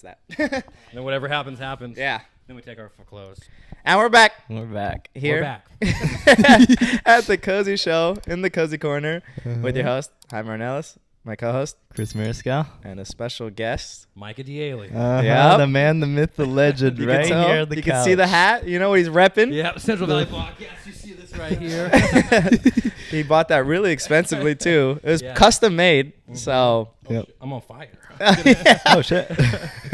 That's that. And then whatever happens, happens. Yeah. Then we take our clothes. And we're back. We're back. Here. We're back. At the Cozy Show in the Cozy Corner with your host, Jaime Ornelas, my co-host, Chris Mariscal. and a special guest. Micah D'Ailey. Yep. The man, the myth, the legend, You right can tell. here at the You couch. can see the hat. You know what he's repping? Yeah, Central Valley Podcast. You see this right here. He bought that really expensively too. It was Yeah. custom made. So Yep. I'm on fire. Oh, shit.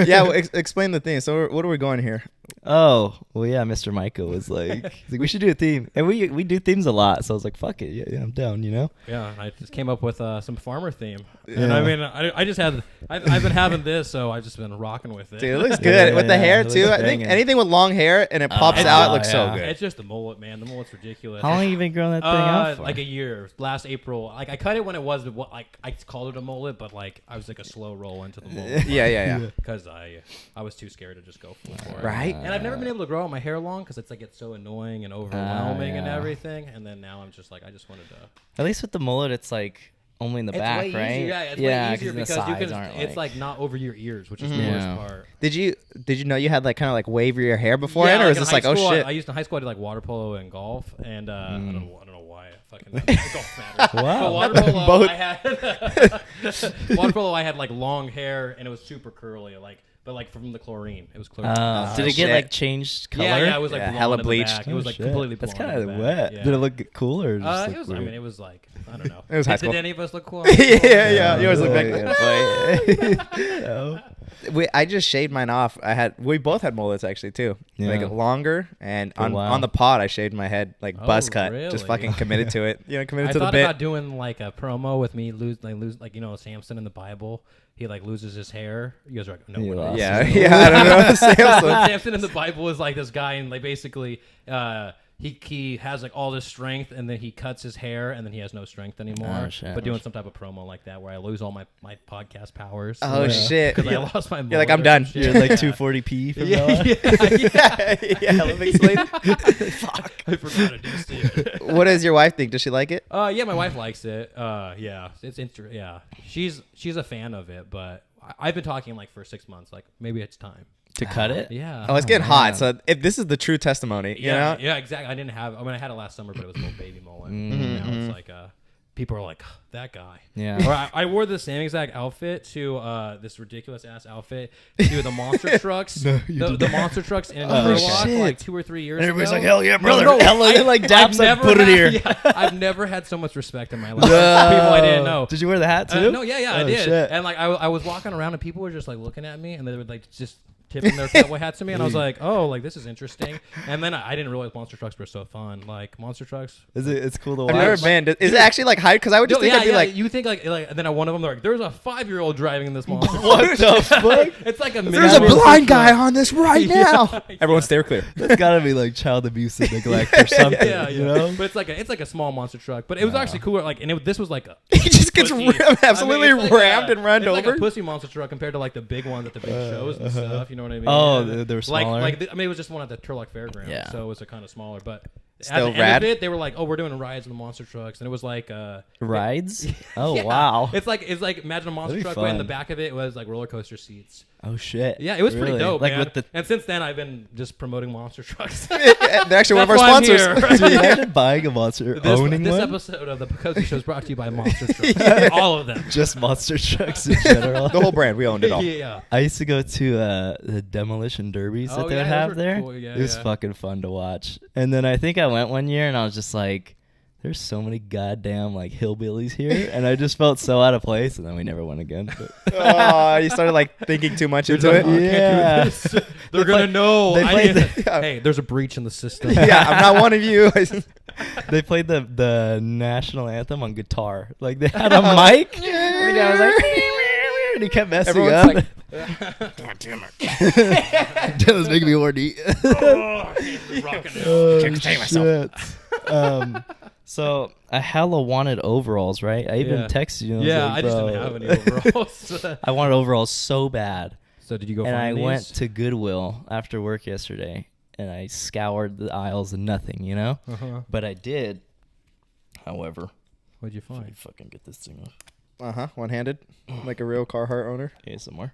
yeah, well, explain the thing. So what are we going here? Oh, well, yeah, Mr. Micah was like, he's like, we should do a theme. And we do themes a lot. So I was like, fuck it. Yeah, I'm down, you know? Yeah, I just came up with some farmer theme. Yeah. And I mean, I just had, I've been having this, so I've just been rocking with it. Dude, it looks good. Yeah, with the yeah, hair it too. looks I think banging. anything with long hair and it pops it's- out, it looks so yeah. good. It's just the mullet, man. The mullet's ridiculous. How long have you been growing that thing out for? Like a year. Last April. Like I cut it when it was like I called it a mullet, but like I was like a slow roll into the mullet. Yeah. Because I was too scared to just go full for it. Right? And I've never been able to grow out my hair long because it's like it's so annoying and overwhelming and yeah. everything. And then now I'm just like I just wanted to. At least with the mullet, it's like only in the It's back, way right? easier. Yeah, it's way easier the because you sides can. aren't It's like not over your ears, which is the Yeah. worst part. Did you know you had like kind of like wavy hair beforehand, or was in this high like oh school, shit? I used in high school I did like water polo and golf, and I don't know why. Fucking golf matters. Wow. But water polo, Both. I had water polo. I had like long hair and it was super curly, but like from the chlorine, it was chlorine. Did it get shit. like changed color? Yeah, it was like Yeah, blonde hella in the bleached. back. It was like Shit. completely That's blonde. kind in of the wet. back. Yeah. Did it look cool or just It was. I mean, it was like I don't know. It was high school. Did any of us look cool? yeah. You always look back. No. I just shaved mine off. We both had mullets actually too, Yeah. like longer. And Oh, on wow. on the pod, I shaved my head like Oh, buzz cut. really? Just fucking committed to it. Committed I to the thought bit. about doing like a promo with me lose like you know Samson in the Bible. He like loses his hair. You guys are like no. He what lost is Yeah, this? yeah. I don't know. Samson. Samson in the Bible is like this guy, and like basically, he has like all this strength, and then he cuts his hair, and then he has no strength anymore. Oh, shit. But doing some type of promo like that, where I lose all my podcast powers. Oh shit! Because I lost my. You're like, I'm mullet or done. some shit. You're like 240p from now on. yeah. Let me explain. Fuck. I forgot to do shit. What does your wife think? Does she like it? Yeah, my wife likes it. Yeah, it's yeah, she's a fan of it, but I've been talking like for 6 months, like maybe it's time. To cut it? Yeah. Oh, it's getting hot. man. So if this is the true testimony, you know? Yeah, exactly. I had it last summer, but it was a little baby mullet. Now it's like people are like that guy. Yeah. Or I wore the same exact outfit to this ridiculous ass outfit to the monster trucks. No, you the monster trucks in Oh, Norwalk shit. like 2 or 3 years Everybody's ago. like, hell yeah, brother. No, Hella like daps I've up, never put it had- here. yeah, I've never had so much respect in my life. People I didn't know. Did you wear the hat too? No, yeah, I Oh, did. shit. And like I was walking around and people were just like looking at me and they would like just tipping their cowboy hats to me and I was like, oh, like this is interesting. And then I didn't realize monster trucks were so fun. Like monster trucks. It's cool to I've never watch. been. Is it actually like hype? Because I would just think I'd be like, you think like and then one of them they're like, there's a 5-year-old driving in this monster truck. What the fuck? It's like a there's a mini blind monster guy truck. on this right now. Everyone stay clear. That's gotta be like child abuse and neglect or something. Yeah. You know? But it's like a small monster truck. But it was actually cooler. Like, and this was like a He just gets pussy. absolutely I mean, it's like rammed and run it's over. like a pussy monster truck compared to like the big ones at the big shows and stuff. You know what I mean? Oh, Yeah. they were smaller? Like I mean, it was just one at the Turlock Fairgrounds, Yeah. so it was a kind of smaller. But Still at the rad. end of it, they were like, "Oh, we're doing rides in the monster trucks," and it was like Rides? Oh, yeah. wow. It's like imagine a monster That'd be truck, but in the fun. back of it was like roller coaster seats. Oh, shit. Yeah, it was pretty Really? dope, Like man. with the... And since then, I've been just promoting monster trucks. They're actually one of our That's why I'm sponsors. here. Dude, imagine buying a monster, owning this one. episode of the Cozy Show is brought to you by Monster Trucks. All of them. Just monster trucks in general. The whole brand. We owned it all. Yeah. I used to go to the demolition derbies that Oh, they yeah, would those have were there. cool. Yeah, it was yeah. fucking fun to watch. And then I think I went one year and I was just like, there's so many goddamn like hillbillies here, and I just felt so out of place. And then we never went again. But Oh, you started like thinking too much into Like, it. oh, I Yeah. can't do this. They're gonna know. they played Hey, there's a breach in the system. Yeah, I'm not one of you. they played the national anthem on guitar. Like they had a mic. And the guy was like, and he kept messing Everyone's up. like, God damn it. That was making me horny. Oh, rocking it. Oh, Can't contain myself. shit. So I hella wanted overalls, right? I even Yeah. texted you. And Yeah, was like, I just "Bro." didn't have any overalls. I wanted overalls so bad, So did you go and find I these? went to Goodwill after work yesterday, and I scoured the aisles and nothing, you know. Uh-huh. But I did, however. What'd you Let me find? fucking get this thing off. one-handed, like a real Carhartt owner. Okay, some more.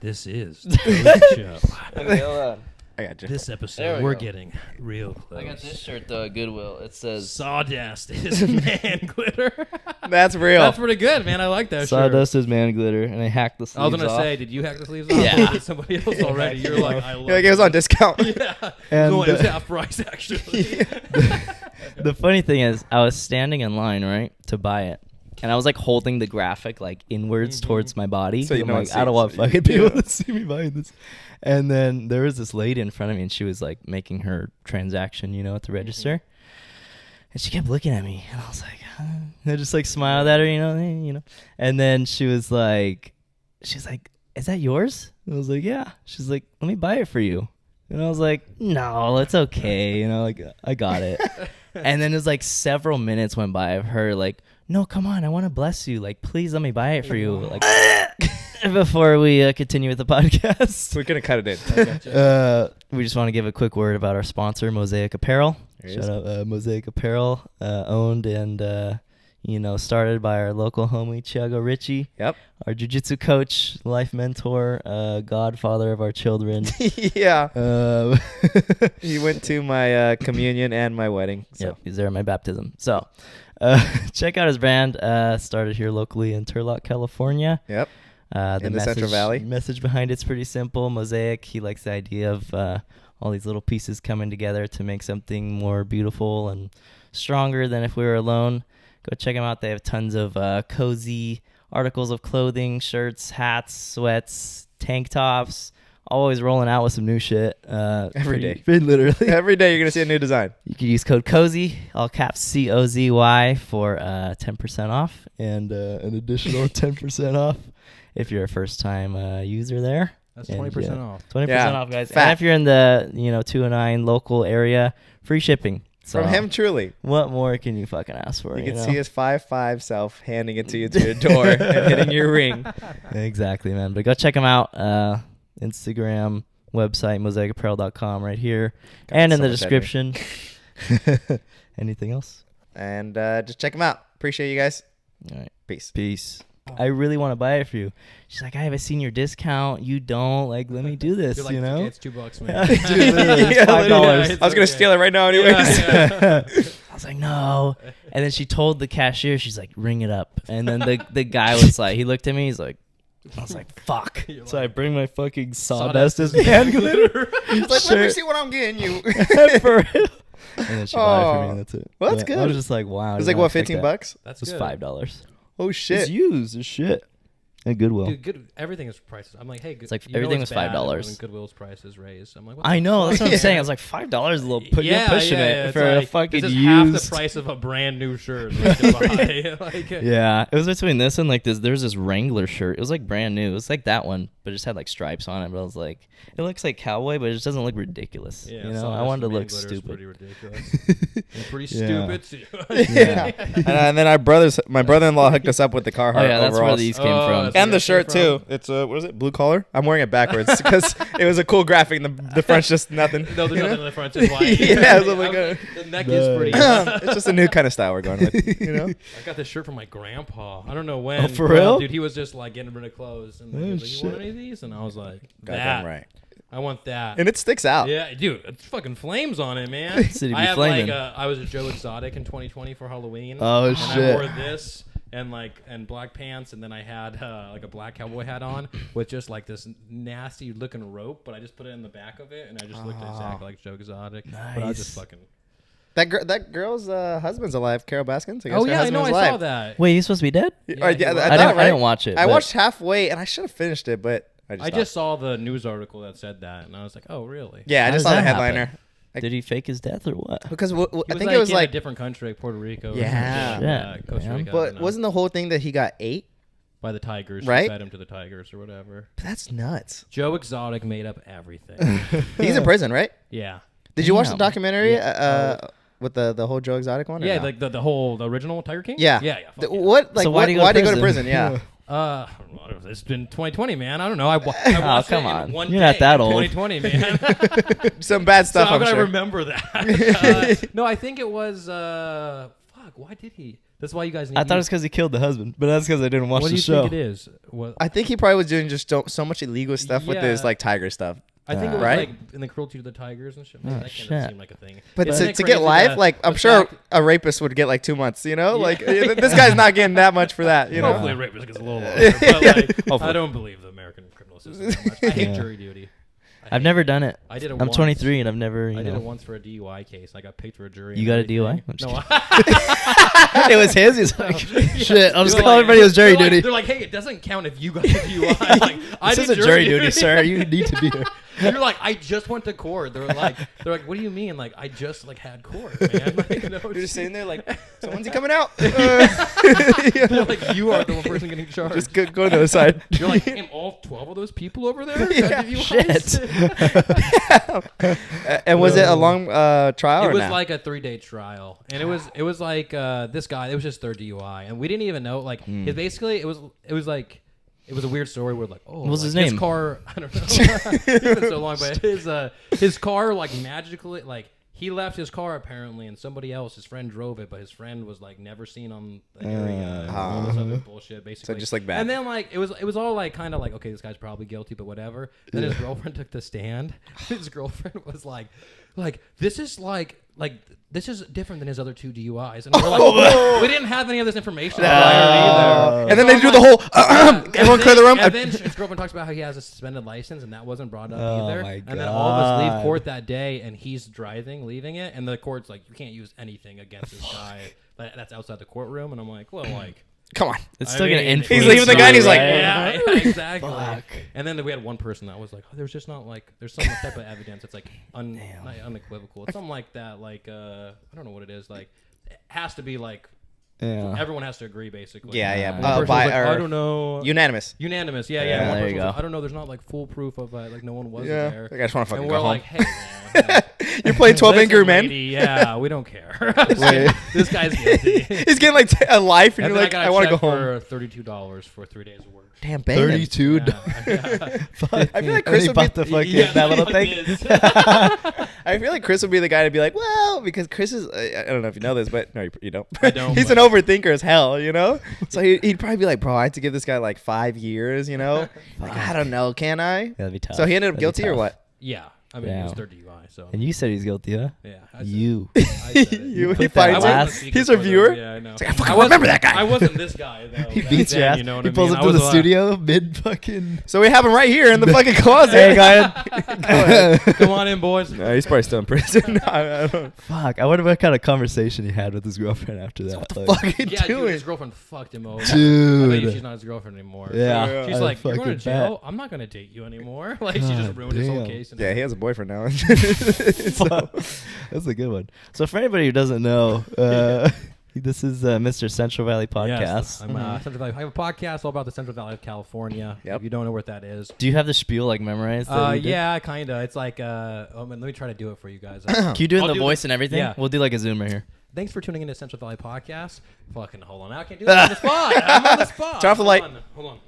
This is the Cody Show. Okay, hold on. I got you. This There episode, we we're go. getting real close. I got this shirt though at Goodwill. It says Sawdust is man glitter. That's real. That's pretty good, man. I like that shirt. Sawdust is man glitter, and I hacked the sleeves I was gonna off. say, did you hack the sleeves off? Yeah. Or did somebody else already? You're like, I love You're like, it was on discount. Yeah. And, No, it was half price actually. The funny thing is, I was standing in line, right, to buy it. And I was like holding the graphic like inwards towards my body. So you I'm know like, it I don't want sees- fucking yeah. people to see me buying this. And then there was this lady in front of me, and she was like making her transaction, you know, at the register. And she kept looking at me, and I was like, and I just like smiled at her, you know. And then she's like, "Is that yours?" And I was like, "Yeah." She's like, "Let me buy it for you." And I was like, "No, it's okay, you know, like I got it." And then it was like several minutes went by of her like, "No, come on, I want to bless you. Like, please let me buy it for you." Like, before we continue with the podcast, We're going to cut it in. we just want to give a quick word about our sponsor, Mosaic Apparel. There he Shout is. out Mosaic Apparel, owned and started by our local homie Thiago Ritchie, Yep. our jiu-jitsu coach, life mentor, godfather of our children. Yeah. Um, He went to my communion and my wedding. So. Yep, he's there at my baptism. So check out his brand. Started here locally in Turlock, California. Yep. The In the Central Valley. message behind it's pretty simple. Mosaic, he likes the idea of all these little pieces coming together to make something more beautiful and stronger than if we were alone. Go check them out. They have tons of cozy articles of clothing, shirts, hats, sweats, tank tops. Always rolling out with some new shit. Every day. Literally. Every day you're going to see a new design. You can use code COZY, all caps COZY, for 10% off and an additional 10% off if you're a first-time user there. That's And, 20% yeah, off. 20% Yeah, off, guys. fat. And if you're in the 209 local area, free shipping. So From him, truly. what more can you fucking ask for? You can know? see his 5'5" self handing it to you to your door and hitting your ring. Exactly, man. But go check them out. Instagram, website, mosaicapparel.com right here. God, and in so the much editing. description. Anything else? And just check him out. Appreciate you guys. All right. Peace. Peace. I really want to buy it for you. She's like, I have a senior discount. You don't. Like, let me do this, You're like, you know? "Okay, it's $2, man." Dude, literally, it's Yeah, $5. literally. I was going to steal it right now anyways. Yeah. I was like, no. And then she told the cashier, she's like, ring it up. And then the guy was like, he looked at me, he's like, I was like, fuck. You're So I like, bring my fucking sawdust as is hand glitter. He's like, let me Shirt. see what I'm getting you. For real. And then she bought it for me, Oh. and that's it. Well, that's But I good. was just like, wow. I It was did like, not what, expect 15 that. bucks? That's It was good. $5. Oh, It's shit. used as shit. At Goodwill. Dude, good. Everything is prices. I'm like, hey, It's like you know everything it's was bad $5. when Goodwill's prices raised. I'm like, what I the know. That's what I'm Yeah. saying. I was like, $5 is a little you're pushing it it's for a like, fucking this is used. half the price of a brand new shirt. Like, to buy. Like, Yeah, it was between this and like this. There's this Wrangler shirt. It was like brand new. It was like that one, but it just had like stripes on it. But I was like, it looks like cowboy, but it just doesn't look ridiculous. Yeah, you know, Sawdust I wanted to Man look glitter is stupid. Pretty ridiculous. And pretty Yeah. stupid too. Yeah. And then my brother-in-law hooked us up with the Carhartt Oh yeah, that's where overalls. these came Oh, from. that's And the where shirt it came too. It's what is it? Blue collar. I'm wearing it backwards because it was a cool graphic. And the front's just nothing. No, there's you know? nothing in the front. Just white. Yeah, it's like the neck is pretty. It's just a new kind of style we're going with. You know. I got this shirt from my grandpa. I don't know when. Oh, for real? Dude, he was just like getting rid of clothes. And Oh, he was like, you want shit. any of these? And I was like, Goddamn that. right. I want that. And it sticks out. Yeah, dude, it's fucking flames on it, man. City be I have flaming. like I was a Joe Exotic in 2020 for Halloween. Oh, and shit. I wore this and black pants, and then I had like a black cowboy hat on with just like this nasty looking rope, but I just put it in the back of it, and I just looked exactly like Joe Exotic. But I was just Nice. fucking. That girl's husband's alive, Carol Baskins. I guess Oh her yeah, I husband know. was I alive. saw that. Wait, you supposed to be dead? Yeah, Yeah, I, he was. thought, I right? didn't watch it. I but- watched halfway, and I should have finished it, but I just saw the news article that said that, and I was like, oh really? Yeah, I How just does saw the that happen? headliner. Did he fake his death or what? Because He I was think it was in like, a different country, like Puerto Rico. Or Yeah. something. Yeah, Costa man. Rica. I but don't know. wasn't the whole thing that he got ate? by the Tigers. Right? She fed him to the Tigers or whatever. That's nuts. Joe Exotic made up everything. He's in prison, right? Yeah. Did you watch the Damn. documentary Yeah. with the whole Joe Exotic one? or Yeah, no? like the original Tiger King? Yeah. Yeah, yeah. The- fuck yeah. What? Like, So why'd he go to why'd he go to prison? prison? Yeah. I don't know, it's been 2020, man. I don't know. I watched come it in on. one You're day not that in old. 2020, man. Some bad So stuff, how I'm could I sure. remember that? No, I think it was. Fuck. Why did he? That's why you guys need. I thought it was because he killed the husband, but that's because I didn't watch What do the you show. think it is? What I think he probably was doing just so much illegal stuff with his Yeah. like tiger stuff. I think it was Right? like in the cruelty to the tigers and shit. Oh, That kind shit. of seemed like a thing. But Isn't it to get crazy life, that like I'm the sure fact- a rapist would get like 2 months. You know, Yeah. like this guy's not getting that much for that. You know. Hopefully, rape gets a little longer. But like, Hopefully. I don't believe the American criminal system that much. I hate Yeah. jury duty. I've never done it. I did it. I'm once. 23 and I've never. I You did know. it once for a DUI case. I got picked for a jury. You and got a everything. DUI? I'm just No, It was his. He's like, shit. I'll just They're call like- everybody it was jury they're like- duty. They're like, hey, it doesn't count if you got a DUI. Like, I This did is a jury duty, sir. You need to be here. You're like, I just went to court. They're like, what do you mean? Like, I just like had court, man. Like, no, You're just sitting there like, so when's he coming out? They're like, you are the one person getting charged. Just go to the other side. You're like, and all 12 of those people over there? Yeah, got shit. And was it a long trial It or was not? like a 3-day trial, and it was like this guy. It was his third DUI, and we didn't even know. Like, basically, it was like. It was a weird story where like, oh, What was like, his name? His car, I don't know. It's been so long, but his car like magically like he left his car apparently, and somebody else, his friend drove it, but his friend was like never seen on the area. And all this other bullshit, basically. So just like bad. And then like it was all like kind of like, okay, this guy's probably guilty, but whatever. Then his girlfriend took the stand. His girlfriend was like this is like this is different than his other 2 DUIs, and we're like, we didn't have any of this information prior either. And then so they I'm do like, the whole, and everyone then- clear the room. And then his girlfriend talks about how he has a suspended license, and that wasn't brought up Oh either. my And then all of us leave God. court that day, and he's leaving it, and the court's like, you can't use anything against this guy that's outside the courtroom. And I'm like, well, like. Come on. It's I still gonna mean, influence. He's leaving the guy and he's you, like, right? Yeah, exactly. Fuck. And then we had one person that was like, oh, there's just not like, there's some type of evidence that's like not unequivocal. It's something like that, like, I don't know what it is. Like, it has to be like, Yeah. everyone has to agree, basically. Yeah. One person was By like, or I don't know. unanimous. Unanimous, yeah. Yeah, One there person you was like, go. I don't know. There's not like full proof of like no one was Yeah. there. I just want to And fucking we're go home. like, hey, man. You're playing 12 listen, Angry Men. lady, yeah, we don't care. Wait. This guy's guilty. He's getting like a life, and And you're then like, got I a want to go check home. for $32 for 3 days of work. Damn, bang him. 32. Yeah. Fuck. I feel like And Chris he would bought be- the fucking Yeah, that little like thing. this. I feel like Chris would be the guy to be like, well, because Chris is, I don't know if you know this, but no, you don't. I don't, He's but- an overthinker as hell, you know? So he'd probably be like, bro, I had to give this guy like 5 years, you know? Like, I don't know, can I? That'd be tough. So he ended up That'd be guilty or tough. what? Yeah, I mean, it was Damn. third DUI, so And you said he's guilty, huh? yeah. I said You. it. I said it. You- put he that finds I it. wasn't last- speaking He's a for them. viewer? Yeah, I know. Like, I fucking wasn't- remember that guy. I wasn't this guy though. He back beats then, your ass. You know what He I pulls mean? up I to the was, studio mid fucking. So we have him right here in the fucking closet. Hey, go ahead. Come on in, boys. No, he's probably still in prison. I don't. Fuck. I wonder what kind of conversation he had with his girlfriend after that. What the Like, fuck are you Yeah, dude, doing? his girlfriend fucked him over. Dude. I bet you she's not his girlfriend anymore. Yeah. She's I like, you're going to fucking jail? bet. I'm not going to date you anymore. Like, she just God ruined his whole damn. case. And Yeah, he has a boyfriend now. Fuck. That's a good one. So for anybody who doesn't know, this is Mr. Central Valley Podcast. Yes, I'm Central Valley. I have a podcast all about the Central Valley of California. Yep. If you don't know what that is. Do you have the spiel like memorized? that you did? Yeah, kind of. It's like, let me try to do it for you guys. Can you do it in I'll the do voice the- and everything? yeah. We'll do like a Zoom right here. Thanks for tuning into Central Valley Podcast. Fucking hold on. I can't do that on the spot. I'm on the spot. Turn off the light. Hold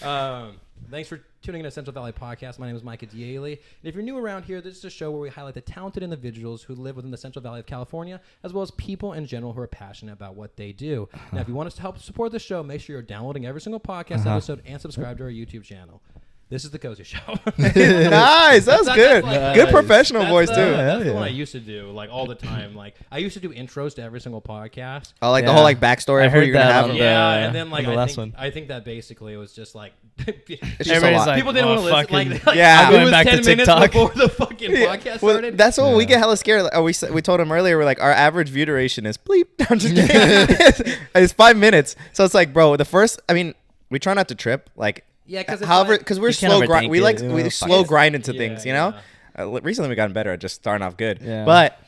on. Thanks for tuning into Central Valley Podcast. My name is Micah Daly. And if you're new around here, this is a show where we highlight the talented individuals who live within the Central Valley of California, as well as people in general who are passionate about what they do. Now, if you want us to help support the show, make sure you're downloading every single podcast episode and subscribe to our YouTube channel. This is the Cozy Show. Nice. That was That's good. like- Good professional That's voice, the- too. That's the yeah. one I used to do, like all the time. Like I used to do intros to every single podcast. I like the Yeah. whole like backstory I of who heard you're gonna that have. on him. the- Yeah, and then like the I last think, one. I think that basically it was just like It's just a Everybody's lot. like, people didn't well, want to listen. fucking- Like, Yeah. it Going was back to 10 minutes TikTok. before the fucking Yeah. podcast Well, started. that's what we Yeah. get hella scared. We told him earlier. We're like, our average view duration is bleep. I'm just kidding. It's 5 minutes. So it's like, bro, the first. I mean, we try not to trip. Like, Yeah, 'cause it's however, like- because we're You can't slow overthink grind. We it, like you know? we Fuck slow it. grind into Yeah, things. You know. Recently we gotten better at just starting off good. Yeah. But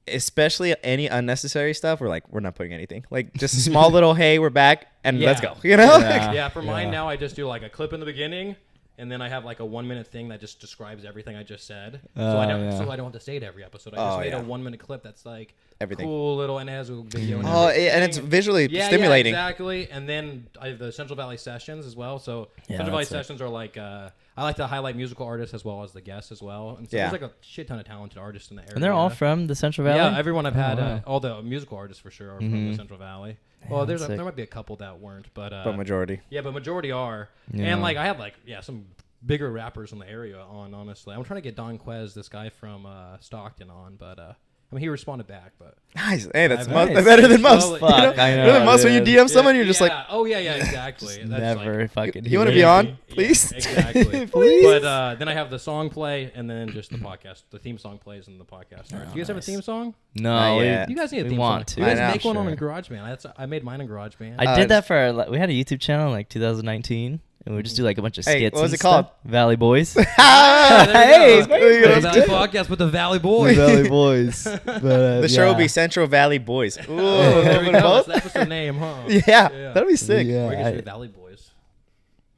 especially any unnecessary stuff, we're like, we're not putting anything. Like just a small little, hey, we're back and let's Yeah. go. You know. Yeah. Yeah, for mine Yeah. now, I just do like a clip in the beginning, and then I have like a 1 minute thing that just describes everything I just said. So I don't yeah. have to say it every episode. I just Oh, made yeah. a 1 minute clip that's like everything. cool little, and it has a video. And Oh, everything. and it's visually Yeah, stimulating. Yeah, exactly. And then I have the Central Valley Sessions as well. So Yeah, Central Valley that's it. Sessions are like I like to highlight musical artists as well as the guests as well. And so Yeah. there's like a shit ton of talented artists in the area. And they're all from the Central Valley? Yeah, everyone I've had, wow. all the musical artists for sure are from the Central Valley. Well, that's there sick. might be a couple that weren't, but Majority. yeah, but majority are. Yeah. And like I have like some bigger rappers in the area on. Honestly, I'm trying to get Don Quez, this guy from Stockton, on, but I mean he responded back, but Nice. Hey, that's Nice. better than most. Fuck, you know? I know, Better than most when you dude. DM someone, you're just like, oh yeah, exactly. That's Never like, fucking. you want to be hear on, me. please? Yeah, exactly. Please. But then I have the song play, and then just the podcast. The theme song plays, and the podcast starts. Do you guys have a nice. theme song? No, Not we- yet. You guys need a We theme want song. to. You guys I know. make one Sure. on GarageBand. I made mine in GarageBand. I did that for we had a YouTube channel in like 2019, and we just do like a bunch of Hey, skits. what was and it called? stuff. Valley Boys. Hey, the there you go. Valley Podcast with the Valley Boys. Valley Boys. But, The show will be Central Valley Boys. Ooh, Oh, there we open go. both? That's the episode name, huh? Yeah, that'll be sick. Yeah. Or you can say I- Valley Boys.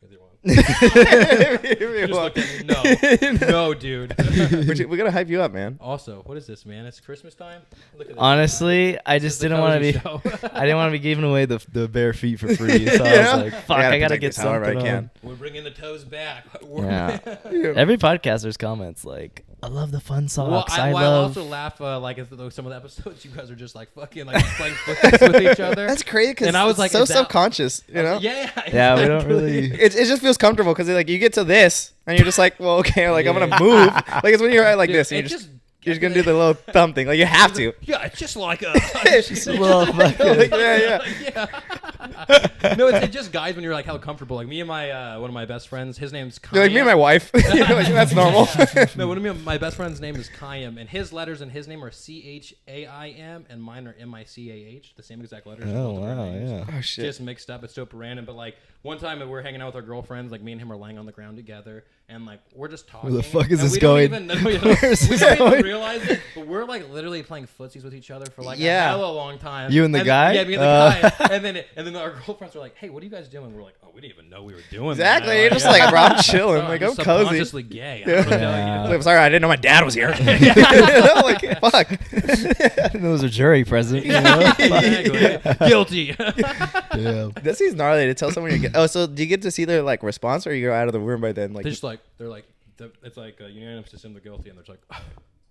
Either one. we Just look at me. No, dude. gotta hype you up, man. Also, what is this, man? It's Christmas time. Look at this. Honestly, I This just is the didn't want to cozy be. show. I didn't want to be giving away the bare feet for free. So I Yeah. was like, fuck, I gotta I gotta protect get this however something I can. on. We're bringing the toes back. Yeah. Every podcaster's comments like, I love the fun Well, socks. I I love. also laugh like if some of the episodes you guys are just like fucking like playing football with each other. That's crazy because And I was like, so is that- subconscious, you know? Yeah. Yeah, we don't exactly. really. It just feels comfortable because like you get to this and you're just like, well, okay, like I'm Yeah. gonna move. Like it's when you're at like Dude, this and it you're just gonna do the little thumb thing. Like you have to. Yeah, it's just like a. Just a little fucking. Like, yeah. Yeah. No, it's just guys when you're like how comfortable. Like me and my one of my best friends, his name's Kayam. You're like me and my wife. You're like, that's normal. No, one of my best friend's name is Kayam, and his letters in his name are CHAIM, and mine are MICAH, the same exact letters. as Oh both of our wow, names. yeah. Oh shit. Just mixed up. It's super random. But like one time we're hanging out with our girlfriends, like me and him are laying on the ground together, and like we're just talking. Where the fuck is and this we don't going? even- no, we Where's don't this even going? realize it, but we're like literally playing footsies with each other for like Yeah. a hella long time. You and the guy? Yeah, me and the guy. And then our girlfriends were like, "Hey, what are you guys doing?" We're like, "Oh, we didn't even know we were doing that." Exactly. You're just like, bro, I'm chilling. Like I'm just cozy. subconsciously gay. I don't know, Yeah. you know? I'm sorry, I didn't know my dad was here. Like fuck. There was a jury present. You know? Exactly. Guilty. Yeah. That seems gnarly to tell someone you get. Oh, so do you get to see their like response, or you go out of the room by then? Like, They're just like it's like unanimous decision they're guilty, and they're just like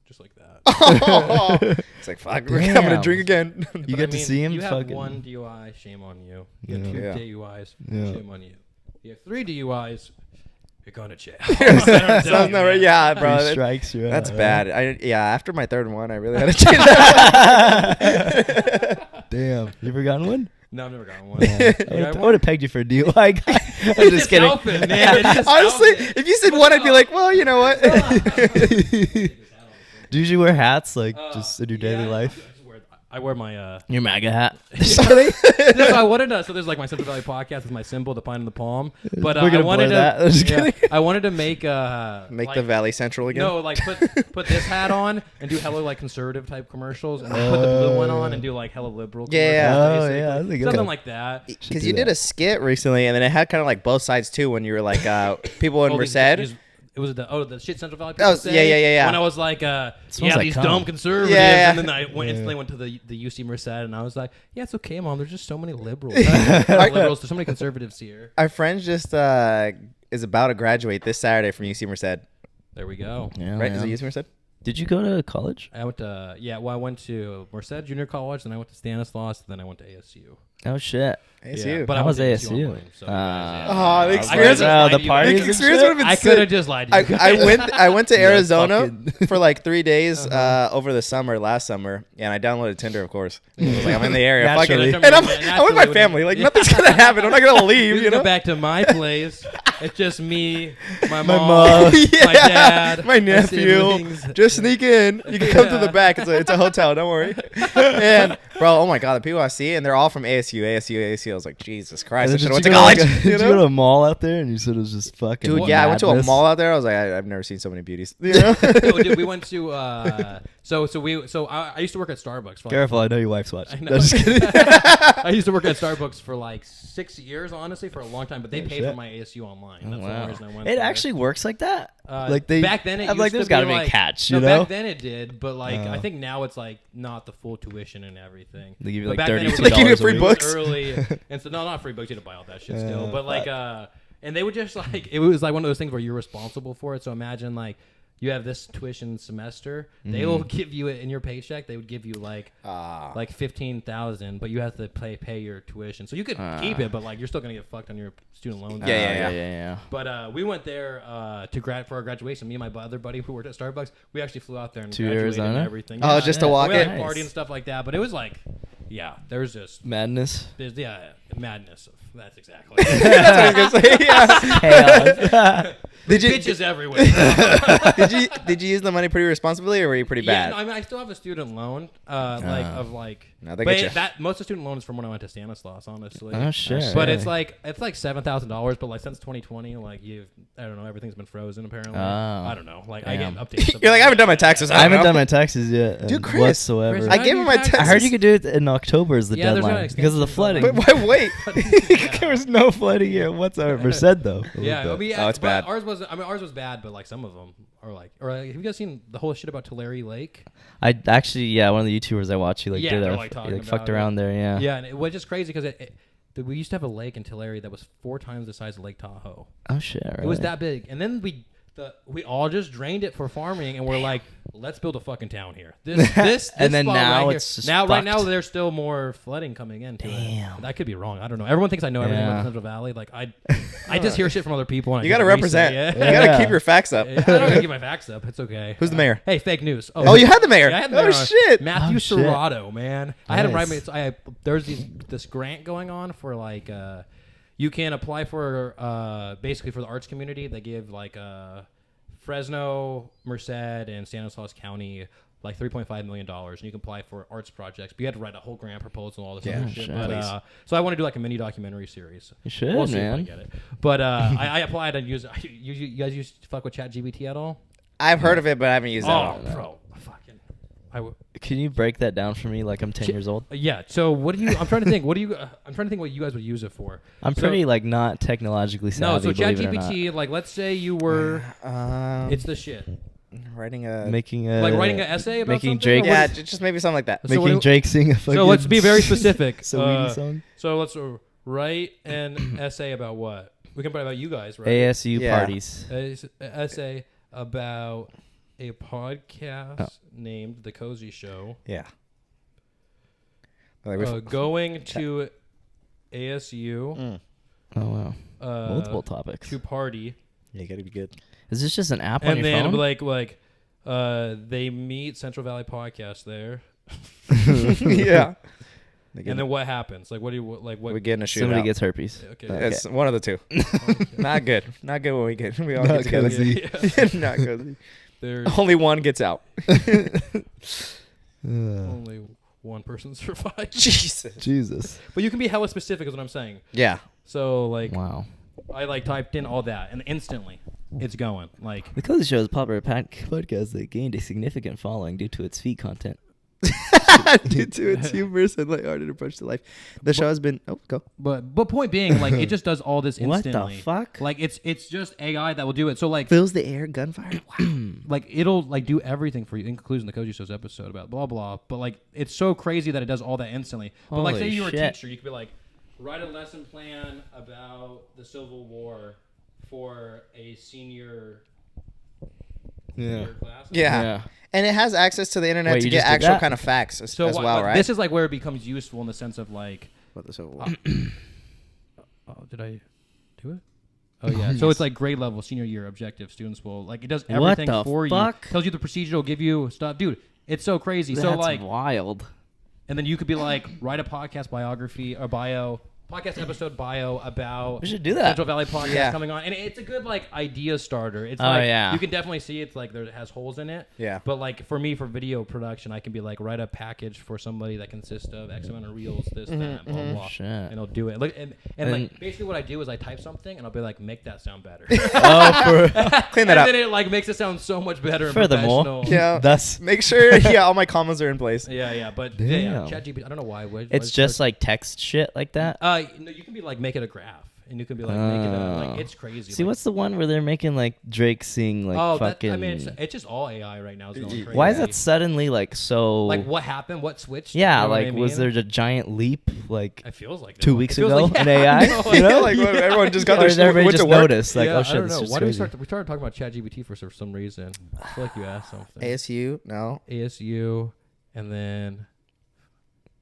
just like that. it's like fuck. I'm Damn. gonna drink again. You But get I to mean, see him You have fucking. one DUI, shame on you. You have Yeah. two Yeah. DUIs, Yeah. shame on you. You have 3 DUIs, you're going to jail. Sounds not right. Yeah, bro. Three that- strikes. You're That's out, bad. After my third one, I really had to change that. right? Damn. You ever gotten one? No, I've never gotten one. I would have pegged you for a DUI guy. I'm just kidding. Outfit, man. It's just Honestly, outfit. if you said one, I'd be like, well, you know what? Do you usually wear hats like just in your daily Yeah, life? I wear my Your MAGA hat. no, I wanted to. So there's like my Central Valley podcast with my symbol, the pine and the palm. But We're I gonna wanted blur to. that. I'm just Yeah, kidding. I wanted to make Make like, the Valley Central again. No, like put this hat on and do hella like conservative type commercials, and then put the blue one on and do like hella liberal. Yeah. commercials, Oh, basically. yeah, that's a good something one. like that. Because do you did that. a skit recently, and then it had kind of like both sides too. When you were like people in Oh, Merced. it was the shit Central Valley. Oh, People say, yeah. When I was like, Smells yeah, like these cum. dumb conservatives, Yeah. and then I instantly went to the UC Merced, and I was like, yeah, it's okay, mom. There's just so many liberals. There's so many conservatives here. Our friend just is about to graduate this Saturday from UC Merced. There we go. Yeah, Right? yeah. Is it UC Merced? Did you go to college? I went to I went to Merced Junior College, then I went to Stanislaus, then I went to ASU. Oh shit. ASU. but I I was went to ASU. online, so you guys, Oh, the I experience. could've Oh, just the lied to you parties guys. The and experience shit? would have been I sick. could have just lied to you. I went to Yeah, Arizona fucking- for like 3 days over the summer last summer, and I downloaded Tinder, of course. I was like, I'm in the area, fuck it. Naturally. And I'm with my family. Like nothing's gonna happen. I'm not gonna leave. You You go know. back to my place. It's just me, my My mom, mom. my dad, my nephew. siblings. Just sneak in. You can come to the back. It's a hotel. Don't worry. And bro, oh my god, the people I see, and they're all from ASU. I was like, Jesus Christ, I And should then have went did to you go college. like you did you go to know? a mall out there and you said it was just fucking Dude, yeah, I went to a madness? mall out there. I was like, I've never seen so many beauties. You know? No, dude, we went to I used to work at Starbucks. For like, Careful, I know your wife's watching. I know. No, just kidding. I used to work at Starbucks for like 6 years, honestly, for a long time. But they paid shit. for my ASU online. Oh, That's the wow. only reason I went. It there. actually works like that. Like they back then it I'm used like, there's to gotta be be a like, catch, no, you know? back then it did, but like I Oh. think now it's like not the full tuition and everything. They give you But like back then it was $32 They give you a free week. books. early, and so no, not free books. You had to buy all that shit still. Yeah. But like, and they would just like it was like one of those things where you're responsible for it. So imagine like you have this tuition semester, they will give you it in your paycheck. They would give you like 15,000, but you have to pay your tuition. So you could keep it, but like you're still gonna get fucked on your student loans. Yeah. But we went there for our graduation. Me and my other buddy who worked at Starbucks, we actually flew out there and To graduated Arizona? and everything. Oh, just to walk we had, it? like, party Nice. and stuff like that. But it was like, yeah, there's just Madness. madness. That's exactly. That's what I was gonna say. Yeah. Chaos. Did you Bitches everywhere. did you use the money pretty responsibly, or were you pretty Yeah, bad? no, I mean, I still have a student loan, No, they but get you. that most of the student loan is from when I went to Stanislaus, honestly. Oh shit. But it's like $7,000, but like since 2020, like I don't know, everything's been frozen apparently. Oh. I don't know, like I get Damn. updates. You're like, I haven't done my taxes. I haven't don't know. done my taxes yet. Dude, Chris, whatsoever. Chris, I gave him my taxes. I heard you could do it in October is the Yeah, there's not an deadline because of the extension, flooding. But why wait? Yeah. There was no flooding here whatsoever. Merced though. Yeah, I mean, Oh, it's but bad. Ours was bad, but like some of them are like, have you guys seen the whole shit about Tulare Lake? I actually, one of the YouTubers I watch, he Yeah, did they're, that. like, He talking fucked about around there. Yeah. Yeah, and it was just crazy because we used to have a lake in Tulare that was 4 times the size of Lake Tahoe. Oh shit. Really? It was that big, and then we all just drained it for farming, and we're like, let's build a fucking town here. This And then spot now right it's here. just right now fucked. there's still more flooding coming into it. Damn. That could be wrong. I don't know. Everyone thinks I know everything about Yeah. the Central Valley. Like I just hear shit from other people. And You I gotta just represent. reset it. You gotta Yeah. keep your facts up. I don't gotta get my facts up. It's okay. Who's the mayor? Hey, fake news. Oh, you had the mayor. Yeah, I had the Oh mayor on. shit. Matthew Oh, shit. Serrato, man. I had him write me. Nice. There's this grant going on for like you can apply for basically for the arts community. They give like Fresno, Merced, and Stanislaus County like $3.5 million, and you can apply for arts projects. But you had to write a whole grant proposal and all this Yeah, other shit. shit. But, so I want to do like a mini documentary series. You should, We'll see if I man. get it. But I applied and used. You guys used to fuck with ChatGPT at all? I've heard of it, but I haven't used it. Oh, bro, Can you break that down for me? Like I'm 10 years old. Yeah. So what do you? I'm trying to think. I'm trying to think what you guys would use it for. I'm So- pretty like not technologically No. savvy. So believe it or ChatGPT, like, let's say you were. It's the shit. Writing a not. Making a Like writing an essay about making something? Drake. Or yeah, what is- just maybe something like that. So what Making do- Drake sing a fucking. So let's be very specific. Saweetie song. So let's write an essay about what? We can write about you guys, right? ASU Yeah. parties. An essay about a podcast named The Cozy Show. Yeah. Like Going to ASU. Oh wow. Multiple To topics. party. Yeah, you gotta be good. Is this just an app on And your then phone? like they meet Central Valley Podcast there. Yeah. And then what happens? Like what do you like what we get in a shootout. Somebody gets herpes. Okay. It's one of the two. Not good. Not good when we all Not get together. cozy. Not cozy. There's Only one gets out. only one person survives. Jesus. Jesus. But you can be hella specific is what I'm saying. Yeah. So like Wow. I like typed in all that and instantly it's going. Like The Cozy Show is a popular podcast that gained a significant following due to its feed content. Due to its humorous and lighthearted approach to life, the show has been. Oh, go. but point being, like it just does all this What instantly. the fuck? Like it's just AI that will do it. So like Fills the air, gunfire. Wow. like it'll like do everything for you, including the Cozy Show's episode about blah blah. But like it's so crazy that it does all that instantly. But like say Holy you were a shit. teacher, you could be like, write a lesson plan about the Civil War for a senior class. Yeah. And it has access to the internet Wait, to you get just did actual that? kind of facts as So well, right? This is like where it becomes useful in the sense of like, What the Civil War. oh, did I do it? Oh yeah. So it's like grade level, senior year objective. Students will like it does What everything the for fuck? you. Tells you the procedure. Will give you stuff, dude. It's so crazy. That's so like, wild. and then you could be like, write a podcast biography or podcast episode bio about We should do that. Central Valley podcast Yeah. coming on, and it's a good like idea starter. It's Oh, like yeah. you can definitely see it's like it has holes in it. Yeah. But like for me for video production, I can be like write a package for somebody that consists of X amount of reels, this, that, blah blah, blah, Shit. and I'll do it. Look and like And- basically what I do is I type something and I'll be like make that sound better. Oh, Clean that and up. then it like makes it sound so much better. And Furthermore, professional. Yeah. that's Make sure, yeah, all my commas are in place. Yeah, but Damn. ChatGPT. I don't know why. it's just like text shit like that. No, you can be like make it a graph. and you can be like making it like it's crazy. See, like, what's the one where they're making like Drake sing like fucking? I mean, it's just all AI right now. Is going crazy. Why is that suddenly like so? Like what happened? What switched? Yeah, you know like what I was mean? there a giant leap like It feels like 2 weeks it feels ago like, in AI? You know, like when everyone just got or their did everybody went just to work. notice like, yeah, oh shit, I don't this know. is Why do we crazy. we started talking about ChatGPT for some reason? I feel like you asked something. ASU, no. ASU, and then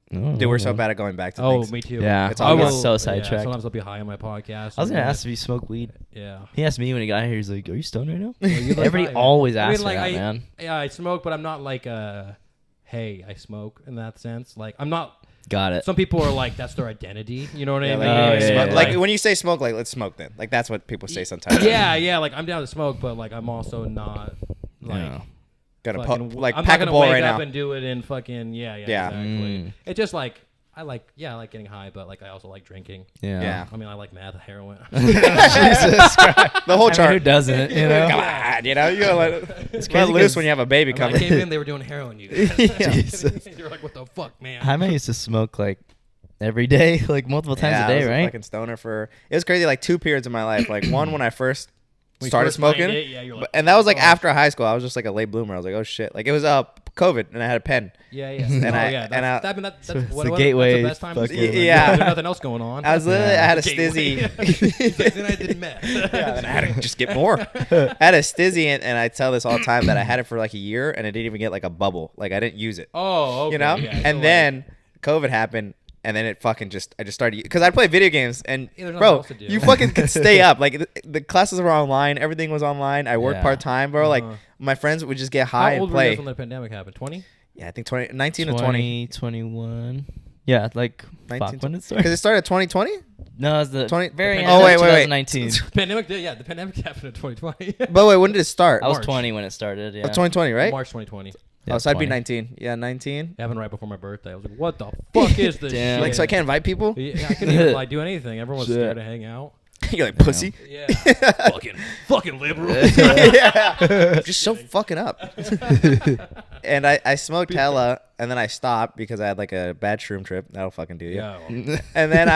Dude, we're so bad at going back to things. me too. Yeah, It's all I good. was so Yeah, sidetracked. sometimes I'll be high on my podcast. I was gonna ask if you smoke weed. Yeah. He asked me when he got here. He's like, "Are you stoned right now?" You like Everybody high, man. always I mean, asks like, me that, man. Yeah, I smoke, but I'm not like hey, I smoke in that sense. Like I'm not. Got it. Some people are like that's their identity. You know what I mean? Like, Oh, yeah, smoke- yeah. like when you say smoke, like let's smoke then. Like that's what people say sometimes. yeah. Like I'm down to smoke, but like I'm also not like. Yeah. Gotta fucking- like I'm pack not a gonna bowl wake right up now. and do it in fucking yeah. Yeah. Exactly. It's just like I like getting high, but like I also like drinking. Yeah. I mean I like meth, heroin. Jesus Christ. The whole I mean, chart. who doesn't? You know. Come on, you know, you gotta let It's let crazy loose 'cause- when you have a baby When I coming. came in, they were doing heroin. You guys. Jesus. You're like, what the fuck, man? Jaime used to smoke like every day, like multiple times Yeah, a I day, was right? fucking stoner for it was crazy. Like 2 periods in my life. Like one when I first When you started first find smoking, it, yeah, you're like, and that was like oh. after high school. I was just like a late bloomer. I was like, oh shit. Like it was COVID, and I had a pen. Yeah. And oh, I- yeah. and I- That's it's what, the what, gateway That's the best time. fucking- To Yeah. There's nothing else going on. I was literally, I had a Gateway. stizzy. Then I did meth. Yeah, then I had to just get more. I had a stizzy, and I tell this all the time that I had it for like a year, and it didn't even get like a bubble. Like I didn't use it. Oh, okay. You know. Yeah, so, And like, then COVID happened. And then it fucking I just started because I play video games and Yeah, there's nothing bro, else to do. you fucking could stay up. Like the classes were online, everything was online. I worked Yeah. part time, bro. Like my friends would just get high How old and were you play. guys when the pandemic happened? 20? Yeah, I think 19 to 20. 21. Yeah, like 19 fuck when it Because started. it started 2020. No, it was the 20 very end Oh, of wait, wait, wait. 2019. Pandemic did, yeah. The pandemic happened in 2020. But wait, when did it start? I was March. 20 when it started. Yeah. Oh, 2020, right? March 2020. Yeah, Oh, so I'd be 20. 19. Yeah, 19. It happened right before my birthday. I was like, what the fuck is this Damn. shit? Like, so I can't invite people. Yeah, I couldn't even like do anything. Everyone was Shit. scared to hang out. You're like pussy. Yeah. fucking liberal. Yeah. Just so fucking up. And I smoked hella, and then I stopped because I had like a bad shroom trip. That'll fucking do you. Yeah. And then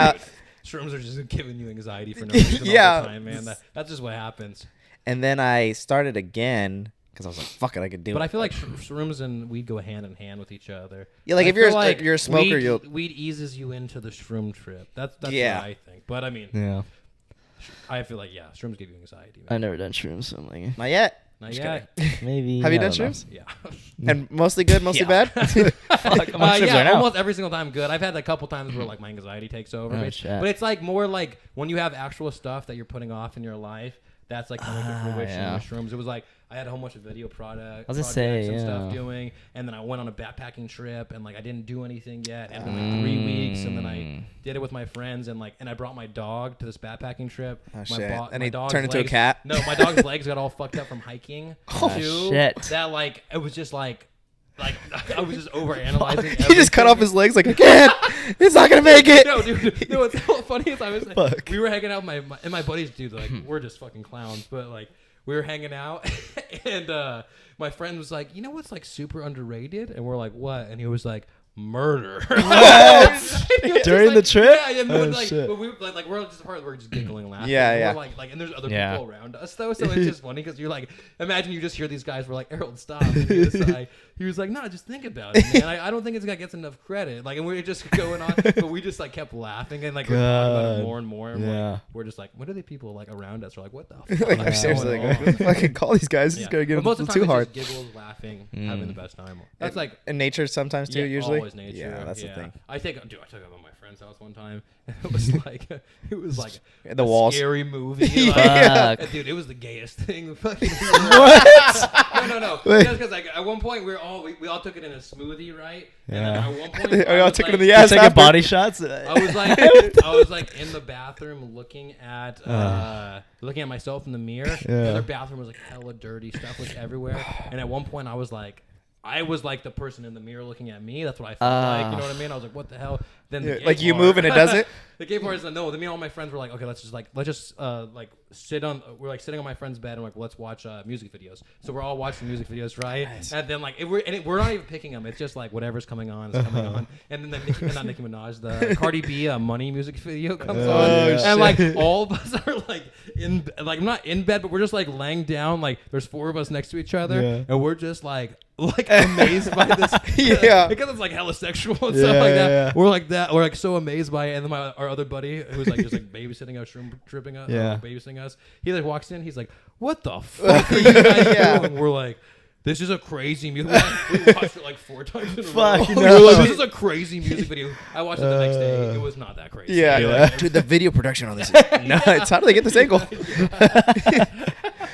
Shrooms are just giving you anxiety for no reason Yeah. all the time, man. That's just what happens. I started again because I was like, fuck it, I could do it. But I feel like shrooms and weed go hand in hand with each other. Yeah, like I if you're feel like you're a smoker, weed eases you into the shroom trip. That's Yeah. what I think. But I mean, Yeah. I feel like shrooms give you anxiety. I Man. never done shrooms, so I'm like, not yet. Not Just yet. maybe. Have you I done don't know. shrooms? Yeah. And mostly good, mostly bad. Fuck, I'm on shrooms Yeah, right now. almost every single time good. I've had a couple times where like my anxiety takes over. Oh, but shit. it's like more like when you have actual stuff that you're putting off in your life. That's like coming to fruition yeah. with shrooms. It was like I had a whole bunch of video projects was gonna say, and yeah. stuff doing, and then I went on a backpacking trip, and like I didn't do anything yet, and then like 3 weeks, and then I did it with my friends, and I brought my dog to this backpacking trip. Oh, my shit. And my he dog's turned into a legs- cat? No, my dog's legs got all fucked up from hiking. Oh, too. shit. That like it was just like I was just over analyzing. He just cut off his legs like I can't. It's not gonna make it. No, dude. No, what's so funny is I was Fuck. we were hanging out with my buddies, dude. Like we're just fucking clowns, but like we were hanging out, and my friend was like, "You know what's like super underrated?" And we're like, "What?" And he was like, "Murder." During the trip? Yeah, Oh, but, like, shit. but we're just giggling and laughing. Yeah, And yeah. we're like, and there's other Yeah. people around us though, so it's just funny because you're like, imagine you just hear these guys were like, "Harold, stop." And he was like, "No, just think about it, man. I don't think it's guy gets enough credit." Like, and we were just going on, but we just like kept laughing and like we're talking about it God. more and more. And Yeah. we're just like, what are the people like around us? We're like, what the fuck? Like is I'm seriously going like, on? fucking call these guys. It's Yeah. gonna get But most a of the little time too it's hard. just giggles, laughing, having the best time. That's like in nature sometimes too. yeah, Usually, always nature. Yeah, that's the thing. I took it at my friend's house one time. And it was like The walls. scary movie. Yeah. Like, dude, it was the gayest thing. Fucking what? No. Wait. Because like at one point we all took it in a smoothie, right? And then Yeah. at one point We I all was, took it like, in the ass. Taking after. body shots. I was like in the bathroom looking at myself in the mirror. Yeah. The other bathroom was like hella dirty, stuff was everywhere. And at one point I was like the person in the mirror looking at me. That's what I felt like. You know what I mean? I was like, what the hell? Then the Yeah, gay like you part- move and it does it. The gay part is no. Then me and all my friends were like, okay, let's just we're sitting on my friend's bed and let's watch music videos. So we're all watching music videos, right? Nice. And then we're not even picking them. It's just whatever's coming on is coming on. And then not Nicki Minaj, the Cardi B Money music video comes on. And all of us are in not in bed, but we're just laying down. There's 4 of us next to each other, and we're just amazed by this. Because it's hella sexual and stuff like that. Yeah. We're like that. We're so amazed by it. And then our other buddy who's just babysitting us, shroom tripping us, babysitting us. He walks in. He's like, "What the fuck are you guys doing?" We're like, "This is a crazy music." We watched it 4 times in a row. This is a crazy music video. I watched it the next day. It was not that crazy. Yeah. Dude, the video production on this. It's how do they get this angle?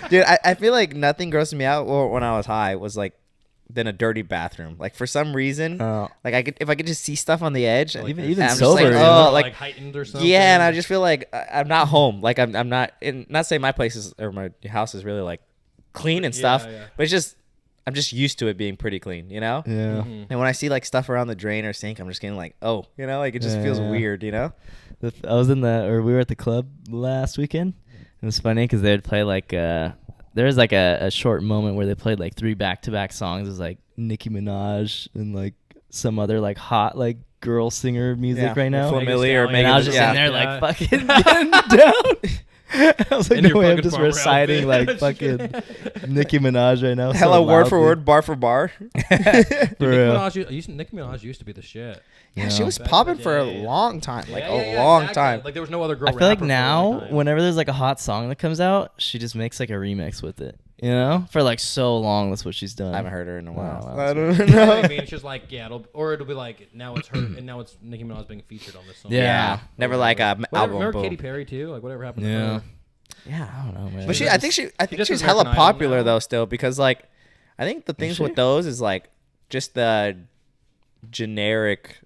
Dude, I feel like nothing grossed me out when I was high was than a dirty bathroom. For some reason, if I could just see stuff on the edge, even sober, heightened or something. Yeah, and I just feel like I'm not home. I'm not. Not saying my place is or my house is really clean and stuff, but it's just I'm just used to it being pretty clean, you know. Yeah. Mm-hmm. And when I see stuff around the drain or sink, I'm just getting it just feels weird, you know. I was we were at the club last weekend. It was funny because they would play there was a short moment where they played 3 back-to-back songs. It was Nicki Minaj and some other hot girl singer music right now. Familiar, and I was just in there fucking getting down. I was no way, I'm just reciting fucking Nicki Minaj right now. Hello, word for word, bar for bar. Nicki Minaj used to be the shit. Yeah, she was popping for a long time, a long time. There was no other girl. I feel now, whenever there's a hot song that comes out, she just makes a remix with it. You know, for so long, that's what she's done. I haven't heard her in a while. Wow, I don't know. I mean, it's just it'll be now it's her, and now it's Nicki Minaj being featured on this song. Yeah, never a album. Remember Katy Perry too? Whatever happened to her? Yeah, I don't know, man. But I think she's hella popular though still because I think the things with those is just the generic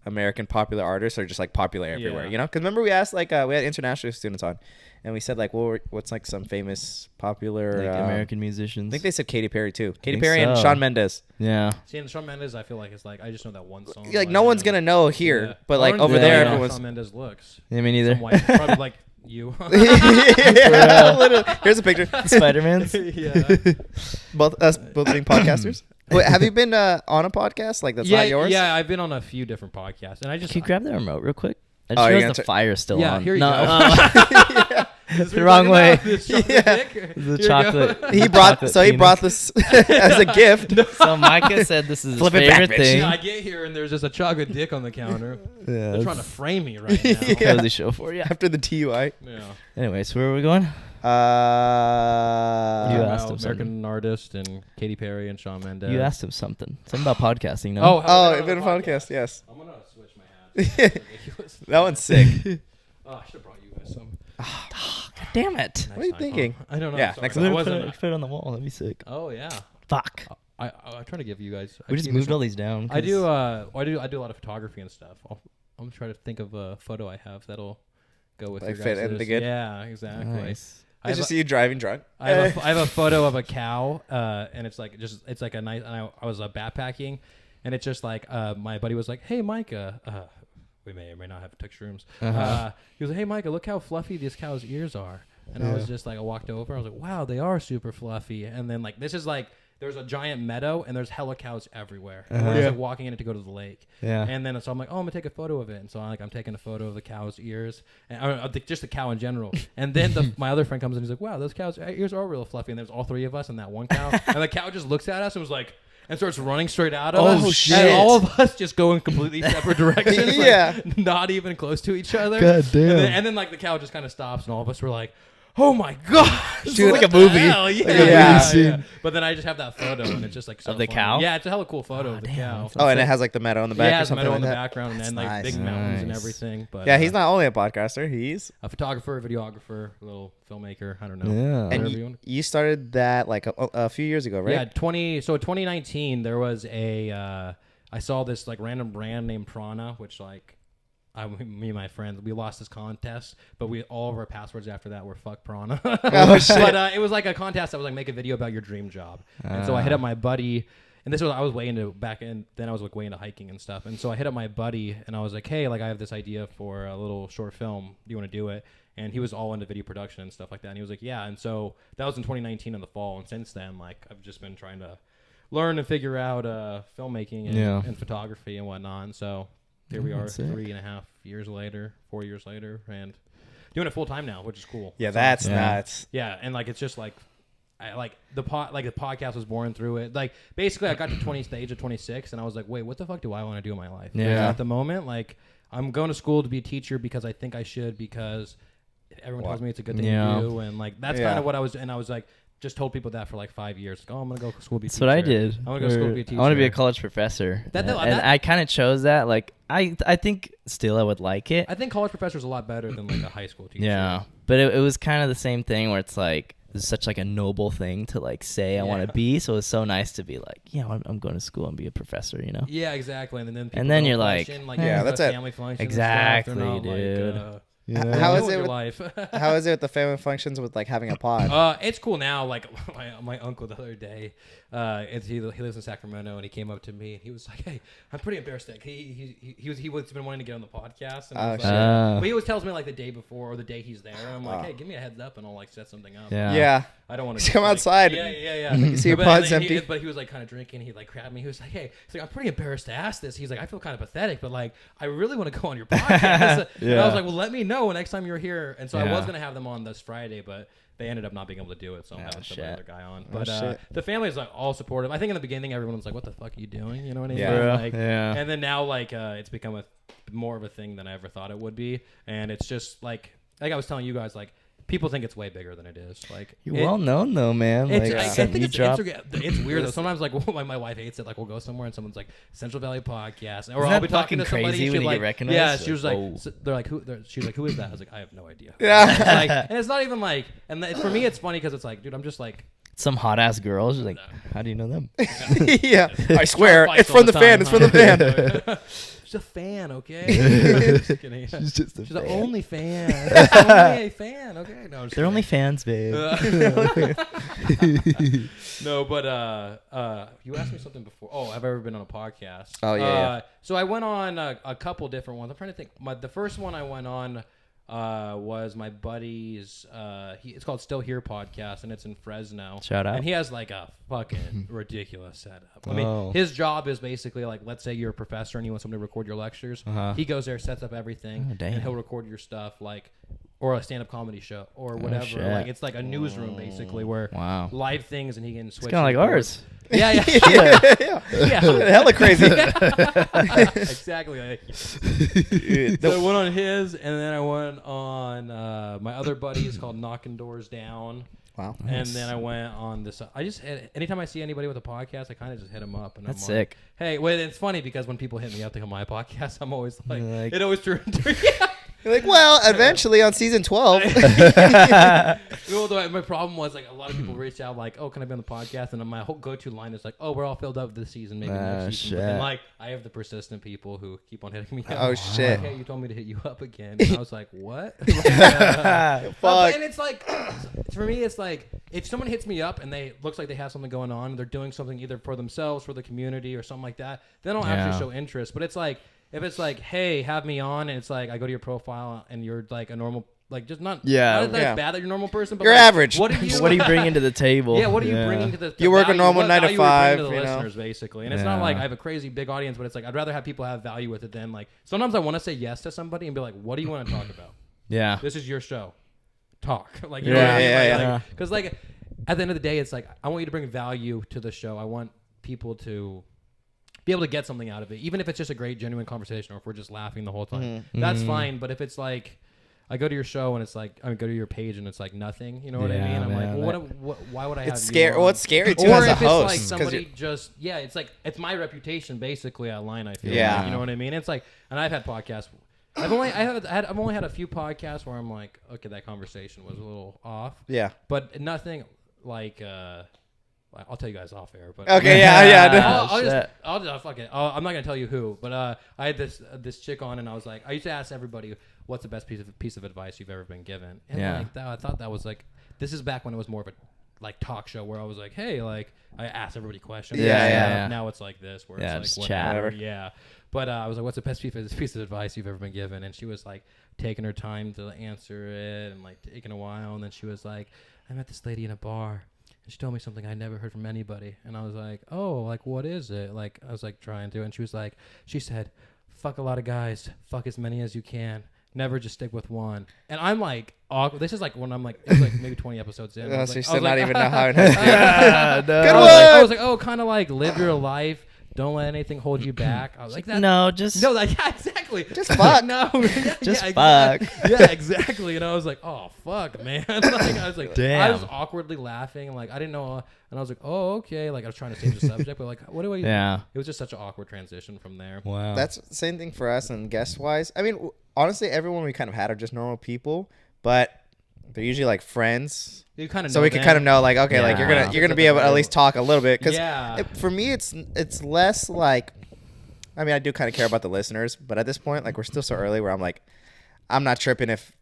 American popular artists are just popular everywhere, you know? Because remember we asked we had international students on, and we said what's some famous popular American musicians. I think they said Katy Perry too. Katy Perry and Shawn Mendes. Yeah. See, and Shawn Mendes, I feel it's I just know that one song. No one's gonna know here, but over there, everyone's. Shawn Mendes looks. Yeah, me neither. Probably you. Literally. Here's a picture. Spider-Man's. Yeah. Both being podcasters. Wait, have you been on a podcast that's not yours? Yeah, I've been on a few different podcasts, and Can you grab the remote real quick? I just realized the fire's still on. Yeah, here you go. The wrong way. The chocolate. He brought this as a gift. So Micah said this is his favorite thing. I get here and there's just a chocolate dick on the counter. Yeah, they're trying to frame me right now. Cozy show for you. After the TUI. Yeah. Anyways, where are we going? You asked him American artist and Katy Perry and Shawn Mendes. You asked him something about podcasting. No? Oh, been a podcast. Yes. I'm gonna switch my hat. That one's sick. Oh, I should have brought you guys some. God damn it! What are you thinking? I don't know. Yeah, sorry. next time. Put it on the wall. That'd be sick. Oh yeah. Fuck. I try to give you guys. We just moved all these down. I do a lot of photography and stuff. I'm gonna try to think of a photo I have that'll go with your fit guys'. in the good. Yeah, exactly. Nice. I just see you driving drunk. I have a photo of a cow, and it's a nice. And I was backpacking, and it's just my buddy was like, "Hey, Micah." We may or may not have took shrooms. He was like, "Hey, Micah, look how fluffy this cow's ears are." And I was just I walked over. I was like, "Wow, they are super fluffy." And then this is there's a giant meadow and there's hella cows everywhere. And we're just walking in it to go to the lake. Yeah. And then so I'm like, "Oh, I'm gonna take a photo of it." And so I'm taking a photo of the cow's ears, and just the cow in general. And then my other friend comes in. He's like, "Wow, those cows' ears are real fluffy." And there's all 3 of us and that one cow. And the cow just looks at us and was like. And starts running straight out of us. Oh, shit. And all of us just go in completely separate directions. Yeah. Not even close to each other. God damn. And then the cow just kind of stops and all of us were like, "Oh my god!" Dude, like a movie. Hell, yeah. But then I just have that photo, and it's just so of the funny. cow. Yeah, it's a hella cool photo of the cow. Oh, and it has the meadow in the back. Yeah, or something meadow in like the that. background, and then nice. big mountains and everything. But yeah, he's not only a podcaster; he's a photographer, videographer, a little filmmaker. I don't know. Yeah. And you started that a few years ago, right? Yeah, 2019 there was I saw this random brand named Prana, which me and my friends, we lost this contest, but all of our passwords after that were "fuck Prana." Oh, shit. But it was a contest that was make a video about your dream job, and so I hit up my buddy, and this was I was way into back in then I was like way into hiking and stuff, and so I hit up my buddy and I was like, hey, like I have this idea for a little short film. Do you want to do it? And he was all into video production and stuff like that. And he was like, yeah. And so that was in 2019 in the fall. And since then, like I've just been trying to learn and figure out filmmaking and photography and whatnot. And so here we are 3.5 years later, 4 years later, and doing it full time now, which is cool. Yeah, that's nuts. Yeah, and like it's just like the podcast was born through it. Like basically I got to the age of 26 and I was like, wait, what the fuck do I want to do in my life? Yeah. Like, at the moment, like I'm going to school to be a teacher because I think I should, because everyone tells me it's a good thing to do, and like that's kind of what I was, and I was like just told people that for like 5 years. Like, oh, I'm gonna go to school to be a teacher. That's what I did. I'm gonna go to school to be a teacher. I want to be a college professor. And I kind of chose that. Like I think still I would like it. I think college professor is a lot better than like a high school teacher. Yeah, but it was kind of the same thing where it's like it's such like a noble thing to like say I want to be. So it's so nice to be like, yeah, I'm going to school and be a professor, you know? Yeah, exactly. And then you're like, that's it. Family functions exactly, and stuff. dude. Like, How is it with the family functions with like having a pod? It's cool now. Like my uncle the other day, he lives in Sacramento, and he came up to me and he was like, "Hey, I'm pretty embarrassed that he was been wanting to get on the podcast." And I was like, but he always tells me like the day before or the day he's there. And I'm like, "Hey, give me a heads up, and I'll like set something up." Yeah. I don't want to come outside. Yeah. You see your pod's empty. But he was like kind of drinking. He like grabbed me. He was like, "Hey," he's like, "I'm pretty embarrassed to ask this." He's like, "I feel kind of pathetic, but like I really want to go on your podcast." And I was like, "Well, let me know next time you're here." And so I was gonna have them on this Friday, but they ended up not being able to do it, so I'm having some other guy on. But the family is like all supportive. I think in the beginning everyone was like, "What the fuck are you doing?" You know what I mean? Yeah. And then now like it's become more of a thing than I ever thought it would be, and it's just like I was telling you guys, like people think it's way bigger than it is. Like you're well known though, man. I think it's weird though. Sometimes like my wife hates it. Like we'll go somewhere and someone's like Central Valley Podcast, or I'll be talking to somebody. Crazy when you get recognized? Yeah, she was like, they're like, who? She's like, who is that? I was like, I have no idea. Yeah, like, and it's not even like, and for me it's funny because it's like, dude, I'm just like. Some hot ass girls. She's like, how do you know them? Yeah, I swear, it's from the fan. It's from the fan. She's a fan, okay? Just kidding. She's just a She's fan. the only fan. Only a fan, okay? No, they're only fans, babe. No, but you asked me something before. Oh, have I ever been on a podcast? Oh yeah. So I went on a couple different ones. I'm trying to think. The first one I went on was my buddy's. It's called Still Here Podcast, and it's in Fresno. Shout out. And he has like a fucking ridiculous setup. I mean, his job is basically like, let's say you're a professor and you want somebody to record your lectures. He goes there, sets up everything, and he'll record your stuff, like, or a stand-up comedy show or whatever. Like it's like a newsroom basically where live things, and he can switch. It's kind of like ours. Yeah. Hella crazy. Exactly. So I went on his, and then I went on my other buddies called Knocking Doors Down. Wow. And then I went on this. Anytime I see anybody with a podcast, I kind of just hit them up. And That's I'm sick. Like, hey, well, it's funny because when people hit me up to come on my podcast, I'm always like it always turns. You're like, well, eventually on season 12. My problem was like a lot of people reach out like, oh, can I be on the podcast? And my whole go-to line is like, oh, we're all filled up this season, maybe next season. But then like I have the persistent people who keep on hitting me up. Oh shit! Like, hey, you told me to hit you up again. And I was like, what? Fuck. And it's like, for me, it's like if someone hits me up and they looks like they have something going on, they're doing something either for themselves, for the community, or something like that, then I'll actually show interest. But it's like, if it's like, hey, have me on, and it's like I go to your profile and you're like a normal, like just not bad that you're a normal person, but you're like, average. What are you bringing to the table? Yeah, what are you bringing to the you work a normal 9 to 5, to the listeners, basically. And it's not like I have a crazy big audience, but it's like I'd rather have people have value with it than like sometimes I want to say yes to somebody and be like, what do you want to talk about? Yeah, this is your show. Talk. Like, you know what I mean? Because like at the end of the day, it's like I want you to bring value to the show. I want people to be able to get something out of it, even if it's just a great, genuine conversation, or if we're just laughing the whole time. That's fine. But if it's like, I go to your show and it's like, I go to your page and it's like nothing. You know what I mean? I'm like, well, why would I have? It's scary. Well, it's scary too or as a if host. It's like somebody just, it's like it's my reputation basically online. I feel. Yeah. Like, you know what I mean? It's like, and I've had podcasts. I've only had a few podcasts where I'm like, okay, that conversation was a little off. Yeah. But nothing like. I'll tell you guys off air, but okay, I'll just fuck it. I'm not gonna tell you who, but I had this chick on, and I was like, I used to ask everybody, what's the best piece of advice you've ever been given, and like that, I thought that was like, this is back when it was more of a like talk show where I was like, hey, like I asked everybody questions. Yeah. Now it's like this where Yeah, it's just like whatever. chat. Yeah. But I was like, what's the best piece of advice you've ever been given? And she was like taking her time to answer it and like taking a while. And then she was like, I met this lady in a bar. And she told me something I never heard from anybody. And I was like, oh, like, what is it? Like, I was like trying to. And she was like, she said, fuck a lot of guys. Fuck as many as you can. Never just stick with one. And I'm like, awkward. This is like when I'm like, it was like maybe 20 episodes in. Oh, I so was you like, still not even know how it Good I was like, oh, kind of like live your life. Don't let anything hold you back. I was like, that. No, just No, like, yeah, exactly. Just fuck. No, Just exactly. fuck. Yeah, exactly. And I was like, oh fuck, man. Like, I was like, Damn. I was awkwardly laughing. Like, I didn't know. And I was like, oh, okay. Like, I was trying to change the subject, but like, what do I? Yeah. It was just such an awkward transition from there. Wow. That's the same thing for us and guest wise. I mean, honestly, everyone we kind of had are just normal people, but they're usually like friends. You kind of So we can kind of know, like, okay, like Yeah. you're gonna be able to at least talk a little bit. Because Yeah. for me, it's less like, I mean, I do kind of care about the listeners, but at this point, like, we're still so early where I'm like, I'm not tripping if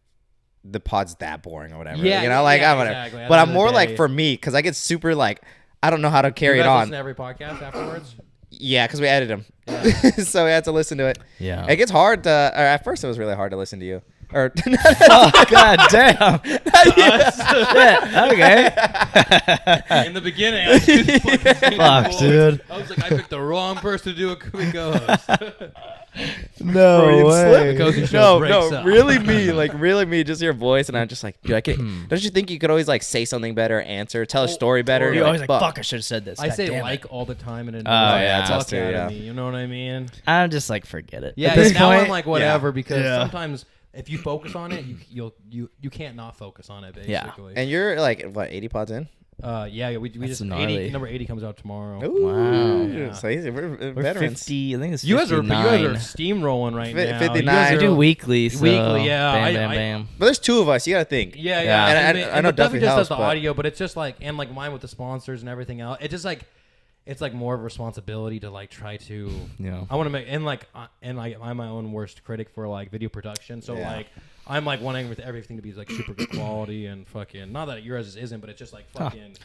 the pod's that boring or whatever. Yeah, you know, like, yeah, I'm whatever. exactly. At But the I'm end of the more like day- for me, because I get super like, I don't know how to carry You it guys on. listen to every podcast afterwards. Yeah, because we edit them, Yeah. so we had to listen to it. Yeah. It gets hard to. Or at first, it was really hard to listen to you. Or Oh, God damn. Yeah, okay. In the beginning, I was just fucking Fuck, bored. dude. I was like, I picked the wrong person to do a quick co-host. No Freudian way. slip. The cozy show breaks No, up. really me, like really me, just your voice, and I'm just like, dude, I can't. Don't you think you could always like say something better, answer, tell a story better? or You're You're always like, fuck, I should have said this. I God say damn like it. all the time, and it yeah, fuck that's us too, out yeah. of me. You know what I mean? I'm just like, forget it. Yeah. At this Now I'm point, like whatever because Yeah. sometimes if you focus on it, you can't not focus on it. Basically. And you're like what 80 pods in? Yeah. We That's just gnarly. number 80 comes out tomorrow. Ooh, Wow. So easy. We're We're veterans. 50. I think it's You guys are 59. steamrolling right now. 59. You guys I are- do weekly. So Weekly, yeah. Bam, I- bam, I- bam. But there's two of us. You gotta think. Yeah, Yeah. yeah. And I know but Duffy Duffy just helps, does the but- audio, but it's just like and like mine with the sponsors and everything else. It just like it's like more of a responsibility to like try to. Yeah. I want to make and like I'm my own worst critic for like video production. So Yeah. like I'm like wanting with everything to be like super good quality and fucking not that yours isn't, but it's just like fucking.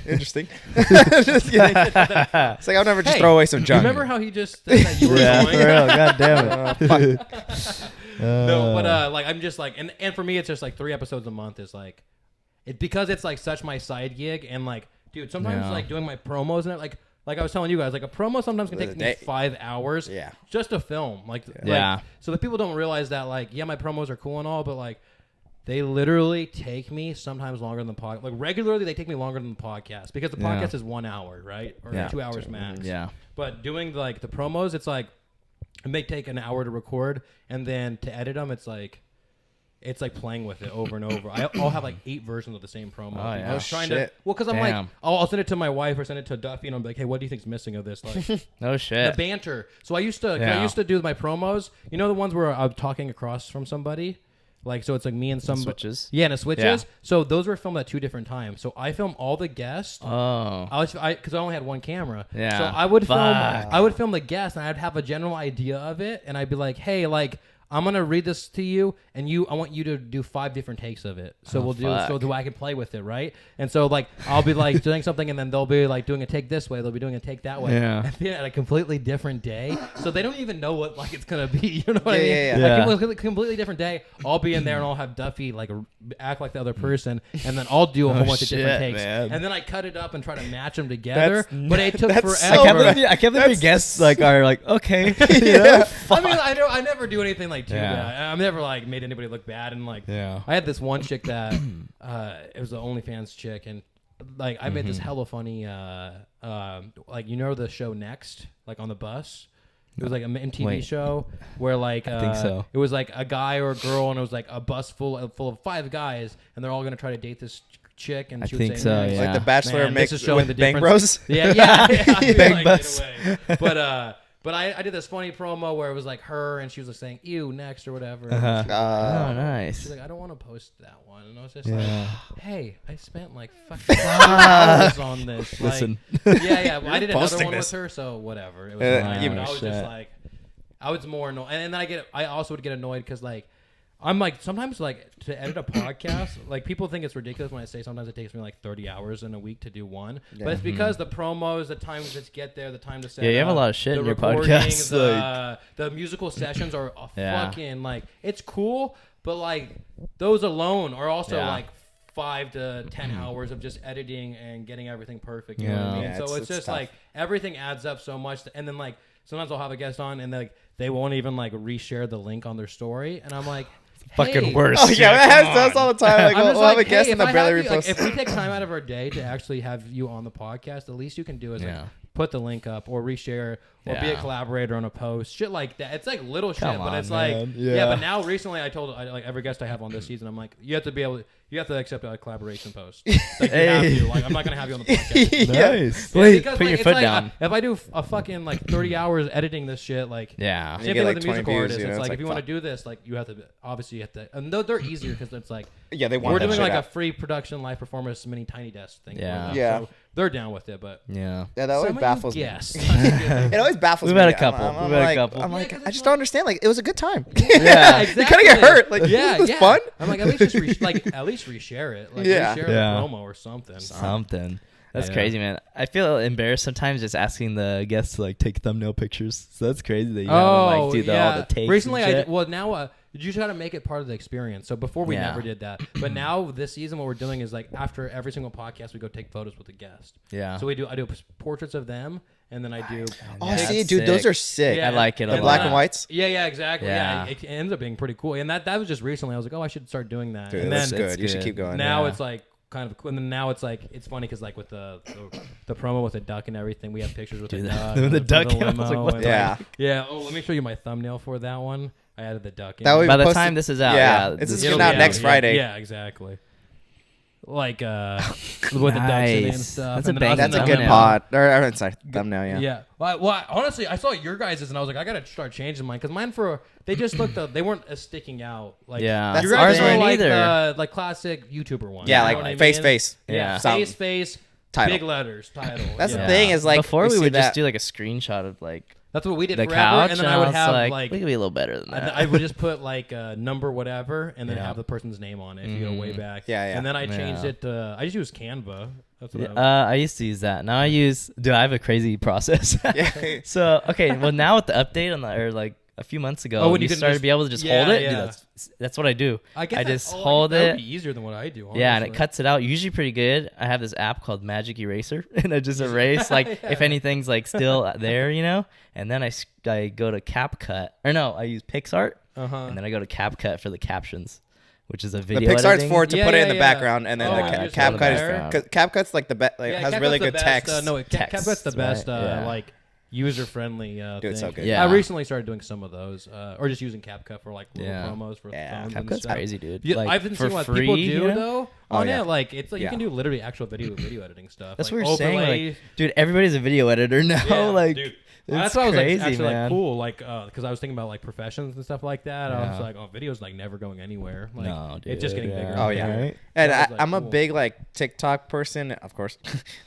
Interesting. Just kidding. It's like I'll never just Hey, throw away some You junk. remember how he just said that you were Yeah, for annoying? real. God damn it. No, but like I'm just like and for me it's just like 3 episodes a month is like it because it's like such my side gig and like dude sometimes Yeah. like doing my promos and like I was telling you guys like a promo sometimes can take me 5 hours Yeah. just to film like Yeah. so the people don't realize that like yeah my promos are cool and all but like they literally take me sometimes longer than the podcast. Like regularly, they take me longer than the podcast because the Yeah. podcast is 1 hour, right, or Yeah. 2 hours max. Yeah. But doing like the promos, it's like it may take an hour to record, and then to edit them, it's like playing with it over and over. I'll have like 8 versions of the same promo. Oh, yeah. I was trying Shit. to because I'm like Damn. I'll send it to my wife or send it to Duffy, and I'm like, hey, what do you think's missing of this? Like No the shit. banter. So I used to Yeah. do my promos. You know the ones where I'm talking across from somebody. Like so, it's like me and some switches? Yeah, and it switches. Yeah. So those were filmed at 2 different times. So I filmed all the guests. Oh. Because I only had 1 camera. Yeah. So I would Fuck. film the guest, and I'd have a general idea of it, and I'd be like, hey, like I'm gonna read this to you, and I want you to do 5 different takes of it. So we'll do fuck. so I can play with it, right? And so like I'll be like doing something, and then they'll be like doing a take this way, they'll be doing a take that way. Yeah. And then at a completely different day, so they don't even know what like it's gonna be. You know what I mean? Yeah, yeah. Like, completely different day. I'll be in there and I'll have Duffy like act like the other person, and then I'll do a whole bunch of different shit, takes, man. and then I cut it up and try to match them together. That's But it took that's forever. so I can't believe your guests like are like okay. You know? Yeah. I mean, I never do anything like too Yeah. bad. I've never like made anybody look bad, and like Yeah. I had this one chick that it was the OnlyFans chick, and like I made this hella funny like you know the show Next, like on the bus. It was like an MTV Wait. show where like I think so. it was like a guy or a girl, and it was like a bus full of 5 guys, and they're all gonna try to date this chick, and I she would think say, so, "Next." yeah. Like the Bachelor Man, mix this is showing with the Bang difference. Bros. Yeah. Bang Like, Bus. get away. But I did this funny promo where it was like her, and she was like saying "ew" next or whatever. Uh-huh. Oh, She's nice. like, I don't want to post that one, and I was just Yeah. like, hey, I spent like fucking hours on this. Like, Listen. yeah. Well, I did another posting one this. with her, so whatever. It was fine. you But know, I was shit. just like, I was more annoyed, and then I also would get annoyed because like I'm like, sometimes like to edit a podcast, like people think it's ridiculous when I say sometimes it takes me like 30 hours in a week to do one. Yeah. But it's because the promos, the time to get there, the time to set up. Yeah, you have a lot of shit in your podcast. The musical sessions are fucking like, it's cool, but like those alone are also like 5 to 10 hours of just editing and getting everything perfect. You know what I mean? Yeah, so it's just tough. Like everything adds up so much. And then like sometimes I'll have a guest on and like they won't even like reshare the link on their story. And I'm like, fucking worst. Oh yeah, that's all the time. Like, we'll have a guest and they'll barely repost. Like, if we take time out of our day to actually have you on the podcast, the least you can do is like put the link up or reshare or be a collaborator on a post, shit like that. It's like little shit, but it's like but now recently I told like every guest I have on this season, I'm like, you have to accept a collaboration post. Like, you have to. Like, I'm not gonna have you on the podcast. Nice. Yeah, Wait, because, put your foot down. If I do a fucking like 30 hours editing this shit, like same thing like with the musical artists. You know, it's like like if you want to do this, like you have to and they're easier because it's like they want we're doing like a free production live performance mini tiny desk thing. So they're down with it, but that always baffles me. Yes, it always baffles me. We've had a couple. I'm like, I just don't understand. Like, it was a good time. Yeah, exactly. You kind of get hurt. Like, this was fun. I'm like, at least just reshare it. Like, reshare the promo or something. That's crazy, man. I feel embarrassed sometimes just asking the guests to like take thumbnail pictures. So that's crazy that you have to like do all the takes. Recently, now you try to make it part of the experience. So before we never did that, but now this season what we're doing is like after every single podcast we go take photos with a guest. Yeah. So I do portraits of them. And then I do. Oh, see, dude, those are sick. I like it a lot. Black and whites. Yeah, exactly. Yeah, it ends up being pretty cool. And that was just recently. I was like, oh, I should start doing that. Dude, and that's good. You should keep going. Now it's like kind of cool. And then now it's like it's funny because like with the promo with the duck and everything, we have pictures with the duck. The duck. I was like, what? Yeah. Oh, let me show you my thumbnail for that one. I added the duck in. By the time this is out, it's coming out next Friday. Yeah, exactly. Like with the ducks and stuff. That's a good pod. Or sorry, thumbnail. Yeah. Well, honestly, I saw your guys's and I was like, I gotta start changing mine because mine they just looked they weren't as sticking out. Like that's ours weren't either. Like classic YouTuber one. Yeah, like face. Yeah, face. Title. Big letters. Title. That's the thing is like before we would just do like a screenshot of like. That's what we did the forever, couch, and then I would have like we could be a little better than that. I would just put like number whatever, and then have the person's name on it. If you go way back, And then I changed it to I just use Canva. That's what I used to use that. Now I have a crazy process. So well now with the update on like a few months ago, you started to be able to just hold it. Dude, that's what I do. I just hold it. That would be easier than what I do. Honestly. Yeah, and it cuts it out usually pretty good. I have this app called Magic Eraser, and I just erase like if anything's like still there, you know. And then I go to CapCut, or no, I use PixArt, and then I go to CapCut for the captions, which is a video. The PixArt's editing. for to put it in the background, and then the CapCut is CapCut's like the best. Like has really good text. CapCut's the best. Like. User-friendly Dude, thing. it's so good. I recently started doing some of those, or just using CapCut for like little promos for phones. CapCut's crazy, dude. Like, I've been seeing what people do though on it. Like it's like you can do literally actual video editing stuff. That's what we're saying. Like, dude, everybody's a video editor now. Like, dude. That's why I was crazy, like, actually man. like cool, like because I was thinking about like professions and stuff like that. I was like, oh, video's like never going anywhere. Like, no, dude, it's just getting bigger. Oh yeah, right? And I'm a big like TikTok person, of course,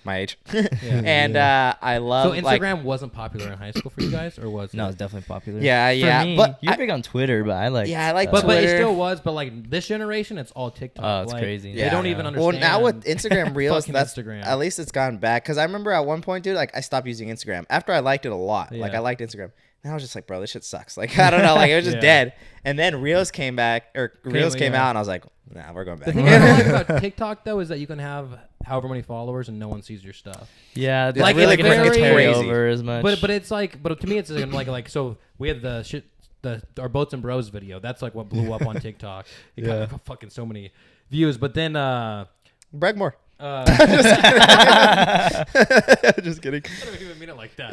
my age. And I love. So Instagram wasn't popular in high school for you guys, or was? No, it's definitely popular. Yeah. For me, but you're big on Twitter, but I like. Yeah, I like. But it still was. But like this generation, it's all TikTok. Oh, it's crazy. They don't even understand. Well, now with Instagram Reels, that's Instagram. At least it's gone back. Because I remember at one point, dude, like I stopped using Instagram after I liked it a lot. Like I liked Instagram. And I was just like, bro, this shit sucks. Like, I don't know. Like, it was just dead. And then Reels came back, or Reels came out, and I was like, nah, we're going back. The thing I like about TikTok, though, is that you can have however many followers and no one sees your stuff. Yeah, like really it doesn't crazy. carry over as much. But it's like, but to me, it's like so we had our Boats and Bros video. That's like what blew up on TikTok. It got fucking so many views. But then, brag more. Just kidding. I don't even mean it like that.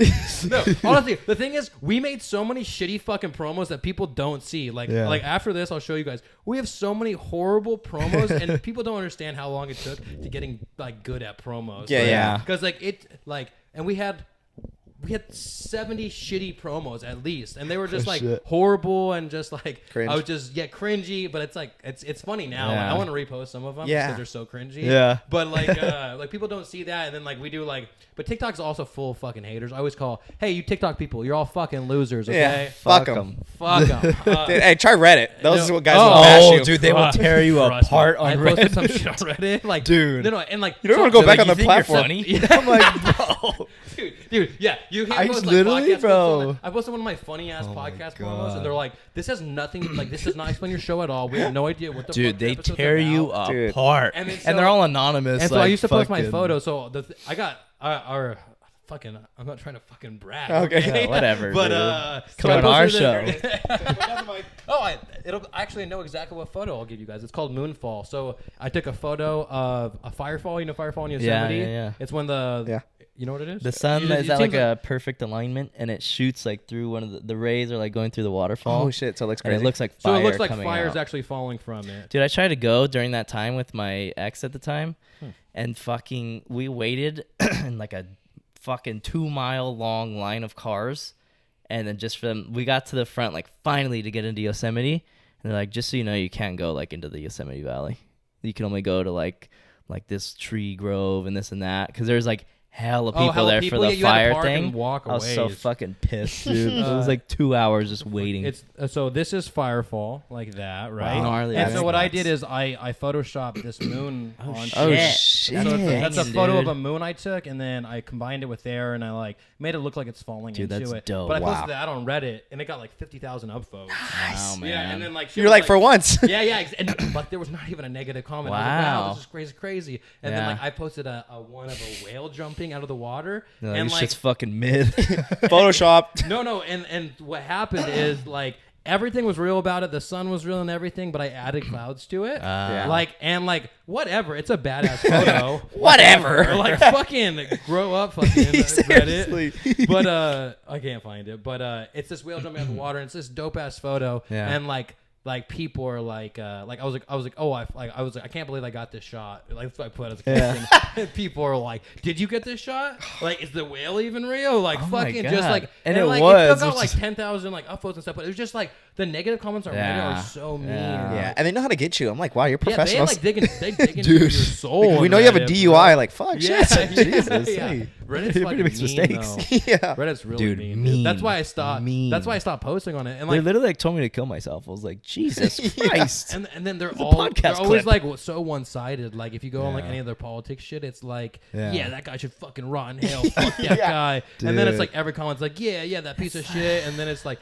No, honestly, the thing is, we made so many shitty fucking promos that people don't see. Like after this, I'll show you guys. We have so many horrible promos, and people don't understand how long it took to getting like good at promos. Yeah. Because like it like, and we we had 70 shitty promos at least, and they were just shit. horrible and just Cringe. I was just cringy. But it's like it's funny now. Yeah. I want to repost some of them because they're so cringy. Yeah. But like people don't see that, and then like we do like. But TikTok's also full of fucking haters. I always call, hey, you TikTok people, you're all fucking losers. Okay. Yeah. Fuck them. Fuck them. Hey, try Reddit. Those are guys will Oh, bash you. dude, they will tear you apart on I posted Reddit. some shit on Reddit, like, Dude. no, and like, You don't want to go back on you the think you're platform. funny? Yeah. I'm like, bro. dude, yeah, you hear I those, like, literally, podcasts, bro. I posted one of my funny ass Oh my podcast promos, God. and they're like, this has nothing, like, this does not explain your show at all. We have no idea what the Dude, fuck the they episode's tear about. you Dude. apart. And then And they're all anonymous. And so I like, used to post my fucking- photo. So I got our fucking. I'm not trying to fucking brag. Okay. Yeah, whatever, But dude. so Come I on our posted show. it- it'll actually know exactly what photo I'll give you guys. It's called Moonfall. So I took a photo of a firefall. You know firefall in Yosemite. Yeah. It's when the Yeah. You know what it is? The sun You- is it at like seems a perfect alignment, and it shoots like through one of the rays are like going through the waterfall. Oh shit! So it looks And crazy. it looks like So fire it looks like coming fire's out. actually falling from it. Dude, I tried to go during that time with my ex at the time, and fucking we waited in like a fucking 2-mile long line of cars, and then just from we got to the front like finally to get into Yosemite, and they're like, just so you know, you can't go like into the Yosemite Valley. You can only go to like this tree grove and this and that because there's like hella people hella there people? for Yeah, the you had to fire park thing. and walk I was so away. fucking pissed, dude. It was like 2 hours just waiting. It's so this is firefall like that, right? Gnarly. And That's so what I nuts. did is I photoshopped this moon on Oh, shit. shit. So that's a Dang, photo dude. of a moon I took, and then I combined it with air, and I like made it look like it's falling Dude, into that's it. dope. But I Wow. posted that on Reddit, and it got like 50,000 upvotes. Wow, man. Yeah, and then like she You're was like for once. yeah, but there was not even a negative comment. I was like, wow, Wow. this is crazy. And then Yeah. like I posted a one of a whale jumping out of the water, They're like, and this like shit's fucking mid. Photoshop. no, and what happened is like everything was real about it. The sun was real and everything, but I added clouds to it. Yeah. Like whatever. It's a badass photo. Whatever. Like fucking grow up, fucking Seriously. Reddit. But I can't find it. But it's this whale jumping out of the water, and it's this dope ass photo. Yeah. And like people are like I was like oh I can't believe I got this shot, like that's what I put as a caption. And people are like, did you get this shot? Like, is the whale even real? Like Oh my fucking just God. like And it like, was, it took out which like is- 10,000 like upvotes and stuff, but it was just like the negative comments on Reddit Yeah. are so mean. Yeah, and they know how to get you. I'm like, wow, you're Yeah, they professionals. like digging into Dude. your soul. we on know you have a Reddit, DUI. bro. Like, fuck, Yeah, shit. Jesus, yeah. hey. Reddit's Everybody fucking makes mean, mistakes. though. Yeah. Reddit's really Dude, mean. mean. That's why I stopped. Mean. That's why I stopped posting on it. And They like, literally like told me to kill myself. I was like, Jesus Christ. and then they're It's a always podcast like clip. so one-sided. Like if you go on like Yeah. any of their politics shit, it's like Yeah. that guy should fucking rot in hell. Fuck that guy. And then it's Dude. like every comment's like yeah that piece of shit. And then it's like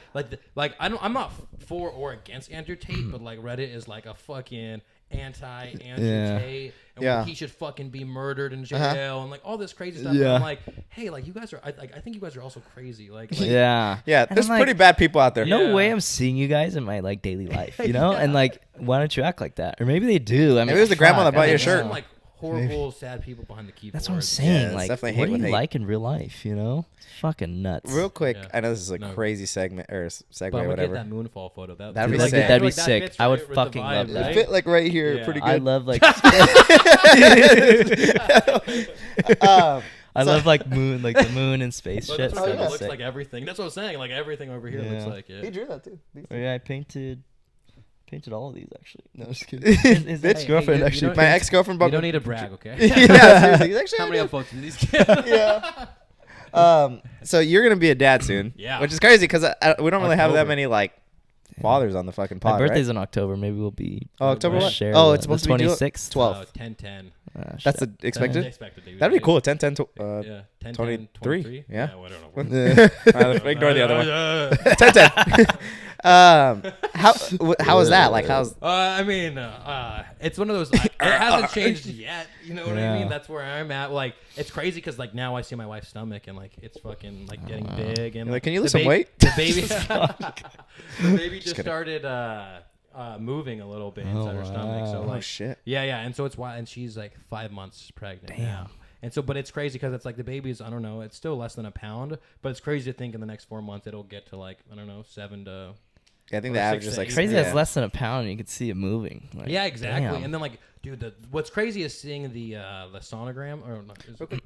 I'm not for or against Andrew Tate, but like Reddit is like a fucking anti-Andrew Yeah. Tate, and Yeah. he should fucking be murdered in jail and like all this crazy stuff. Yeah. And I'm like, hey, like you guys are, I think you guys are also crazy. Like Yeah. Yeah, And there's I'm like, pretty bad people out there. Yeah. No way I'm seeing you guys in my like daily life, you know? And like, why don't you act like that? Or maybe they do. I mean, Maybe it was the grandma that fuck, bought I you a don't shirt. know. Some like horrible, sad people behind the keyboard. That's what I'm Yeah, saying. it's Like, definitely what hate do with you hate. like in real life, you know? It's fucking nuts. Real quick, Yeah. I know this is a No. crazy segment or segue, But I'm gonna get whatever. that moonfall photo. That'd be Dude, sick. that'd be like, that sick. fits I would right with the fucking vibe, love that. right? Fit like right here, Yeah. pretty I good. love like Um, I love like moon, like the moon and space But shit. that's what That'd it be looks sick. like everything. That's what I was saying. Like everything over here looks Yeah. like he it. drew that too. Oh, yeah, I painted all of these actually. No, just kidding. His Bitch, Hey, girlfird you actually. don't- My ex-girlfriend You bought don't need to brag, okay? yeah, seriously. He's actually How many I do. upvotes do these get? Yeah. So you're gonna be a dad soon. Yeah. Which is crazy because we don't really have that October. many like fathers on the fucking My pod. birthday's right? in October. Maybe we'll be. Oh, October what? share Oh, the- it's supposed the to be 26th. 12. 10-10. That's the expected. Expected date. That'd be cool. 10, 10, Yeah, 10, 23? 23. Yeah. I don't know. Ignore the other one. 10, 10. How was that? Like, how's I mean, it's one of those. It hasn't changed yet. You know what I Yeah. mean? That's where I'm at. Like, it's crazy because like now I see my wife's stomach and like it's fucking like getting big and You're like, can you the lose some ba- weight? The baby, the baby just kidding. started moving a little bit inside her stomach. So wow. like, oh shit? yeah, and so it's wild. And she's like 5 months pregnant. Damn. Now. And so, but it's crazy because it's like the baby's, I don't know, it's still less than a pound, but it's crazy to think in the next 4 months it'll get to like, I don't know, 7 to Yeah, I think the average is like crazy. That's less than a pound, and you can see it moving. Like, yeah, exactly. damn. And then like, dude, what's crazy is seeing the sonogram. Or not,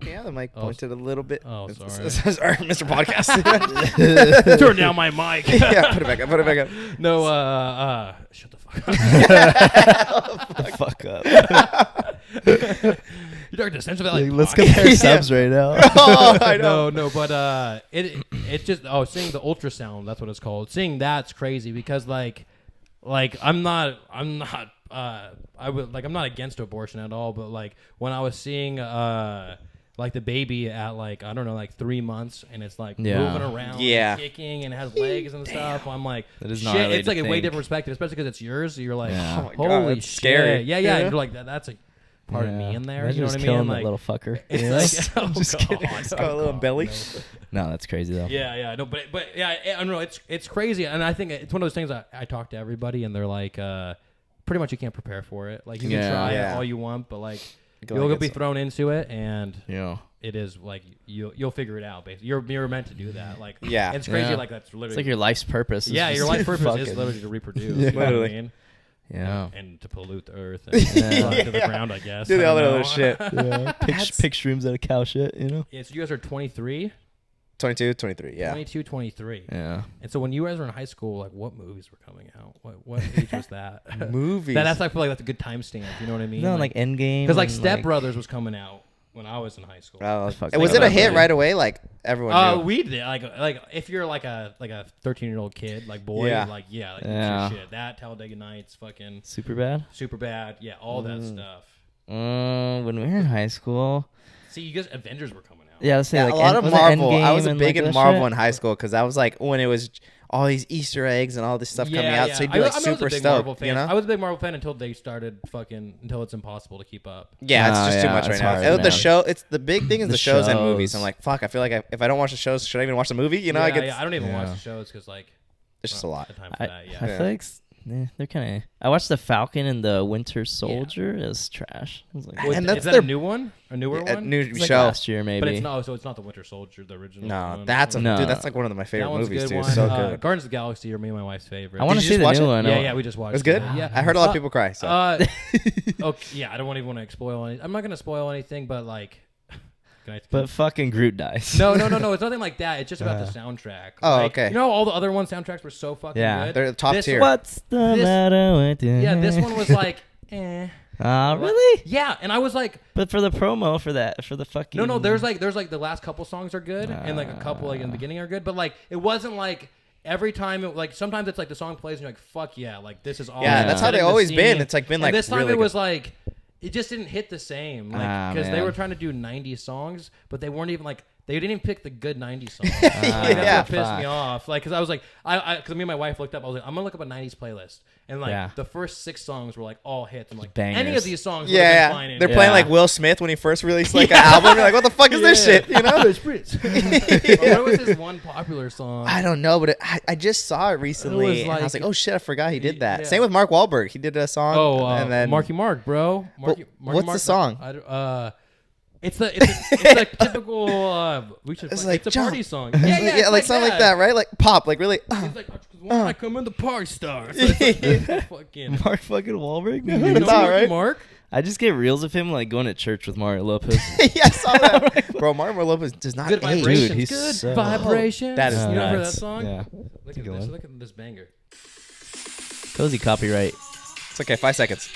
yeah, the mic pointed a little bit. Oh, sorry. Sorry, Mr. Podcast. Turn down my mic. Yeah, put it back up. Put it back up. No, shut the fuck up. You're talking to Central Valley. Let's compare subs right now. Oh, I know. No, but it's just seeing the ultrasound. That's what it's called. Seeing that's crazy because like I'm not against abortion at all. But like when I was seeing like the baby at like I don't know like 3 months and it's like moving around, and kicking and it has legs and stuff. I'm like, that is shit. not really It's like a to way think. different perspective, especially because it's yours. So you're like, Oh my holy God, shit, that's scary. yeah. And you're like that's a part of me in there. Imagine You know what I just mean? killing Like, that little fucker. it's like, Just kidding. It's got a little belly. No, that's crazy though. Yeah, no, but yeah, I don't know. It's crazy, and I think it's one of those things I talk to everybody, and they're like, pretty much you can't prepare for it. Like you can try it all you want, but like you'll be thrown into it, and it is like you'll figure it out. Basically, you're meant to do that. Like it's crazy. Like that's literally it's like your life's purpose. Yeah, your life purpose is literally to reproduce. You know what I mean? Yeah, and to pollute the earth and to the ground, I guess. Do all that other shit. Yeah, pick shrooms out of cow shit. You know. Yeah, so you guys are 23. 22, 23, yeah. 22, 23. Yeah. And so when you guys were in high school, like what movies were coming out? What age was that? Movies. That's I feel like that's a good timestamp. You know what I mean? No, like Endgame. Because like Step Brothers was coming out when I was in high school. Oh, Fuck, was it a hit right away? Like everyone knew? We did. Like if you're like a 13-year-old kid, like boy, like it's your shit. That Talladega Nights, fucking Super bad. Yeah, all that stuff. When we were in high school. See, you guys, Avengers were coming out. Yeah, let's say a like lot of was it Marvel. Endgame I was and, big like, in that Marvel shit? in high school because I was like when it was all these Easter eggs and all this stuff coming out, so you'd be like super stoked. You know, I was a big Marvel fan until they started until it's impossible to keep up. Yeah, it's just too much right now. hard, The show, it's the big thing is the shows and movies. shows. I'm like, fuck. I feel like if I don't watch the shows, should I even watch the movie? You know, I don't even watch the shows because like it's just a lot. The time for that. I feel like they're kind of. I watched the Falcon and the Winter Soldier. It was trash. I was like, And that's is that their a new one? A newer one? New it's like show. last year maybe. But it's not. So it's not the Winter Soldier, the original. No, one. that's No. dude. That's like one of my That favorite one's a movies good too. one. So good. Guardians of the Galaxy are me and my wife's favorite. I want to you see just the watch new it? one. Yeah, we just watched. It was good. Yeah, I heard a lot of people cry. So okay, yeah, I don't even want to spoil anything. I'm not gonna spoil anything, but like. But fucking Groot dies. No. It's nothing like that. It's just about the soundtrack. Oh, like, okay. You know, all the other one soundtracks were so fucking good. They're the top tier. What's the matter with you? Yeah, this one was like, eh. Really? Yeah, and I was like, But for the promo for the fucking. no. There's like the last couple songs are good, and like a couple like in the beginning are good, but like it wasn't like. Every time, like sometimes it's like the song plays and you're like, "Fuck yeah!" Like this is all. Yeah, that's how they always been. It's like been like. And this time really it was good. like, it just didn't hit the same, like because they man. were trying to do '90s songs, but they weren't even like they didn't even pick the good '90s songs. Like, that's what pissed me off. Like because I was like, because me and my wife looked up, I was like, I'm gonna look up a '90s playlist, and like the first 6 songs were like all hits. I'm like, Bangers. any of these songs, would have been fine. They're playing like Will Smith when he first released like an album. You're like, what the fuck is this shit? You know? What was his one popular song? I don't know, but I just saw it recently, and I was like, oh shit, I forgot he did that. Same with Mark Wahlberg. He did a song. And then Marky Mark, bro. What's the song? It's the typical. It's a party song. Yeah, like something like that, right? Like pop, like really. It's like when I come in the party star. So it's like, fucking Mark fucking Wahlberg. It's all right. Mark. I just get reels of him like going to church with Mario Lopez. Yeah, I saw that. Bro, Mario Lopez does not Good age. vibrations. Dude, he's Good so- vibrations. That is you remember that nuts. song? Yeah. Look at this banger. Cozy copyright. It's okay, 5 seconds.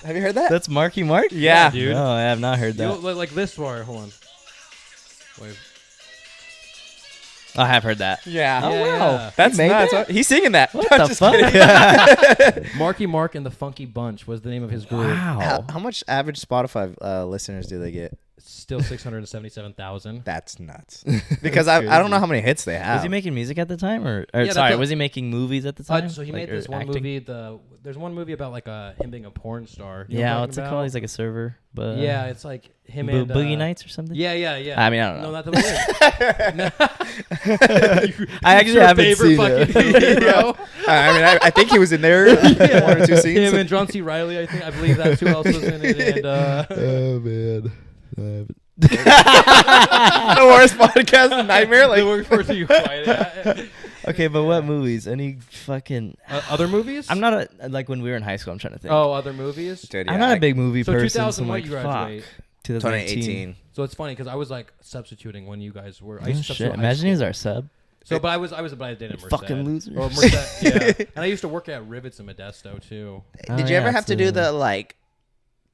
Have you heard that? That's Marky Mark? Yeah. dude. No, I have not heard that. Like this part. Hold on. Wait. I have heard that. Yeah. Oh, Yeah. wow. That's He made nuts. that? He's singing that. What I'm the just fuck? kidding. Marky Mark and the Funky Bunch was the name of his group. Wow. How much average Spotify listeners do they get? Still 677,000. That's nuts. Because I don't know how many hits they have. Was he making music at the time, or Yeah, sorry, that's was he making movies at the time? So he Like, made this or one acting? movie. There's one movie about like him being a porn star. You know Yeah, what I'm what's it talking called? about? He's like a server, but Yeah, it's like him and Boogie Nights or something. Yeah. I mean, I don't know. No, not the movie. I actually Your haven't favorite seen fucking it. movie, bro. I mean, I think he was in there. 1 or 2 scenes. Him and John C. Riley. I believe that's who else was in it. And Oh man. The worst podcast nightmare. Like, the worst person you fight at. Okay, but what movies? Any fucking other movies? I'm not like when we were in high school. I'm trying to think. Oh, other movies. Dude, I'm not a big movie So person. 2000, so I'm what like, you graduate? fuck. 2018. So it's funny because I was like substituting when you guys were. I Oh, used to shit. substitute high Imagine he was school. our sub. So, but I did at Merced. Fucking loser. Or Merced, yeah. And I used to work at Rivets in Modesto too. Did you ever yeah, have to it's do a- the like?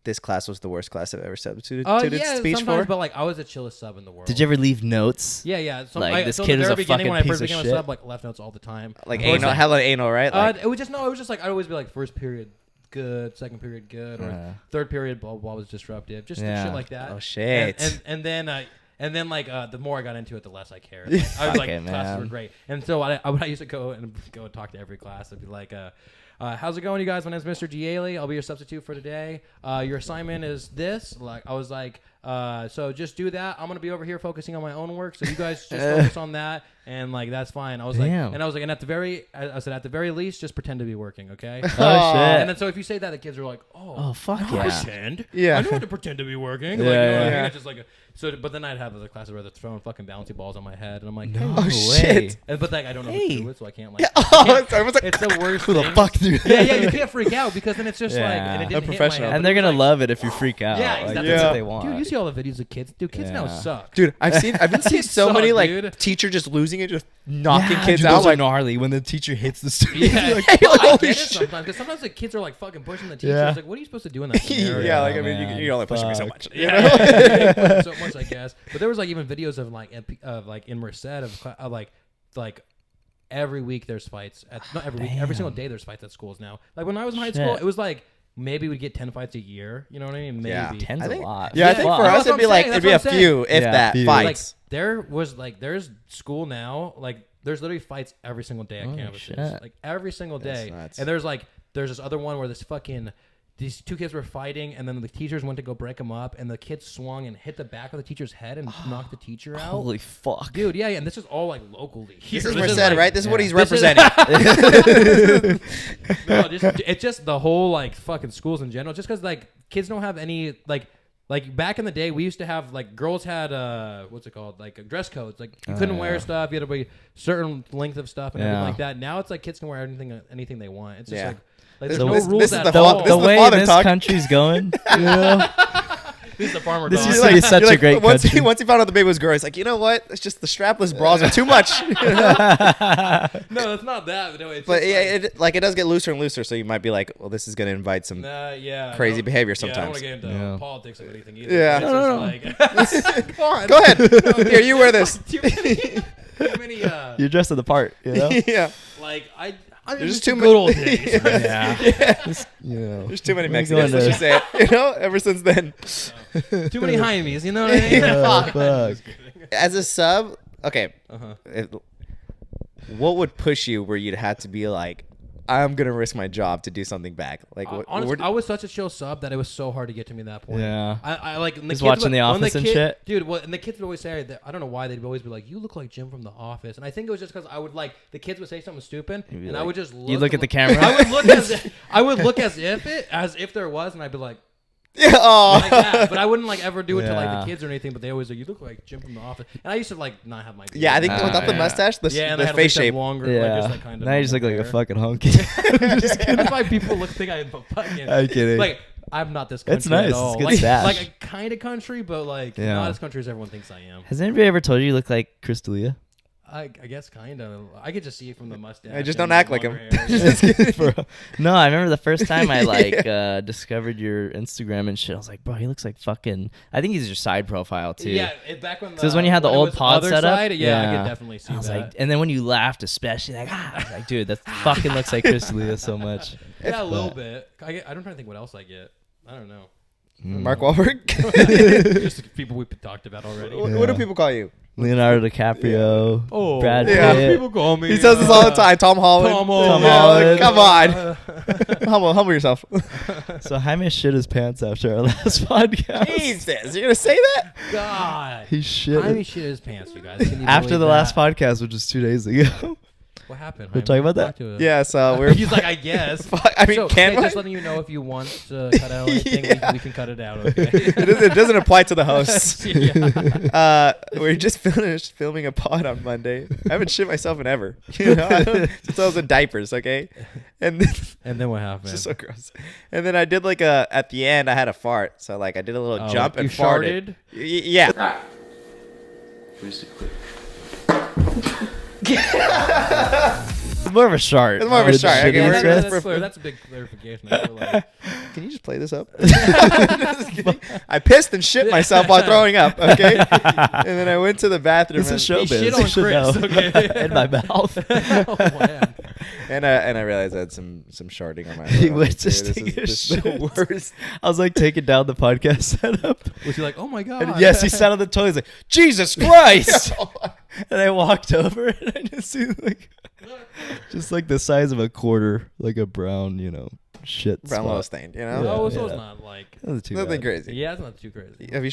This class was the worst class I've ever substituted Yeah, speech sometimes, for. but like I was the chillest sub in the world. Did you ever leave notes? Yeah. Like, this so kid at is the a very beginning fucking when I piece first of became a shit? sub, like left notes all the time. Like Of course, anal, hella anal, right? Like, it was just like I'd always be like first period good, second period good, or third period blah blah was disruptive, just shit like that. oh shit. And then like the more I got into it, the less I cared. Like, I was like, it, classes man. were great, and so I used to go and talk to every class. I'd be like, how's it going, you guys? My name's Mr. Gialy. I'll be your substitute for today. Your assignment is this. Like I was like, so just do that. I'm gonna be over here focusing on my own work, so you guys just focus on that, and like that's fine. I was like, and at the very least, just pretend to be working, okay? Oh shit. And then so if you say that, the kids are like, oh fuck I know yeah. how to pretend. Yeah. I know how to pretend to be working. Yeah, Like, you know what I yeah. mean? It's just like but then I'd have other classes where they're throwing fucking bouncy balls on my head, and I'm like, No Oh, way. shit. but like I don't know who to do it, so I can't like. It's the worst. Who the thing. fuck threw that? Yeah, you can't freak out because then it's just like, Yeah. and it A didn't hit my professional. head, And but they're it was gonna like, love it if you freak out. Yeah, Like, exactly. that's Yeah. what they want. Dude, you see all the videos of kids. Dude, kids now Yeah. suck. Dude, I've been seeing so suck, many like dude. teacher just losing it, just knocking kids dude, out. those Like, are gnarly when the teacher hits the student. Yeah, Like, I holy get it shit. sometimes because sometimes the kids are like fucking pushing the teachers. Yeah. Like, what are you supposed to do in that yeah, scenario? like I mean, man. you're only pushing me so Fuck. much. Yeah, so much, I guess. But there was like even videos of like in Merced of like every week there's fights. Not every week, every single day there's fights at schools now. Like when I was in high school, Shit. it was like maybe we'd get 10 fights a year. You know what I mean? Maybe. Yeah. 10's I a think- lot. Yeah, I Yeah. think Fuck. for That's us what it'd I'm be like saying, it'd be a that's what I'm few, if Yeah, that, few. Like fights. there's school now. Like there's literally fights every single day at Holy campuses. shit. Like every single day. nuts. And there's this other one where these two kids were fighting, and then the teachers went to go break them up, and the kid swung and hit the back of the teacher's head and knocked the teacher out. Holy fuck. Dude, yeah, and this is all like locally. Here. This is This Merced, like- right? This is what he's This is- representing. No, it's just the whole like fucking schools in general. Just because like kids don't have any like back in the day, we used to have like girls had what's it called, like dress codes. Like you couldn't wear stuff. You had to be certain length of stuff and everything like that. Now it's like kids can wear anything they want. It's just Yeah. like there's So no this rules is at the all. this The is the way father this talk. country's going, you know? This is the farmer This dog. used to be such You're a like, great once country. he found out the baby was girl, he's like, you know what? It's just the strapless bras are too much. No, it's not that. No, it's But just yeah, it does get looser and looser, so you might be like, well, this is gonna invite some. yeah, crazy behavior Yeah, I don't want sometimes. to get into Yeah. politics or anything either. Yeah. It's just like, Come on, go ahead. Here, you wear this. too many You're dressed to the part, you know? Yeah, like I There's just too too many- good old days. Yeah. You know. there's too many We're Mexicans. going Let's to- just say it. You know, ever since then. Too many Jaimes, you know what I mean? Fuck. As a sub, okay, Uh-huh. what would push you where you'd have to be like, I'm gonna risk my job to do something back? Like, what? Honestly, I was such a chill sub that it was so hard to get to me at that point. Yeah. I like and the Just kids watching would- The when Office and shit? dude. And the kids would always say that, I don't know why they'd always be like, "You look like Jim from The Office," and I think it was just because I would like the kids would say something stupid, You'd be and I like- would just look. You'd look at and the camera? I would look as if there was, and I'd be like. yeah, Like that, but I wouldn't like ever do it to like Yeah. the kids or anything. But they always like, you look like Jim from The Office, and I used to like not have my beard. yeah. I think without the yeah. mustache, the yeah, and I the had face like, shape. longer, Yeah. like, just like kind of. Now you just look like a normal fucking honky. hair. That's why people think I'm fucking. I'm kidding. Like I'm not this country It's nice. at It's all. good like, stash. like a kind of country, but like Yeah. not as country as everyone thinks I am. Has anybody ever told you look like Chris D'Elia? I guess kind of. I could just see it from the mustache. Hey, just and don't act like longer him. hair. No, I remember the first time I discovered your Instagram and shit. I was like, bro, he looks like fucking. I think he's your side profile too. Yeah, back when. So it was when you had the it old was pod other setup? side, yeah, I Yeah. could definitely see I was that. like, and then when you laughed, especially like, I was like, dude, that fucking looks like Chris D'Elia so much. yeah, a little bit. I'm trying to think what else I get. I don't know. Mark Wahlberg. Just the people we've talked about already. What do people call you? Leonardo DiCaprio, Oh, Brad Yeah. Pitt. people call me. He says this all the time. Tom Holland. Tom Tom Holland. Holland. Come on. Humble yourself. So Jaime shit his pants after our last podcast. Jesus, you're gonna say that? God. He shit. Jaime shit his pants, you guys. Can you After believe the last that? podcast, which was 2 days ago. What happened? We're talking about that? Yeah, so we're. He's like, I guess. I mean, so, can just I? letting you know if you want to cut out anything, we can cut it out. Okay. It doesn't apply to the hosts. Yeah. We just finished filming a pod on Monday. I haven't shit myself in ever. You know, since I was in diapers. Okay, and then what happened? It's just so gross. And then I did like at the end I had a fart, so like I did a little jump and farted. Yeah. It's more of a shart. It's more of a shart. Okay, that's a big clarification. I feel like. Can you just play this up? I pissed and shit myself while throwing up. Okay, and then I went to the bathroom. This is showbiz. Shit on Chris. Okay. In my mouth. Oh, man. And I realized I had some sharding on my. He was just taking a shit. The worst. I was like taking down the podcast setup. Was he like, oh my god? And yes, he sat on the toilet. He's like, Jesus Christ! And I walked over and I just see like, just like the size of a quarter, like a brown, shit. Brown low stain, so it's not like nothing crazy. Yeah, it's not too crazy. Have you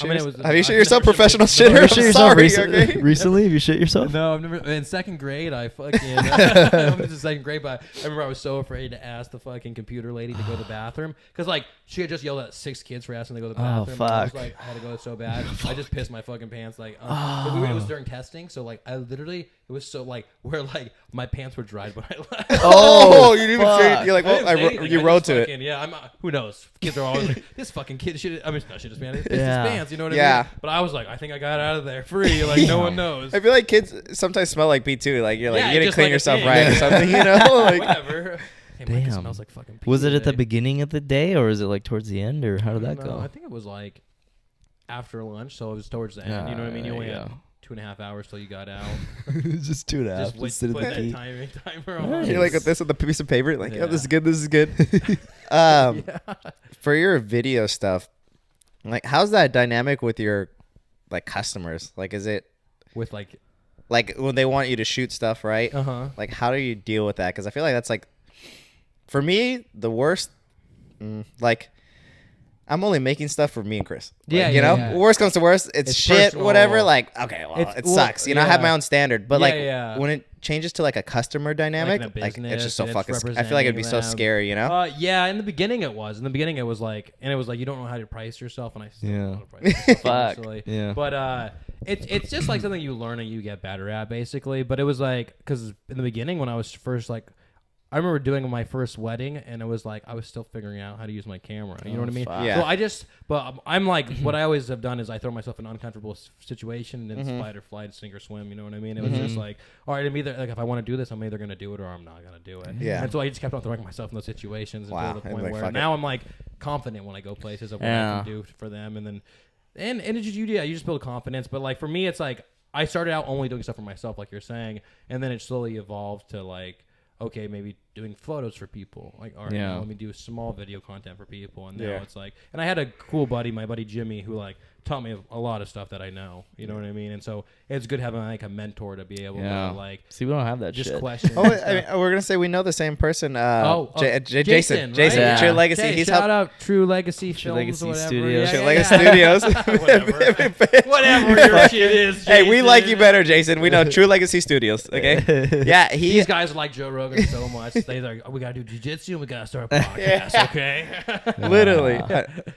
shit yourself, professional shitter? Have you shit yourself Okay? recently? Have you shit yourself? No, I've never. In second grade, I fucking. I was in second grade, but I remember I was so afraid to ask the fucking computer lady to go to the bathroom because like she had just yelled at 6 kids for asking to go to the bathroom. Oh fuck! I was like, I had to go so bad. I just pissed my fucking pants. Like, but it was during testing, so like I literally it was so like where like my pants were dried when I left. Oh, you didn't even say. You're like, well, you rode to it. Yeah, who knows? Kids are always like, this fucking kid shit. I mean, not shit, man. It's his Yeah. pants. You know what I Yeah. mean? But I was like, I think I got out of there free. Like no one knows. I feel like kids sometimes smell like pee too. Like you're like Yeah, you didn't just clean like a yourself thing. right or something. You know, like Whatever. Hey, Mike, it Damn. smells like fucking pee Was it at the today. beginning of the day or was it like towards the end or how did that No, go? I think it was like after lunch, so it was towards the end. You know what I mean? You only had 2.5 hours till you got out. Just 2.5. Just wait, Sit put at the that key. timer on. you're like with this with the piece of paper. Like, Yeah. oh, this is good. This is good. For your video stuff, like, how's that dynamic with your like customers? Like, is it With like, when they want you to shoot stuff, right? Like, how do you deal with that? Because I feel like that's like, for me, the worst. Like, I'm only making stuff for me and Chris. Like, Yeah, you know, yeah. Worst comes to worst, it's shit, personal. whatever. Like, okay, well, It's- it well, sucks. You know, I have yeah. my own standard, but Yeah, like yeah. when it changes to like a customer dynamic, in a like it's just so business, fucking. it's I feel like it'd be so representing scary. You know. yeah, in the beginning it was. In the beginning it was like, you don't know how to price yourself, and I still Yeah. don't know how to price myself, Fuck. honestly. Yeah. But it's just like something you learn and you get better at, basically. But it was like, because in the beginning when I was first like, I remember doing my first wedding, and it was like I was still figuring out how to use my camera. You know what I mean? fuck. So I'm like, what I always have done is I throw myself in an uncomfortable situation, and then Mm-hmm. fight or flight, sink or swim. You know what I mean? It was just like, all right, I'm either like, if I want to do this, I'm either gonna do it or I'm not gonna do it. Yeah. And so I just kept on throwing myself in those situations Wow. until the And point like, where fuck it. now I'm like confident when I go places of what I can do for them, and then it's just you just build confidence. But like for me, it's like I started out only doing stuff for myself, like you're saying, and then it slowly evolved to like, okay, maybe doing photos for people. Like, all right, Yeah. now let me do small video content for people. And now Yeah. it's like, and I had a cool buddy, my buddy Jimmy, who like taught me a lot of stuff that I know. You know what I mean? And so it's good having like a mentor to be able to like See, we don't have that just shit. question. Oh, I mean, we're gonna say we know the same person. Jason. Jason, Jason, right? True Yeah. Legacy. Okay, He's shout helped. out True Legacy True Films, Legacy whatever. Studios. True Yeah, Legacy yeah. Studios. Whatever your shit is. Hey, we Jason. like you better, Jason. We know True Legacy Studios. Okay. Yeah, These guys like Joe Rogan so much. They're like, oh, we gotta do jiu-jitsu and we gotta start a podcast, okay? literally.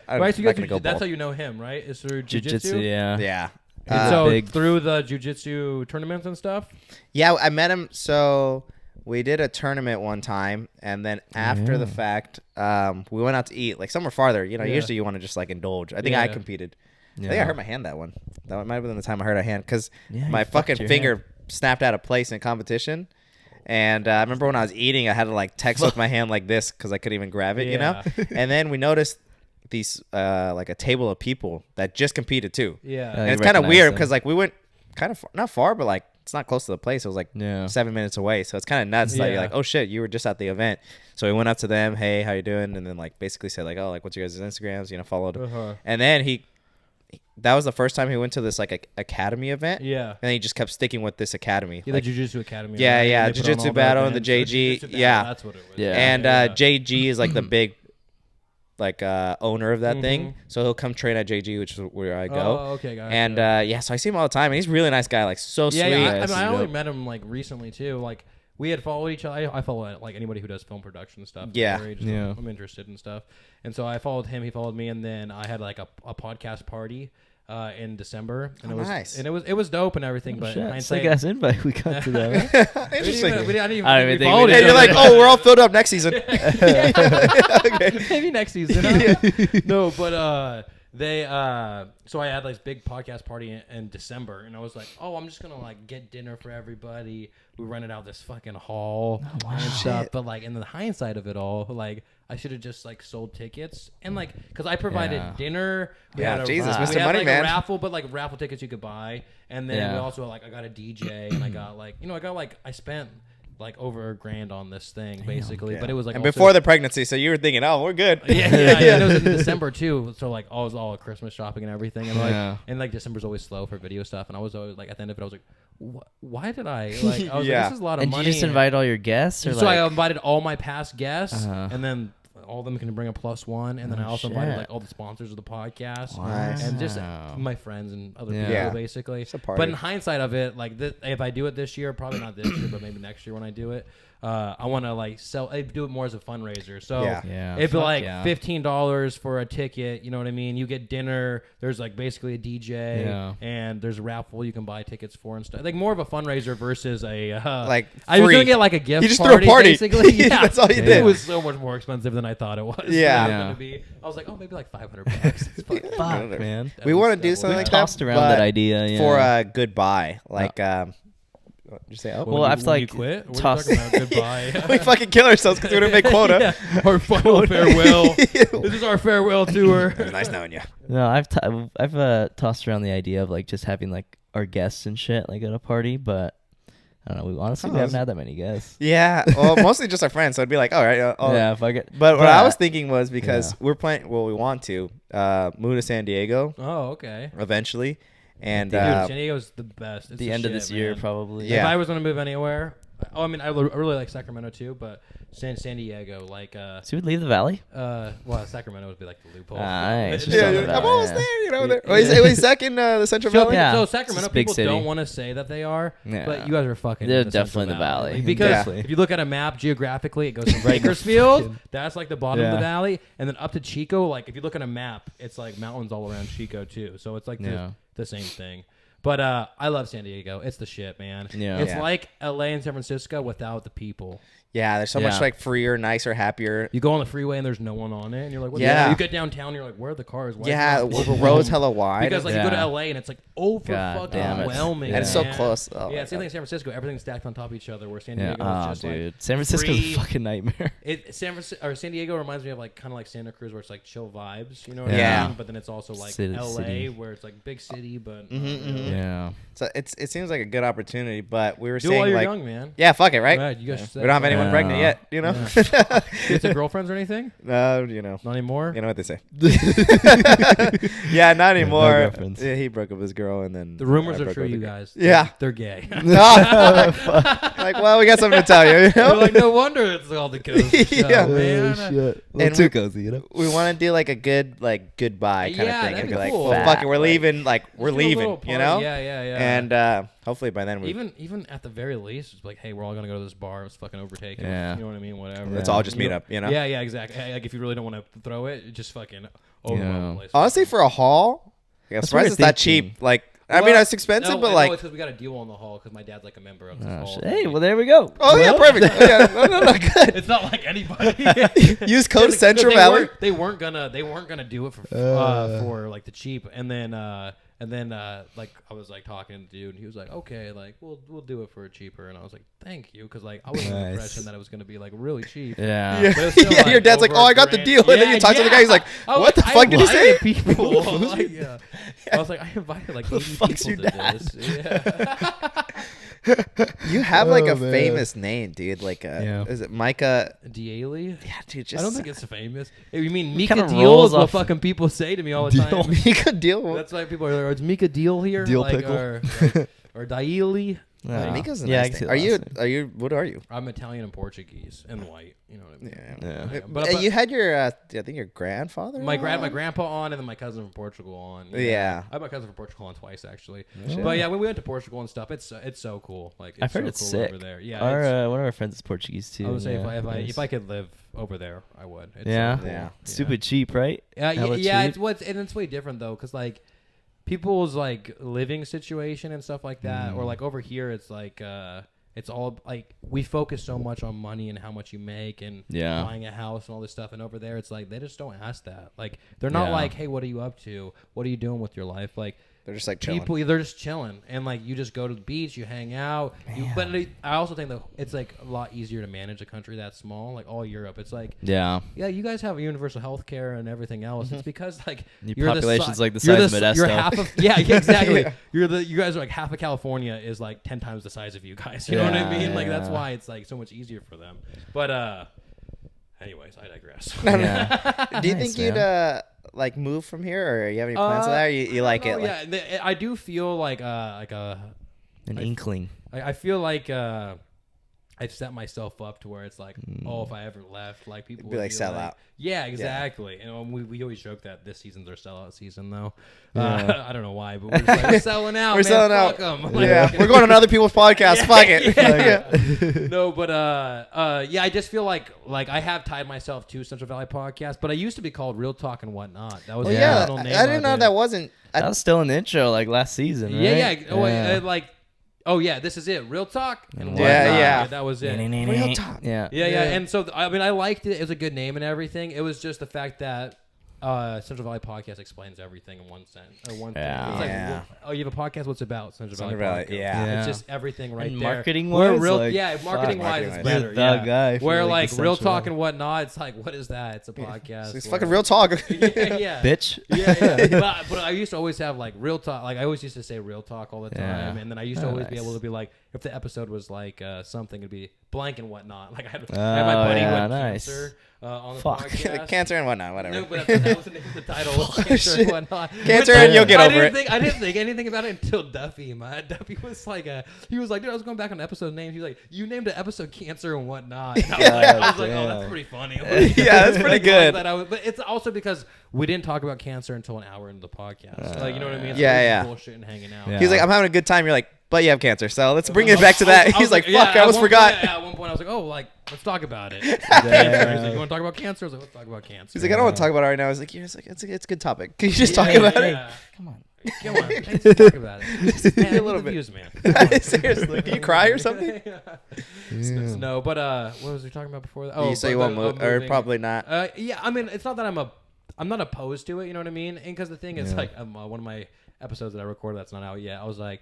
I'm Right, so you not guys gonna go that's how bald. you know him, right? Is through Jiu-jitsu, jiu-jitsu? yeah. Yeah. And so big- through the jiu-jitsu tournaments and stuff? Yeah, I met him. So we did a tournament one time, and then after the fact, we went out to eat, like somewhere farther. You know, Yeah. usually you want to just like indulge. I think Yeah. I competed. I think I Yeah. hurt my hand that one. That might have been the time I hurt a hand because Yeah, my you fucked fucking your finger hand. snapped out of place in competition. And I remember when I was eating, I had to like text with my hand like this because I couldn't even grab it, you know? Yeah. And then we noticed these like a table of people that just competed too. Yeah. And you it's kind of recognize weird them. because like we went kind of not far, but like it's not close to the place. It was like Yeah. 7 minutes away. So it's kind of nuts that you're Yeah. like, oh shit, you were just at the event. So we went up to them, hey, how you doing? And then like basically said like, oh, like what's your guys' Instagrams? You know, followed. Uh-huh. And then that was the first time he went to this like academy event. Yeah. And he just kept sticking with this academy. Yeah, the Jiu-Jitsu Academy. Yeah, right? yeah, They put on Jiu-Jitsu all the battle and the events. JG, Jiu-Jitsu battle, yeah. That's what it was. Yeah. And yeah. JG is like the big like owner of that thing. Mhm. So he'll come train at JG, which is where I go. Oh, okay, gotcha. And yeah, so I see him all the time, and he's a really nice guy, like so yeah, sweet. yeah. I Yes, mean, I you only know. met him like recently too. Like we had followed each other. I follow like anybody who does film production and stuff. Yeah. I'm interested in stuff. And so I followed him. He followed me, and then I had like a podcast party in December, and it was nice. And it was dope and everything. But Shit, hindsight, sick ass invite we got to that. Right? Interesting. I didn't even I don't even think followed we each did. Hey, you're other. like, oh, we're all filled up next season. Okay. Maybe next season. No, but they so I had like this big podcast party in December, and I was like, oh, I'm just gonna like get dinner for everybody. We rented out this fucking hall and stuff. But like in the hindsight of it all, like I should have just like sold tickets and like because I provided dinner. We had Jesus, we Mr. had, Money like, Man. a raffle, but like raffle tickets you could buy, and then we also like I got a DJ and I got like I spent like over $1,000 on this thing basically, but it was like and before the pregnancy, so you were thinking, oh, we're good. Yeah. And it was in December too, so like it was all Christmas shopping and everything, and like and like December's always slow for video stuff, and I was always like at the end of it, I was like, why did I like? I was like, this is a lot of money. And you just invite all your guests, or so like? I invited all my past guests, and then all of them can bring a +1, and then I also invited like all the sponsors of the podcast, and just my friends and other people basically. It's a party. But in hindsight of it, like if I do it this year, probably not this year, but maybe next year when I do it, I want to like do it more as a fundraiser. So it'd be like $15 for a ticket. You know what I mean? You get dinner. There's like basically a DJ, and there's a raffle you can buy tickets for and stuff. Like more of a fundraiser versus a like I was gonna get like a gift. You just party, threw a party. Basically. Yeah, that's all you did. It was so much more expensive than I thought it was. Yeah. I was like, oh, maybe like $500. It's Fuck, man. We want to do something like that. Tossed around that idea for a goodbye, like. Did you say oh? Well, I've like you quit. What tossed. are you talking about? Goodbye. We fucking kill ourselves because we don't make quota. Our final farewell. This is our farewell tour. It was nice knowing you. No, I've tossed around the idea of like just having like our guests and shit like at a party, but I don't know. We haven't had that many guests. Yeah, well, mostly just our friends. So it'd be like, all right, yeah, fuck it. But what I was thinking was because we're planning. Well, we want to move to San Diego. Oh, okay. Eventually, and Dude, San Diego's the best. It's the end of this year, man. probably. Yeah. If I was gonna move anywhere, I mean, I really like Sacramento too, but San Diego, like. So we'd leave the valley. Well, Sacramento would be like the loophole. Nice. I'm almost there. You know, there. Oh, he's second the Central Valley. So Sacramento people city. don't want to say that they are, but you guys are fucking. They're in the definitely in the Central valley. Because if you look at a map geographically, it goes from Bakersfield. That's like the bottom of the valley, and then up to Chico. Like if you look at a map, it's like mountains all around Chico too. So it's like the same thing. But I love San Diego. It's the shit, man. Yeah. It's like LA and San Francisco without the people. Yeah, there's so much like freer, nicer, happier. You go on the freeway and there's no one on it, and you're like, what the Yeah. hell? You get downtown, and you're like, where are the cars? Why The road's hella wide. because like you go to LA and it's like overwhelming. And it's so close. Oh, yeah, same thing in San Francisco. Everything's stacked on top of each other. Where San Diego is just dude. like San Francisco's free. a fucking nightmare. San Diego reminds me of like kind of like Santa Cruz, where it's like chill vibes. You know what I mean? But then it's also like LA, where it's like big city, but Yeah. So it seems like a good opportunity, but we were do saying while you're like, young, man. yeah, fuck it, right? Right, you guys We don't have anyone pregnant yet, you know. Get some girlfriends or anything? No, you know. Not anymore. You know what they say. Yeah, not anymore. No girlfriends. Yeah, he broke up with his girl, and then The rumors I are broke true, up with you the girl. guys. Yeah, They're gay. like, well, we got something to tell you. You know? They're like, no wonder it's all the cozy stuff, Yeah. man. Shit. And Too cozy, you know. We want to do like a good like goodbye kind Yeah, of thing, that'd and be be like, cool. well, fuck it, we're leaving. Like we're Just do a leaving, little you party. know. Yeah. And hopefully by then we. Even at the very least, it's like, hey, we're all gonna go to this bar. It's fucking overtaken. Yeah. You know what I mean? Whatever. Let's all just meet up, you know. Yeah, exactly. Hey, like if you really don't want to throw it, just fucking overwhelm the place. Honestly, for a haul, I'm That's surprised what it's you're that thinking. cheap. Like, I mean, it's expensive, but like. it's because we got a deal on the hall because my dad's like a member of this hall. Hey, well there we go. Oh yeah, perfect. Yeah, no, good. It's not like anybody. Use code Central Valley. They weren't gonna do it for like the cheap, and then like I was like talking to the dude, and he was like, okay, like we'll do it for cheaper, and I was like, thank you, because like I was under the impression that it was gonna be like really cheap. Yeah. Yeah, But it's still, like, your dad's like, over oh, I got the $1,000. deal, and then you talk to the guy, he's like, what the fuck did he say? People. Like, yeah. I was like, I invited like 80 fuck's people your to dad? this. Yeah. You have like a man. famous name, dude. Like, is it Micah? Daly? Yeah, dude. Just I don't think it's famous. Hey, you mean Mika kinda Deal rolls is what off- fucking people say to me all the Deal. time. Mika deal. That's why people are like, it's Mika Deal here? Deal like, pickle. Or Daily. Mika's a Yeah, I nice can see thing. the last name. Are you? What are you? I'm Italian and Portuguese and white. You know what I mean? Yeah. But You had your, I think your grandfather. my grandpa on, and then my cousin from Portugal on. Yeah. I had my cousin from Portugal on twice actually. Shit. But yeah, when we went to Portugal and stuff, it's so cool. Like I've heard so it's cool sick. over there. Yeah. One of our friends is Portuguese too. I would say yeah, if I could live over there, I would. It's Yeah. so cool. Yeah. Stupid cheap, right? Hella Yeah. cheap. It's way different though, because like people's like living situation and stuff like that, or like over here, it's like it's all like we focus so much on money and how much you make and buying a house and all this stuff, and over there, it's like they just don't ask that. Like they're not like, hey, what are you up to? What are you doing with your life? Like. They're just like chilling. They're just chilling, and like you just go to the beach, you hang out. But I also think that it's like a lot easier to manage a country that small, like all Europe. It's like yeah, you guys have universal health care and everything else. It's because like your population's like the size of Modesto. You're half of exactly. You guys are like half of California is like 10 times the size of you guys. You know what I mean? Like that's why it's like so much easier for them. But anyways, I digress. Do you think you'd like move from here, or you have any plans of that? Or you like it? Yeah, I do feel like an inkling. I feel like I've set myself up to where it's like, if I ever left, like people be would like sell out. Yeah, exactly. Yeah. And we always joke that this season's our sellout season, though. Yeah. I don't know why, but we're just like, we're selling out. We're selling out. Like, we're going on other people's podcasts. Fuck it. No, but I just feel like I have tied myself to Central Valley Podcast, but I used to be called Real Talk and Whatnot. That was the original name. I didn't know that wasn't. That was still an intro, like last season. Right? Yeah. Oh yeah, this is it. Real talk and whatnot. Yeah. That was it. Real talk. Yeah. And so I mean, I liked it. It was a good name and everything. It was just the fact that Central Valley Podcast explains everything in one sentence or one thing. It's like, you have a podcast. What's it about? Central Valley Podcast. Yeah. It's just everything right and there. Marketing wise, marketing wise, it's better. Guy where like Real Talk and Whatnot, it's like, what is that? It's a podcast. It's fucking real talk. Bitch. Yeah. But I used to always have like Real Talk. Like I always used to say Real Talk all the time, and then I used to always be able to be like, if the episode was like something, it'd be blank and whatnot. Like I had my buddy who had cancer on the podcast. Cancer and whatnot, whatever. No, but that was the name of the title. Cancer and whatnot. Cancer and you'll get over it. I didn't think anything about it until Duffy. Duffy was like, he was like, dude, I was going back on the episode name. He was like, you named the episode Cancer and Whatnot. And I was like, oh, that's pretty funny. Yeah, that's pretty good. But it's also because we didn't talk about cancer until an hour into the podcast. Like, you know what I mean? Yeah. Bullshit and hanging out. He's like, I'm having a good time. You're like, but you have cancer, so let's bring it back to that. He's like, fuck, I almost forgot. At one point, I was like, oh, like, let's talk about it. He's like, you want to talk about cancer? I was like, let's talk about cancer. He's like, I don't want to talk about it right now. I was like, it's a good topic. Can you just talk about it? Come on. Let's talk about it. Man, a little bit. Views, man. Seriously, can you cry or something? No, but what was we talking about before that? Oh, you say you won't move, or probably not. Yeah, I mean, it's not that I'm not opposed to it. You know what I mean? And because the thing is, like, one of my episodes that I recorded that's not out yet. I was like,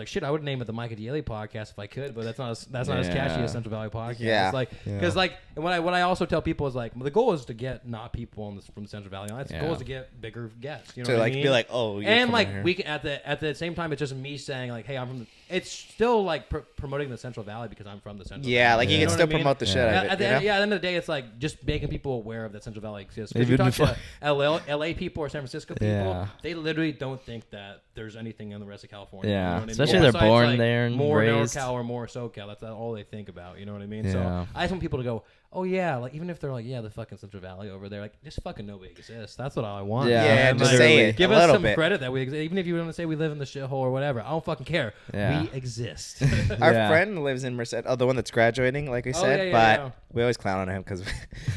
shit, I would name it the Micah Daily Podcast if I could, but that's not as catchy as Central Valley Podcast. Yeah, because what I also tell people is like, the goal is to get not people from Central Valley. The goal is to get bigger guests. You know what I mean? Be like, oh, and like we can at the same time, it's just me saying like, hey, I'm from. It's still like promoting the Central Valley because I'm from the Central Valley. Yeah, like you can still promote the shit out of it. At the end of the day, it's like just making people aware of that Central Valley exists. Because you talk to LA people or San Francisco people, they literally don't think that there's anything in the rest of California. Yeah, you know what I mean? especially they're born like there and more raised. NorCal or more SoCal. That's all they think about. You know what I mean? So I just want people to go, oh yeah, like even if they're like, yeah, the fucking Central Valley over there, like just fucking nobody exists. That's what I want. Yeah, just say it. Give us some credit that we exist. Even if you want to say we live in the shithole or whatever, I don't fucking care. We exist. Our friend lives in Merced, the one that's graduating, like we said, but we always clown on him because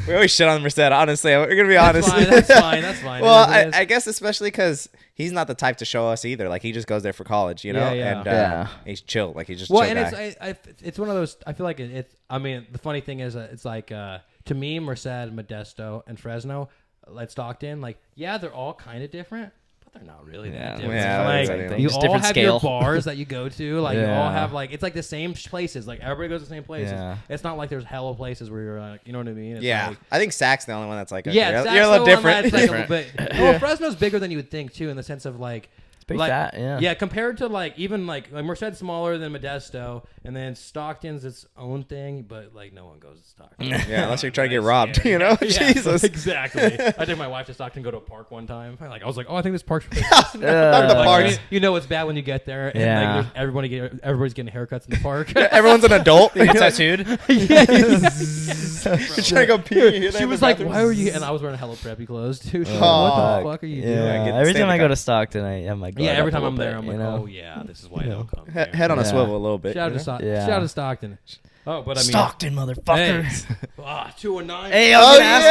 we always shit on Merced. Honestly, we're gonna be honest. That's fine. Well, I guess especially because he's not the type to show us either. Like he just goes there for college, you know, and he's chill. Like he's just chill guy. It's one of those. I feel like it's. I mean, the funny thing is, it's like to me, Merced, Modesto, and Fresno, like Stockton, like they're all kind of different. They're not really that different. Like you all have your bars that you go to. Like you all have like it's like the same places. Like everybody goes to the same places. It's not like there's hella places where you're like, you know what I mean? It's like, I think Sac's the only one that's like you're a little different. Well, Fresno's bigger than you would think too, in the sense of like Big like, fat, yeah. Yeah, compared to like even like Merced's smaller than Modesto, and then Stockton's its own thing, but like no one goes to Stockton. Yeah, unless you're trying to get robbed, you know? Yeah, Jesus. exactly. I took my wife to Stockton, go to a park one time. I was like, oh, I think this park's for parks. You know it's bad when you get there, and Yeah. like, everybody's getting haircuts in the park. Everyone's an adult. You tattooed? You're trying to go pee. She was like, why were you? And I was wearing hella preppy clothes too. She was Oh, like, what the fuck are you doing? Yeah. Every time I go to Stockton, I have my guard Yeah, every up a time I'm little there, bit, I'm you like, know? oh yeah, this is why I don't come. here. Head on a Yeah. swivel a little bit. Shout out you to know? Yeah. shout out to Stockton. Oh, but I mean, Stockton, motherfucker. Hey. 209. Hey, I was Oh, gonna ask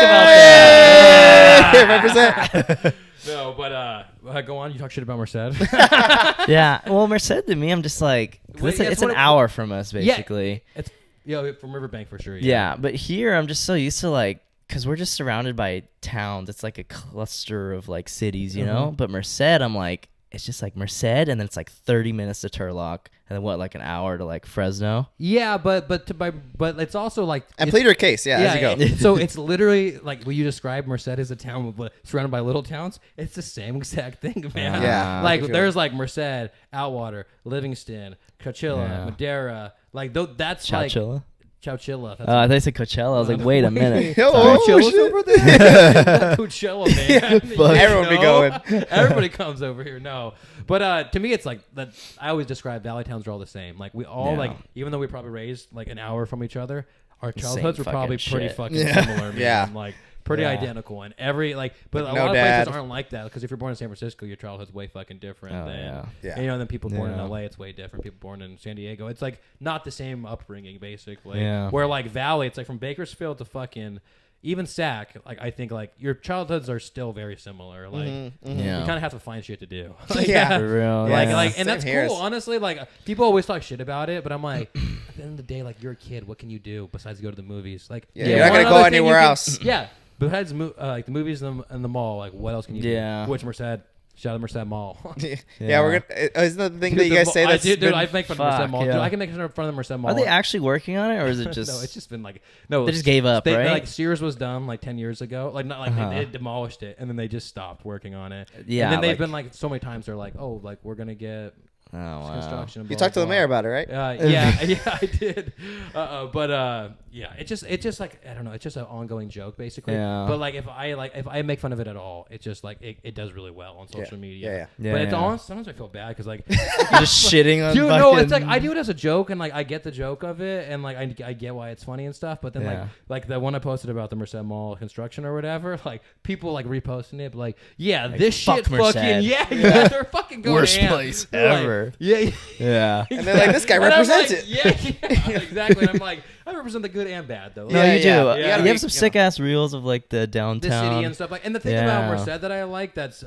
about that. Represent. No, but go on. You talk shit about Merced. Yeah. Well, Merced to me, I'm just like, 'cause Wait, it's an hour from us, basically. It's from Riverbank for sure. Yeah, but here I'm just so used to like, because we're just surrounded by towns. It's like a cluster of like cities, you know. But Merced, I'm like, it's just like Merced, and then it's like 30 minutes to Turlock, and then like an hour to like Fresno. Yeah, but it's also like And plead your case, as you go. So it's literally like when you describe Merced as a town surrounded by little towns. It's the same exact thing, man. Yeah, like I feel there's like Merced, Outwater, Livingston, Coachella, Madera. Like that's Chowchilla? like Chowchilla. That's I thought you said Coachella. I was like, wait a minute. Coachella's shit. over there. Coachella, man. fuck. Everyone be going. Everybody comes over here. No, but to me, it's like that. I always describe Valley towns are all the same. Like we all like, even though we probably raised like an hour from each other, our childhoods were probably fucking pretty shit. fucking similar. Man. Yeah. Like pretty identical. And every like, but a no lot of dad. places aren't like that because if you're born in San Francisco, your childhood's way fucking different Oh, than yeah. and, then people born in Yeah. LA, it's way different. People born in San Diego, it's like not the same upbringing basically. Yeah. Where like Valley, it's like from Bakersfield to fucking even Sac. Like I think like your childhoods are still very similar. Like you kind of have to find shit to do. Like, Yeah. For real. Like, yeah. and Same that's here. cool. Honestly, like people always talk shit about it, but I'm like, at the end of the day, like you're a kid. What can you do besides go to the movies? Like, Yeah, you're not gonna go anywhere else. Yeah, besides like the movies and the mall, like what else can you Yeah. do? Which Merced? Shout out to Merced Mall. Yeah, we're gonna. Isn't that the thing that you guys say? That's dude, I make fun of Merced Fuck, Mall. Dude, yeah. I can make fun of the Merced Mall. Are they actually working on it, or is it just? No, it's just been like no. They just gave up, right? Like Sears was done like 10 years ago. Like not like they demolished it and then they just stopped working on it. Yeah, and then they've like- been like so many times they're like, oh, like we're gonna get Oh wow. construction. You blah, talked to the blah. mayor about it, right? Yeah, I did. But yeah, it's just like I don't know. It's just an ongoing joke, basically. Yeah. But like if I make fun of it at all, it's just like it does really well on social media. Yeah, But it's yeah. honest. Sometimes I feel bad because like Just shitting on. you know, it's like fucking- I do it as a joke and like I get the joke of it and like I get why it's funny and stuff. But then Yeah. like the one I posted about the Merced Mall construction or whatever, like people like reposting it, but like yeah, this fuck shit Merced. fucking yeah, they're fucking going Worst ham. place They're like, ever. yeah. Yeah. And they're like, this guy And I'm represents like, it. Yeah, exactly. And I'm like, I represent the good and bad though. No, Like, you do. yeah. You, You gotta have be, some you know. sick ass reels of like the downtown. the city and stuff like. And the thing about Yeah. Merced that I like that's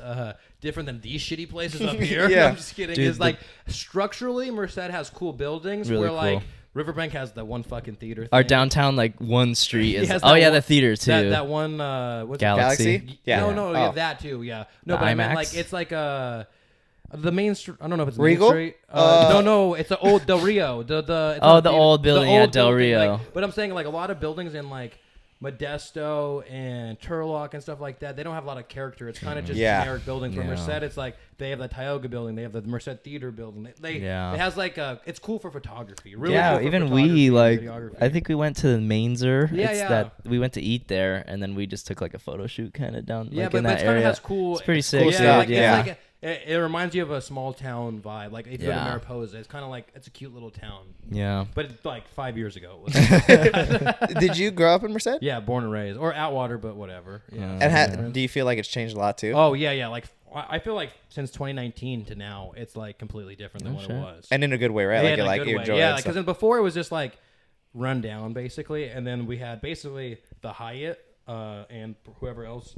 different than these shitty places up here. Yeah. I'm just kidding. Dude, is like structurally, Merced has cool buildings Really where like cool. Riverbank has the one fucking theater. Thing. Our downtown like one street is. Has Oh that yeah, one- the theater too. That one. What's Galaxy. It? Galaxy? Yeah. No, Oh. yeah, that too. Yeah. No, The but I meant IMAX? like it's like the main street. I don't know if it's Regal? Main Street. No, it's the old Del Rio. It's Oh, not the theater. old building at Del Rio. Like, but I'm saying like a lot of buildings in like Modesto and Turlock and stuff like that, they don't have a lot of character. It's kind of just generic buildings. Where Yeah. Merced, it's like they have the Tioga building, they have the Merced Theater building. It has like it's cool for photography. Really Yeah, cool for even photography we and like. videography. I think we went to the Mainzer. Yeah, It's yeah. that we went to eat there, and then we just took like a photo shoot kind of down. Yeah, like, but in it that kind of area. has cool. It's pretty sick. cool Yeah, stuff, like, yeah. It's like it reminds you of a small town vibe. Like if you go to Yeah. Mariposa, it's kind of like it's a cute little town. Yeah. But it's like 5 years ago. It was Did you grow up in Merced? yeah, born and raised, or Outwater, but whatever. Yeah. And do you feel like it's changed a lot too? Oh yeah. Like I feel like since 2019 to now, it's like completely different than what shit. it was. And in a good way, right? Yeah, Like in a you good way. enjoy Yeah, it. because then before it was just like run down basically, and then we had basically the Hyatt and whoever else.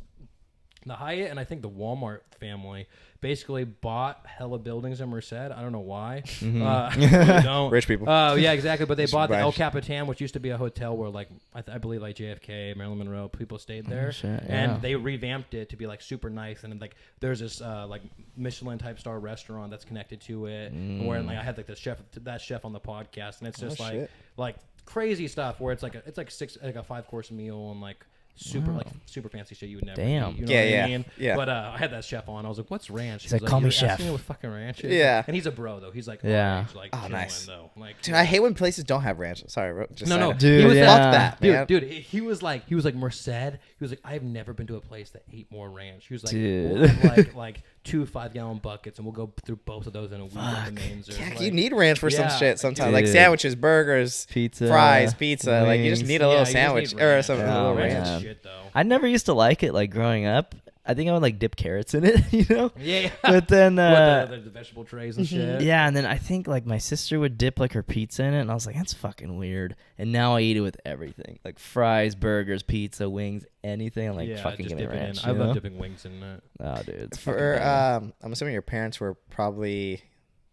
The Hyatt and I think the Walmart family basically bought hella buildings in Merced. I don't know why. Really don't. Rich people. Yeah, exactly. But they bought the El branch. Capitan, which used to be a hotel where, like, I believe, like JFK, Marilyn Monroe, people stayed there. shit, and yeah. they revamped it to be like super nice. And like, there's this like Michelin type star restaurant that's connected to it. Where like I had like that chef on the podcast, and it's just Oh, like shit. like crazy stuff where it's like a 5-course meal and like super fancy shit you would never Damn. eat, you know what I mean? Yeah. But I had that chef on. I was like, "What's ranch?" He's like, "Call me "You're chef." asking me what fucking ranch is?" Yeah. And he's a bro though. He's like, Yeah. like, Oh, chilling, nice. though. Like, Dude, I hate when places don't have ranch. Sorry, bro. Just No, Dude, he was yeah. fuck that, man. Dude, he was like Merced. He was like, I've never been to a place that ate more ranch. He was like, Dude. we'll have like 2 5-gallon buckets, and we'll go through both of those in a week. At the mains. Yeah, Like, you need ranch for some Yeah, shit sometimes, dude. like sandwiches, burgers, Pizza, fries, pizza. Like you just wings. need a Yeah, little you just sandwich need or ranch. some Yeah, a little ranch ranch. man. is shit though. I never used to like it, like growing up. I think I would like dip carrots in it, you know. Yeah. But then, the vegetable trays and shit. yeah, and then I think like my sister would dip like her pizza in it, and I was like, that's fucking weird. And now I eat it with everything, like fries, burgers, pizza, wings, anything. I'm like, fucking just give me dip it ranch. in. I you love know? dipping wings in it. Oh, dude, it's For fucking I'm assuming your parents were probably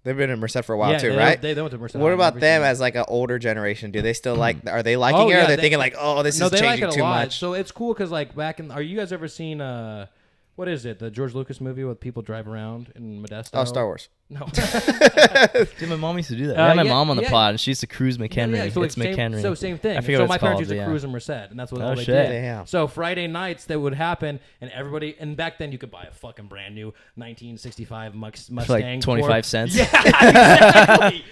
they've been in Merced for a while Yeah, too, they- right? They went to Merced What Mall and about them everything. as like an older generation? Do they still like? Are they liking Oh, it? Or yeah, are they they- thinking like, oh, this No, is they like changing it a too lot. much? So it's cool because like back in, are you guys ever seen what is it? The George Lucas movie with people drive around in Modesto? Oh, Star Wars. No. Dude, my mom used to do that. I had my yeah, mom on the yeah. pod, and she used to cruise McHenry. Yeah, so It's same, McHenry. So same thing. I forget So what my it's parents called, used to yeah. cruise in Merced, and that's what Oh, all they shit. did. Damn. So Friday nights that would happen, and everybody, and back then you could buy a fucking brand new 1965 Mustang For like 25 cents. Yeah, exactly.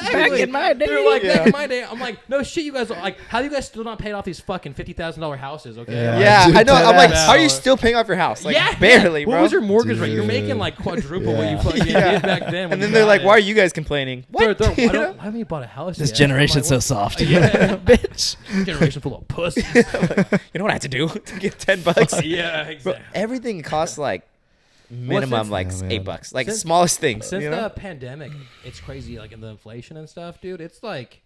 Back in my day. They're like, Yeah. back in my day. I'm like, no shit, you guys are like, how do you guys still not paid off these fucking $50,000 houses? Okay. Yeah. Like, Yeah, Dude, I know. I'm like, that how are you out. still paying off your house? Like, yeah, barely, What bro. was your mortgage rate? You're Dude. making like quadruple what you Yeah. fucking did back then. when And then you they're got like, it. why are you guys complaining? What? Why You know? haven't you bought a house This yet? generation's I'm like, so soft. Yeah. Bitch. generation full of pussies. You know what I had to do to get $10? Yeah, Bro, exactly. everything costs like minimum since- like Yeah, man. $8, like Since- smallest things. Since you know? the pandemic, it's crazy. Like in the inflation and stuff, dude. It's like,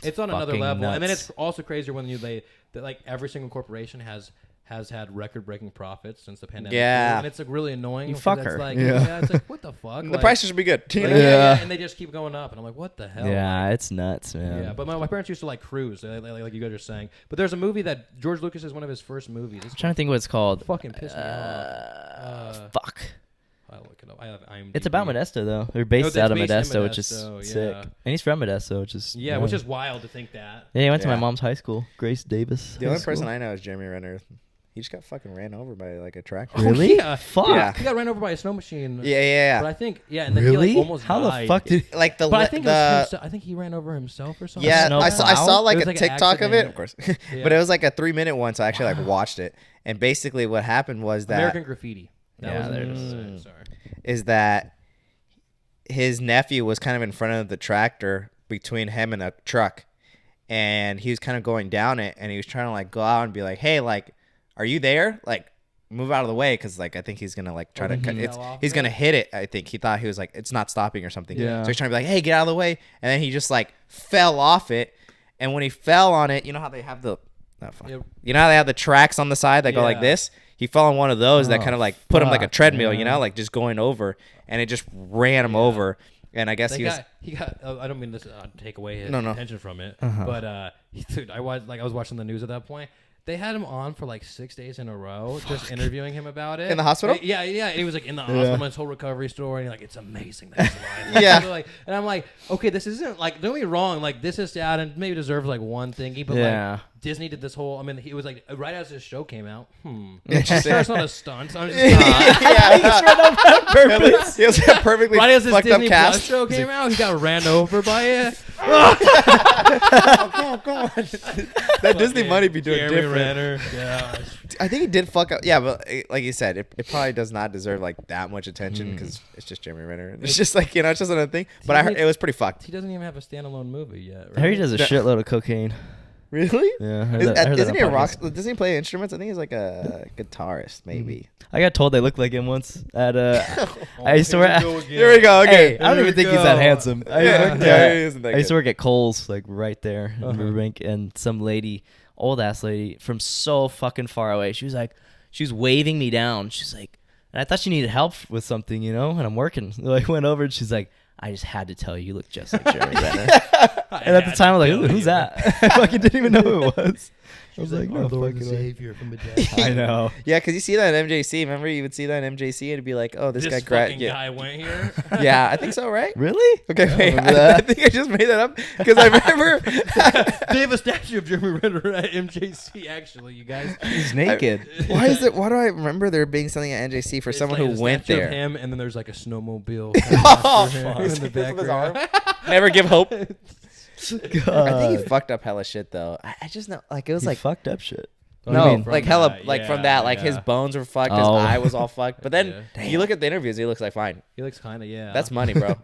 it's on another fucking level. And then nuts. it's also crazier when that like every single corporation has had record-breaking profits since the pandemic. Yeah. too. And it's like really annoying. You because fucker. It's like, Yeah. it's like what the fuck. The Like- prices should be good. You like, know? Yeah. and they just keep going up, and I'm like, what the hell? Yeah, it's nuts, man. Yeah, but my parents used to like cruise, like you guys are saying. But there's a movie that George Lucas is one of his first movies. It's I'm trying to think what it's called. fucking pissed me off. Fuck. I'll look it up. I have IMDb. It's about Modesto, though. They're No, based it's out of based in Modesto, which is Modesto, sick. yeah. And he's from Modesto, which is... Yeah, which is wild to think that. Yeah, he went to my Yeah. mom's high school, Grace Davis. The High only School. person I know is Jeremy Renner. He just got fucking ran over by like a tractor. Really? yeah. Fuck. Yeah. He got ran over by a snow machine. Yeah, But I think, and then Really? he like almost How died. the fuck did... Like the But I think it was the himself. I think he ran over himself or something. yeah, Snow I saw plow? like It a was like an TikTok of it, accident. of course, Yeah. but it was like a 3-minute one, so I actually like watched it. And basically, what happened was that American Graffiti. That Yeah, was there it is. Sorry. is that his nephew was kind of in front of the tractor between him and a truck, and he was kind of going down it, and he was trying to like go out and be like, hey, like, are you there? Like, move out of the way, because like I think he's gonna like try to cut fell off he's it? gonna hit it. I think he thought he was like, it's not stopping or something. Yeah. So he's trying to be like, hey, get out of the way, and then he just like fell off it, and when he fell on it, you know how they have the Yep. you know how they have the tracks on the side that go like Yeah. this? He fell on one of those that Oh, kind of like put him like a fuck, treadmill, man. you know, like just going over, and it just ran him over. And I guess That he was guy, he got. I don't mean this to take away his No. attention from it, Uh-huh. but dude, I was watching the news at that point. They had him on for like 6 days in a row, just interviewing him about it In the hospital? Yeah. And he was like in the hospital, his whole recovery story, and like it's amazing that he's alive. Yeah. Like, and I'm like, okay, this isn't like, don't get me wrong, like this is sad and maybe deserves like one thingy, but Yeah. like Disney did this whole. I mean, it was like right as his show came out. Interesting. Sure, it's not a stunt. I'm just He has a perfectly right as his fucked Disney up Plus cast. show came out, he got ran over by it. That Disney money be doing Jeremy different. Renner. Gosh. I think he did fuck up. Yeah, but like you said, it probably does not deserve like that much attention because it's just Jeremy Renner. It's just like, you know, it's just another thing. But I heard it was pretty fucked. He doesn't even have a standalone movie yet. Right? I heard he does a shitload of cocaine. Really? Yeah, I heard that Isn't on he a rock? podcast. Doesn't he play instruments? I think he's like a guitarist, maybe. I got told they looked like him once at Oh, I used to work. Here we go. Okay. Hey, I don't even think he's that handsome. I Yeah, he isn't that I used to good. work at Kohl's, like right there in Burbank, and some lady, old ass lady from so fucking far away. She was waving me down. She's like, and I thought she needed help with something, you know. And I'm working. So I went over and she's like, I just had to tell you look just like Jeremy Renner. And at the time, I was like, who's that? I fucking didn't even know who it was. I was like, no Lord fucking and way. Savior from the dead. I know. Yeah, because you see that in MJC. Remember, you would see that in MJC and it'd be like, oh, this guy guy went here. Yeah, I think so, right? Really? Okay, I wait. remember that. I think I just made that up because I remember. They have a statue of Jeremy Renner at MJC. Actually, you guys. He's naked. Why do I remember there being something at NJC for someone like who a went statue there? Of him, and then there's like a snowmobile Oh, after him fuck. in the With his background. Never give hope. God. I think he fucked up hella shit though. I just know, like it was He like fucked up shit. no, from like hella, that, like from yeah, that, like his yeah. bones were fucked, his Oh. eye was all fucked. But then Yeah. you look at the interviews, he looks like fine. He looks kind of That's money, bro.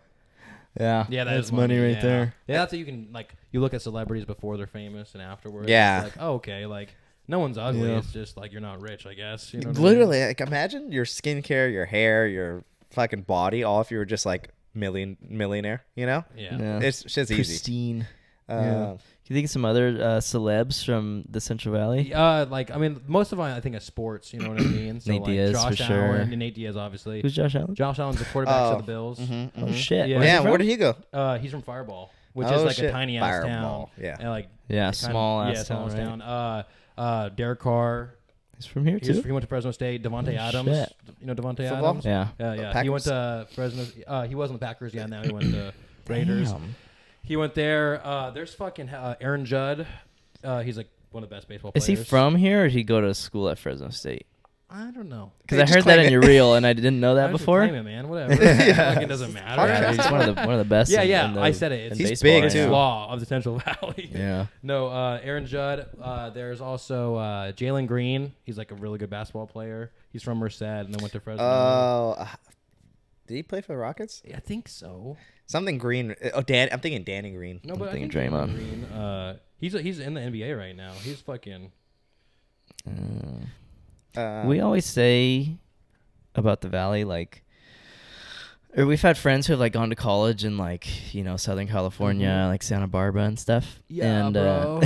Yeah. Yeah, that's is money right yeah. there. Yeah, that's what you can like. You look at celebrities before they're famous and afterwards. Yeah. It's like, oh, okay, like no one's ugly. Yeah. It's just like you're not rich, I guess. You know what Literally, like imagine your skincare, your hair, your fucking body, all if you were just like millionaire. You know, I mean? Yeah. Yeah. it's just easy. Pristine. Uh, Can you think of some other celebs from the Central Valley? Like I mean, most of mine I think is sports. You know what I mean? So Nate like Diaz, Josh for sure. Allen and Nate Diaz, obviously. Who's Josh Allen? Josh Allen's the quarterback of the Bills. Oh shit. Yeah. Where's he Yeah, from? where did he go? He's from Fireball, which Oh, is like shit. a tiny ass town. Fireball, yeah. And like Yeah, kind small of, ass small town, ass town. Derek Carr. He's from here He too. went to Fresno State. Devontae Oh, Adams. shit. You know Devontae Football? Adams? Yeah. Yeah. He went to Fresno. He was on the Packers. Yeah, now he went to Raiders. Damn. He went there. There's fucking Aaron Judd. He's like one of the best baseball Is players. he from here or did he go to school at Fresno State? I don't know. Because Hey, I just heard that claim in your reel and I didn't know that I just before. claim it, man. Whatever. Like, it doesn't matter. Yeah, he's one of the best. Yeah, in- yeah. in the- I said it. in He's baseball big, right too. now. Law of the Central Valley. Yeah. No, Aaron Judd. There's also Jalen Green. He's like a really good basketball player. He's from Merced and then went to Fresno. Did he play for the Rockets? I think so. Something Green. Oh, Dan. I'm thinking Danny Green. No, but I thinking think Jalen Draymond. Green. He's in the NBA right now. He's fucking. We always say about the Valley, like, or we've had friends who have like gone to college in like, you know, Southern California, like Santa Barbara and stuff. Yeah, and, bro.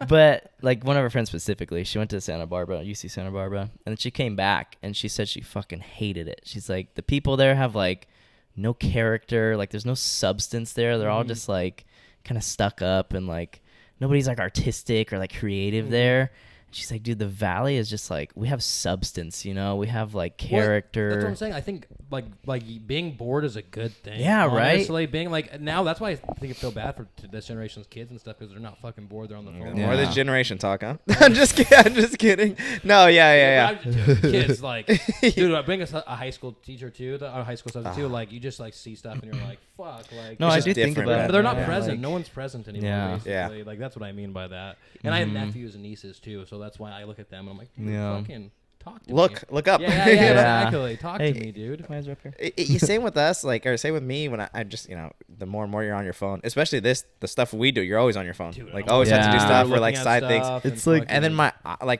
But like one of her friends specifically, she went to Santa Barbara, UC Santa Barbara, and then she came back and she said she fucking hated it. She's like, the people there have like no character, like there's no substance there. They're all just like kind of stuck up and like nobody's like artistic or like creative there. She's like, dude, the Valley is just like, we have substance, you know? We have like character. That's what I'm saying. I think like being bored is a good thing. Yeah, right? Honestly, being like now that's why I think I feel bad for this generation's kids and stuff because they're not fucking bored. They're on the phone. More Yeah. the generation talk, huh? I'm just kidding. I'm just kidding. No, yeah. Kids like, dude, I bring a high school teacher too, a high school subject too. Like you just like see stuff and you're like, fuck, like. No, It's I just do think different, about man. it. But they're not Yeah, present. like- No one's present anymore. Yeah. Basically, like that's what I mean by that. And I have nephews and nieces too, so that's why I look at them and I'm like, dude, Yeah. fucking talk to me. Look up. Yeah, Yeah. exactly. Talk Hey, to me, dude. My eyes are up here. You same with us, like, or same with me when I just, you know, the more and more you're on your phone, especially the stuff we do, you're always on your phone. Dude, like, I'm always have to do Yeah. stuff or looking like at side things. stuff It's and like- fucking- And then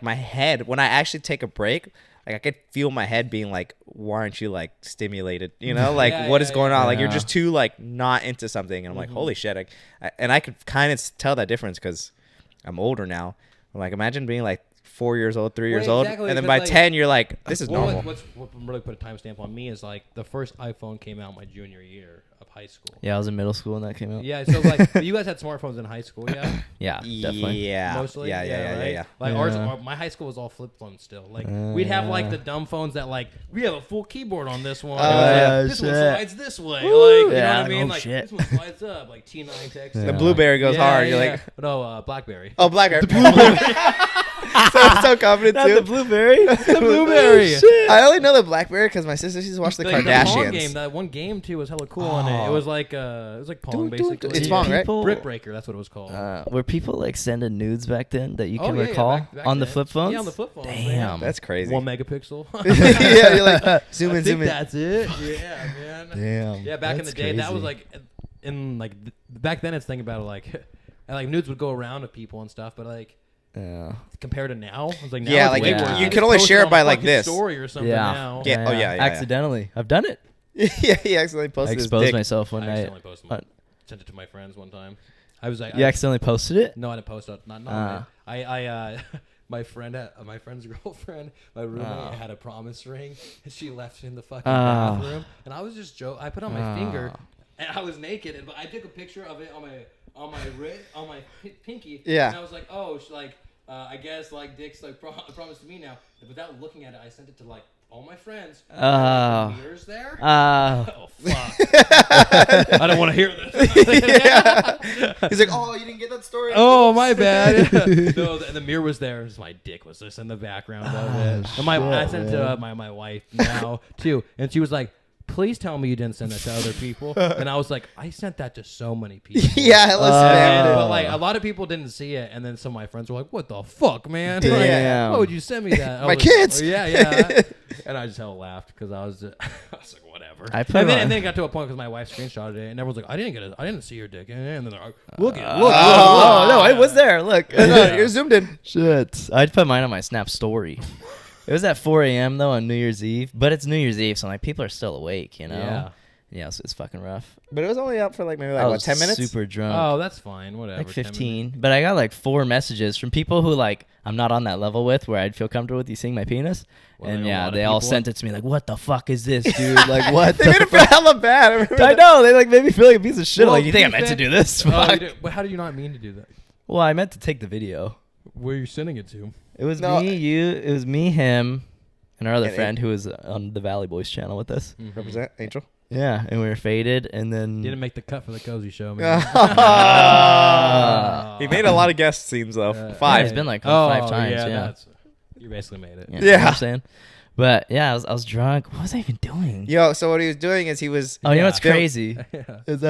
my head, when I actually take a break, like I could feel my head being like, why aren't you like stimulated? You know, like Yeah, what yeah, is going on? Like you're yeah. just too like not into something. And I'm like, holy shit. And I could kind of tell that difference because I'm older now. I'm like, imagine being like 4 years old, 3 years Well, old. exactly, And then 'cause, by like, 10, you're like, this is normal. What really put a timestamp on me is like the first iPhone came out my junior year of high school. Yeah, I was in middle school when that came out. Yeah, so like you guys had smartphones in high school, yeah? Yeah, definitely. Yeah. Mostly, Yeah. right? Yeah. Like Yeah. my high school was all flip phones still. Like we'd have like the dumb phones that like we have a full keyboard on this one. yeah. This one Shit. slides this way. Like you know Yeah. what I mean? Oh, like shit. this one slides up. Like T9 text. The Blueberry goes hard. You're like, no, BlackBerry. oh, BlackBerry. so confident Not too. the blueberry. The Blueberry. I only know the BlackBerry because my sister used to watch the Like, Pong Kardashians. game, that one game too was hella cool on it. It was like Pong basically. It's Pong, right? People- Brick Breaker, that's what it was called. Were people like sending nudes back then that you Oh, can yeah, yeah, recall back on the then. flip phones? Yeah, on the flip phones. Damn. That's crazy. 1 megapixel. Yeah, you're like, zoom I in, think zoom in. that's it. Yeah, man. Damn. Yeah, back in the That's day, that was crazy. like, in like back then. It's thinking about it like nudes would go around to people and stuff, but like Yeah. compared to now, it's like now Yeah, it's like way you- worse. you They can just only post share it it on by, a like, fucking this. story or something Yeah. now. Yeah. Oh, yeah. Accidentally. I've done it. Yeah, he accidentally I posted his exposed dick. myself I one night. accidentally posted What? sent it to my friends one time. I was like, You accidentally posted it? no, I didn't post it. Not I my friend's girlfriend, my roommate had a promise ring, and she left it in the fucking bathroom, and I was just I put it on my finger, and I was naked, and I took a picture of it on my wrist, on my pinky. Yeah. And I was like, oh, I guess like Dick's like promised to me now. But without looking at it, I sent it to like all my friends. Mirrors there. Oh fuck! I don't want to hear this. Yeah. He's like, oh, you didn't get that story. Oh, my bad. No, the mirror was there. Just my dick was just in the background of it. And I sent it to my wife now too, and she was like, please tell me you didn't send that to other people. And I was like, I sent that to so many people. Yeah, listen, but like a lot of people didn't see it, and then some of my friends were like, what the fuck, man? Damn. Like, why would you send me that? My kids. Oh, yeah. And I just hella laughed because I was like, whatever. And then it got to a point because my wife screenshotted it, and everyone's like, I didn't see your dick. And then they're like, look. Oh, no, it was there. Look. No, you're zoomed in. Shit. I'd put mine on my Snap story. It was at 4 a.m. though on New Year's Eve, but it's New Year's Eve, so like people are still awake, you know. Yeah, so it's fucking rough. But it was only up for like maybe like 10 minutes. Super drunk. Oh, that's fine. Whatever. Like 15. But I got like 4 messages from people who like I'm not on that level with, where I'd feel comfortable with you seeing my penis. Well, and yeah, they all sent it to me like, "What the fuck is this, dude? Like, what?" They made it feel hella bad. I know. They like made me feel like a piece of shit. Well, like, you think I meant to do this? But how do you not mean to do that? Well, I meant to take the video. Where are you sending it to? It was It was me, him, and our other friend who was on the Valley Boys channel with us. Mm-hmm. Represent Angel. Yeah, and we were faded, and then didn't make the cut for the cozy show, man. He made a lot of guest scenes though. 5. Yeah, he's been like 5 times. Yeah, you basically made it. Yeah, you know what I'm saying. But yeah, I was drunk. What was I even doing? Yo, so what he was doing is he was. Oh, you know what's crazy? Is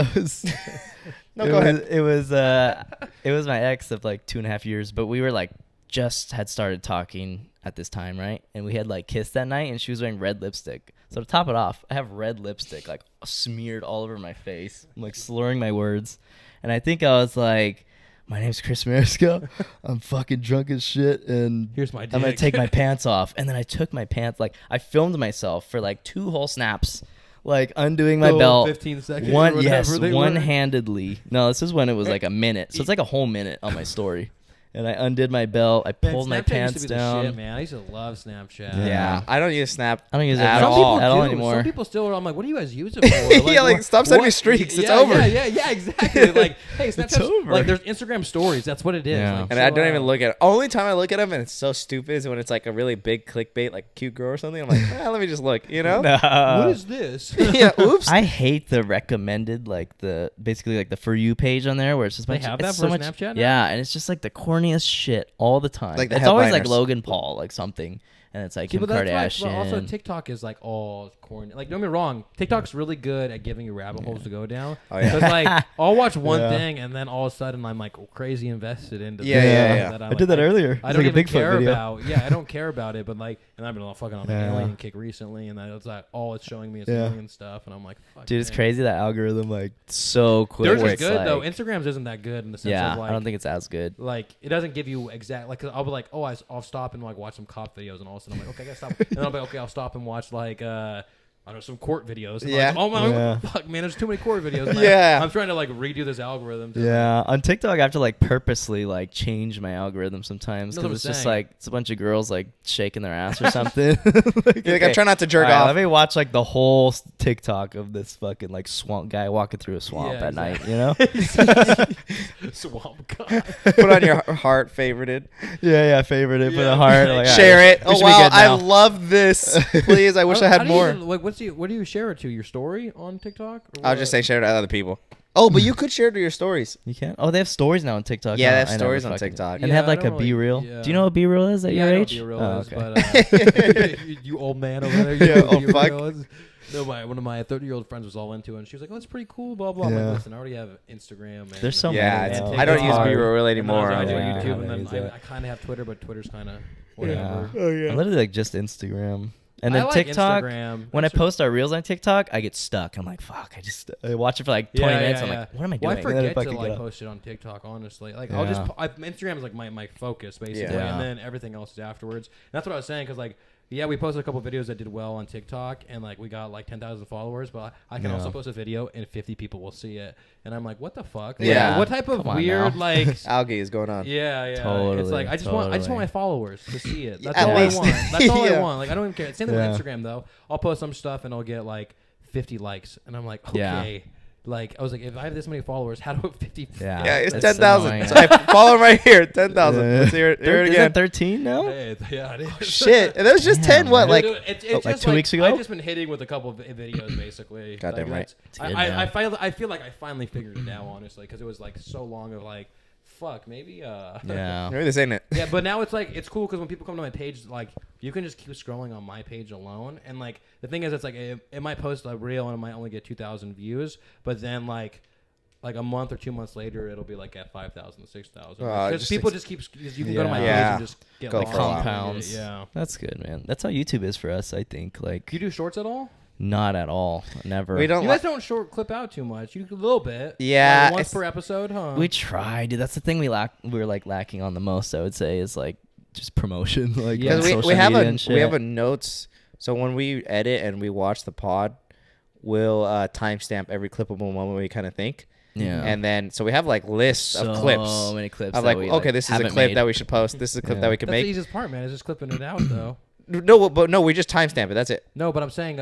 go ahead. It was my ex of like 2.5 years, but we were like just had started talking at this time, right? And we had like kissed that night, and she was wearing red lipstick. So to top it off, I have red lipstick like smeared all over my face. I'm like slurring my words, and I think I was like, "My name's Chris Marisco. I'm fucking drunk as shit, and here's my dick. I'm gonna take my pants off." And then I took my pants, like I filmed myself for like 2 whole snaps, like undoing my belt. 15 seconds. One-handedly. No, this is when it was like a minute, so it's like a whole minute on my story. And I undid my belt. I pulled my pants used to be down. The shit, man. I used to love Snapchat. Yeah, I don't use Snap. I don't use it at all anymore. Some people still are. I'm like, what do you guys use it for? Like, yeah, like stop sending me streaks. It's over. Yeah, exactly. Like, hey, Snapchat. Like, there's Instagram stories. That's what it is. Yeah. Like, and I don't even look at it. Only time I look at them, and it's so stupid, is when it's like a really big clickbait, like cute girl or something. I'm like, let me just look. You know? What is this? Yeah. Oops. I hate the recommended, like basically like the For You page on there, where it's just they have that for Snapchat now? Yeah, and it's just like the corniest shit all the time. Like it's always like Logan Paul, like something, and it's like Kim Kardashian. But also TikTok is like all corny. Like, don't get me wrong, TikTok's really good at giving you rabbit holes to go down. Oh, yeah. Because like I'll watch one thing, and then all of a sudden I'm like crazy invested into. Yeah. I did that earlier. I don't even care about. Yeah, I don't care about it, but like, and I've been fucking on an alien kick recently, and it's like all it's showing me is alien stuff, and I'm like, fuck. Dude, it's crazy that algorithm like so quick. They're just good though. Instagram's isn't that good in the sense of like, I don't think it's as good. Like, it doesn't give you exact. Like, 'cause I'll be like, oh, I'll stop and like watch some cop videos, and all of a sudden I'm like, okay, I gotta stop. And then I'll be like, okay, I'll stop and watch like I don't know, some court videos. And yeah. Like, oh my fuck, man, there's too many court videos. Yeah. I'm trying to like redo this algorithm. Yeah, on TikTok I have to like purposely like change my algorithm sometimes because it's just like it's a bunch of girls like shaking their ass or something. Like I try not to jerk off. Let me watch like the whole TikTok of this fucking like swamp guy walking through a swamp at night. You know, swamp guy. Put on your heart favorited. Yeah, favorite it. Put a heart. Like, share it. Oh wow, I love this. Please, I wish I had more. Like, what do you share it to? Your story on TikTok? I'll just say share it to other people. Oh, but you could share it to your stories. You can? Oh, they have stories now on TikTok. Yeah, they have stories on TikTok. And they have like a B-reel. Yeah. Do you know what B-reel is at your age? I know what B-reel is, but you old man over there. You know what B-reel is? No, one of my 30-year-old friends was all into it, and she was like, "Oh, it's pretty cool." Blah blah. I'm like, listen, I already have Instagram. And there's so many. Yeah, I don't use B-roll anymore. I do YouTube, and then I kind of have Twitter, but Twitter's kind of whatever. Oh yeah. I literally like just Instagram. And then I like TikTok, Instagram. when I post our reels on TikTok, I get stuck. I'm like, fuck, I watch it for like 20 minutes. I'm like, what am I doing? Well, I forget to like post it on TikTok, honestly. Like, I'll just, Instagram is like my focus, basically. Yeah. And then everything else is afterwards. And that's what I was saying, because like, yeah, we posted a couple videos that did well on TikTok, and like we got like 10,000 followers. But I can also post a video, and 50 people will see it, and I'm like, what the fuck? Yeah. Like, what type of weird like algae is going on? Yeah. Totally, it's like I just want my followers to see it. That's all I want. That's all I want. Like, I don't even care. Same thing with Instagram though. I'll post some stuff and I'll get like 50 likes, and I'm like, okay. Like I was like, if I have this many followers, how do 50? Yeah, it's That's 10,000. annoying. So I follow him right here. 10,000. Let's hear it Is again. it 13 now? Yeah, it is. Oh, shit. And it was just Damn, 10. What? man. Like, It's like just 2 weeks ago? I've just been hitting with a couple of videos, basically. Goddamn right. It's good, I feel like I finally figured it out, honestly, because it was like so long of like, fuck, maybe. Yeah. maybe this ain't it. Yeah, but now it's like it's cool because when people come to my page, like you can just keep scrolling on my page alone, and like the thing is, it's like it might post a reel and it might only get 2,000 views, but then like a month or 2 months later, it'll be like at 5,000, 6,000. Because people just keep you can go to my page and just get Go lost for a while. Compounds. Yeah. That's good, man. That's how YouTube is for us, I think. Like, Do you do shorts at all? not at all. Never. We don't You guys don't short clip out too much. You do a little bit. Yeah, Like once it's- per episode, huh? We try, dude. That's the thing we're like lacking on the most, I would say, is like just promotion. Like, Yeah. on Because social we have media and we have shit. a notes. So when we edit and we watch the pod, we'll timestamp every clippable moment we kind of think. Yeah. And then so we have like lists of clips. So many clips. Of that like, we, okay, this is a haven't clip made. that we should post. This is a clip Yeah. that we can That's the make. easiest part, man. Is just clipping it out, though. No, but no, we just timestamp it. That's it. No, but I'm saying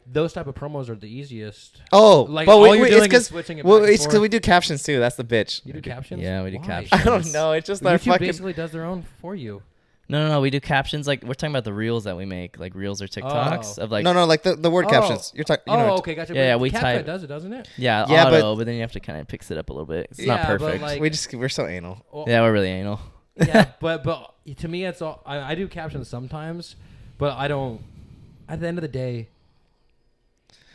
those type of promos are the easiest. Oh, Like, but all you're it's doing is because switching it well, back and it's because forth. we do captions too. That's the bitch. You do captions? Yeah, we do Why? captions. I don't know. It's just our YouTube fucking. basically does their own for you. No. We do captions. Like, we're talking about the reels that we make, like reels or TikToks Oh. of like. No, like the word Oh. captions. You're talking. You know, Okay, gotcha. Yeah, But we CapCut type- does it, doesn't it? Yeah, Yeah, auto, but then you have to kind of fix it up a little bit. It's not Yeah, but, perfect. like- we're so anal. Well, Yeah, we're really anal. yeah, but to me, it's all. I do captions sometimes, but I don't. At the end of the day,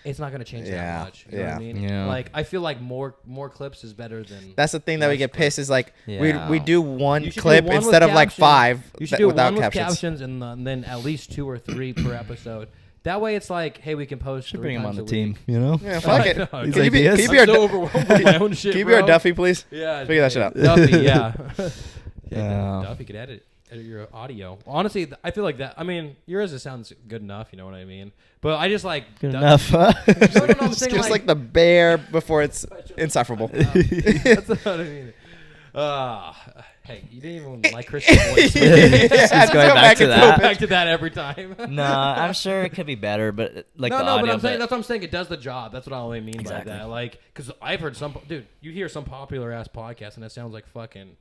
it's not going to change Yeah, that much. You know what I yeah. mean? Yeah. Like I feel like more clips is better than. That's the thing that we less get clips. pissed is like Yeah. we do one You should do clip one with instead of like captions. 5 You should do without one with captions. and then at least 2 or 3 per episode. That way, it's like, hey, we can post. Should 3 bring him on times the a team, week. you know? Yeah, fuck it. I know. Can These you be ideas? our I'm so overwhelmed with my own shit, Can you be our bro. Duffy, please? Yeah, Figure that shit out. Duffy, yeah. Yeah. Duffy could edit your audio. Honestly, I feel like that. I mean, yours it sounds good enough. You know what I mean? But I just like Good enough, huh? No, I'm Just saying give us like the bear before it's insufferable. That's what I mean. Hey, you didn't even like Christian's voice. Just Just going go back to and that. Go back to that every time. No, I'm sure it could be better, but like no, the but audio. I'm saying that's what I'm saying. It does the job. That's what I only mean Exactly. by that. Like, because I've heard dude. You hear some popular ass podcast and it sounds like fucking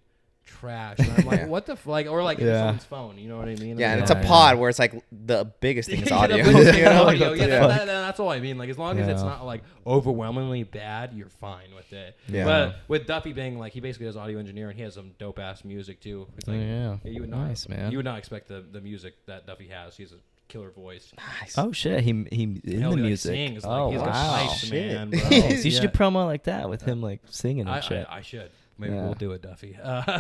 trash. And I'm like, Yeah. what the like, or like Yeah. someone's phone. You know what I mean? Yeah, and Like, it's a pod where it's like the biggest thing is Yeah, audio. the biggest thing You is know? audio. Yeah, Yeah. that's all I mean. Like, as long as it's Yeah. not like overwhelmingly bad, you're fine with it. Yeah. But with Duffy being like, he basically does audio engineer and he has some dope ass music too. It's like, Yeah. you would not, Nice, man. You would not expect the music that Duffy has. He has a killer voice. Nice. Oh shit, he in Hell, the he, like, music. sings, like, Oh he's wow. a nice Shit. man, bro. Oh, so you should Yeah. do promo like that with him like singing and shit. I should. Maybe Yeah. we'll do it, Duffy. Well,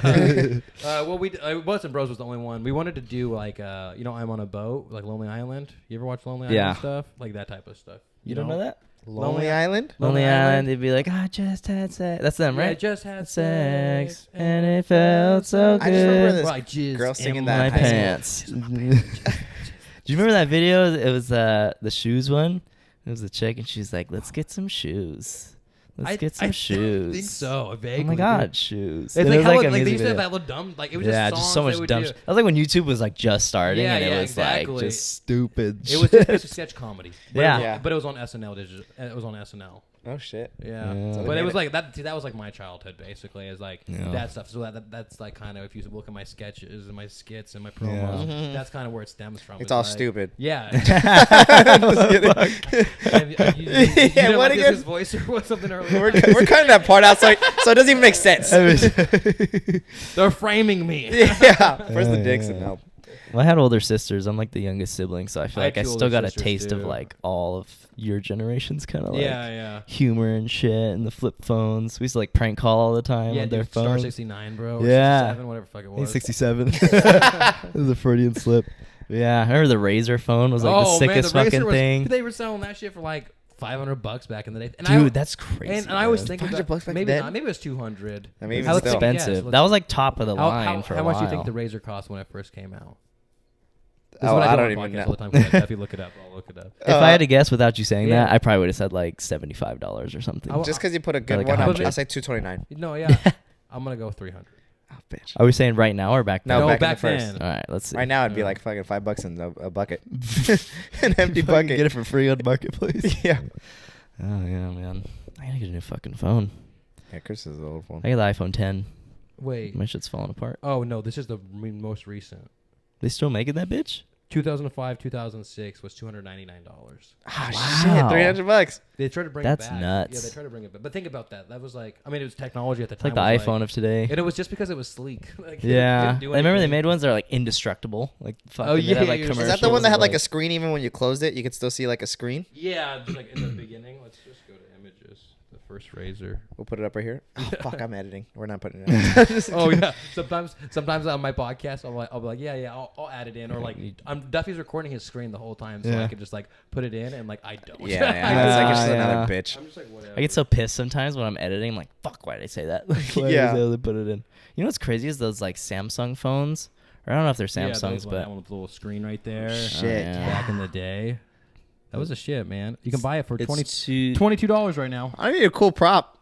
Butts and Bros was the only one. We wanted to do like, I'm on a boat, like Lonely Island. You ever watch Lonely Yeah. Island stuff? Like that type of stuff. You don't know that? Lonely Island? Lonely Lonely Island, Island. they'd be like, I just had sex. That's them, Yeah, I right? just had Sex, and it felt so I just remember good. this Right, jizz girl in singing In that my in high school. pants. Do you remember that video? It was the shoes one. It was a chick, and she's like, "Let's get some shoes. Let's get some shoes." I think so. Vaguely, Oh my dude. god, shoes! It's And like it was how a like they music used to have video. that little dumb like it was Yeah, just just songs so they much would dumb. do. That was like when YouTube was like just starting, Yeah, and it yeah, was like exactly. just stupid. It was shit. just a sketch comedy. But Yeah. Yeah. but it was on SNL. It was on SNL. Oh shit. Yeah, Yeah. but it was like that. See, that was like my childhood, basically. Is like Yeah. that stuff. So that's like kind of if you look at my sketches and my skits and my promos, Yeah. that's kind of where it stems from. It's all like, stupid. Yeah. Just kidding. You Yeah, didn't what like again? his voice or something earlier. we're cutting that part out, so it doesn't even make sense. They're framing me. Yeah. Where's the dicks and help? Well, I had older sisters. I'm like the youngest sibling, so I feel I like I had two still older got a sisters, taste of too. like all of your generation's kind of like Yeah. humor and shit, and the flip phones. We used to like prank call all the time Yeah, on their dude, Star phones. 69, bro. Or Yeah. 67, whatever the fuck it was. 67. It was a Freudian slip. Yeah, I remember the Razor phone was like the sickest fucking thing. They were selling that shit for like $500 back in the day. And Dude, that's crazy. and I was man. thinking $500 back maybe then? not. Maybe it was 200. I mean, even How still. expensive. That was like top of the line for a how while. much do you think the Razor cost when it first came out? Oh, I don't do even on podcasts know. all the time, 'cause if you look it up, I'll look it up. If I had to guess without you saying yeah. that, I probably would have said like $75 or something. I- Just because you put a good Like one, 100. I'll say 229. No, yeah. I'm going to go 300. Oh, bitch. Are we saying right now or back then? No, No, back in the back first. then. All right, let's see. Right now, it'd be like fucking $5 in a bucket, an empty Fucking bucket. Get it for free on Marketplace. Yeah. Oh yeah, man. I gotta get a new fucking phone. Yeah, Chris is the old one. I got the iPhone 10. Wait. My shit's falling apart. Oh no, this is the most recent. They still making that bitch? 2005, 2006 was $299. Ah, Wow. shit, $300. They tried to bring That's it back. nuts. Yeah, they tried to bring it back. But think about that. That was like, I mean, it was technology at the It's time. like the was iPhone of today. And it was just because it was sleek. Like, Yeah. didn't do I remember they anything. made ones that are like indestructible. Like fucking, Oh, they'd have, yeah, like yeah. commercials. Is that the one that had of, like a screen even when you closed it? You could still see like a screen? Yeah, just like in the beginning. Let's just go to images. The first razor. We'll put it up right here. Oh, fuck, I'm editing. We're not putting it up. Oh yeah. Sometimes on my podcast, I'll be like, yeah, I'll add it in, or like, Duffy's recording his screen the whole time, so I can just like put it in, and like I don't. Yeah, it's like it's just Yeah. another bitch. I'm just like whatever. I get so pissed sometimes when I'm editing. I'm like, fuck, why did I say that? Like, why Yeah. did I put it in? You know what's crazy is those like Samsung phones. Or I don't know if they're Samsungs, that but one with the little screen right there. Shit. yeah. Back in the day, that was a shit, man. You can buy it for It's $22 right now. I need a cool prop.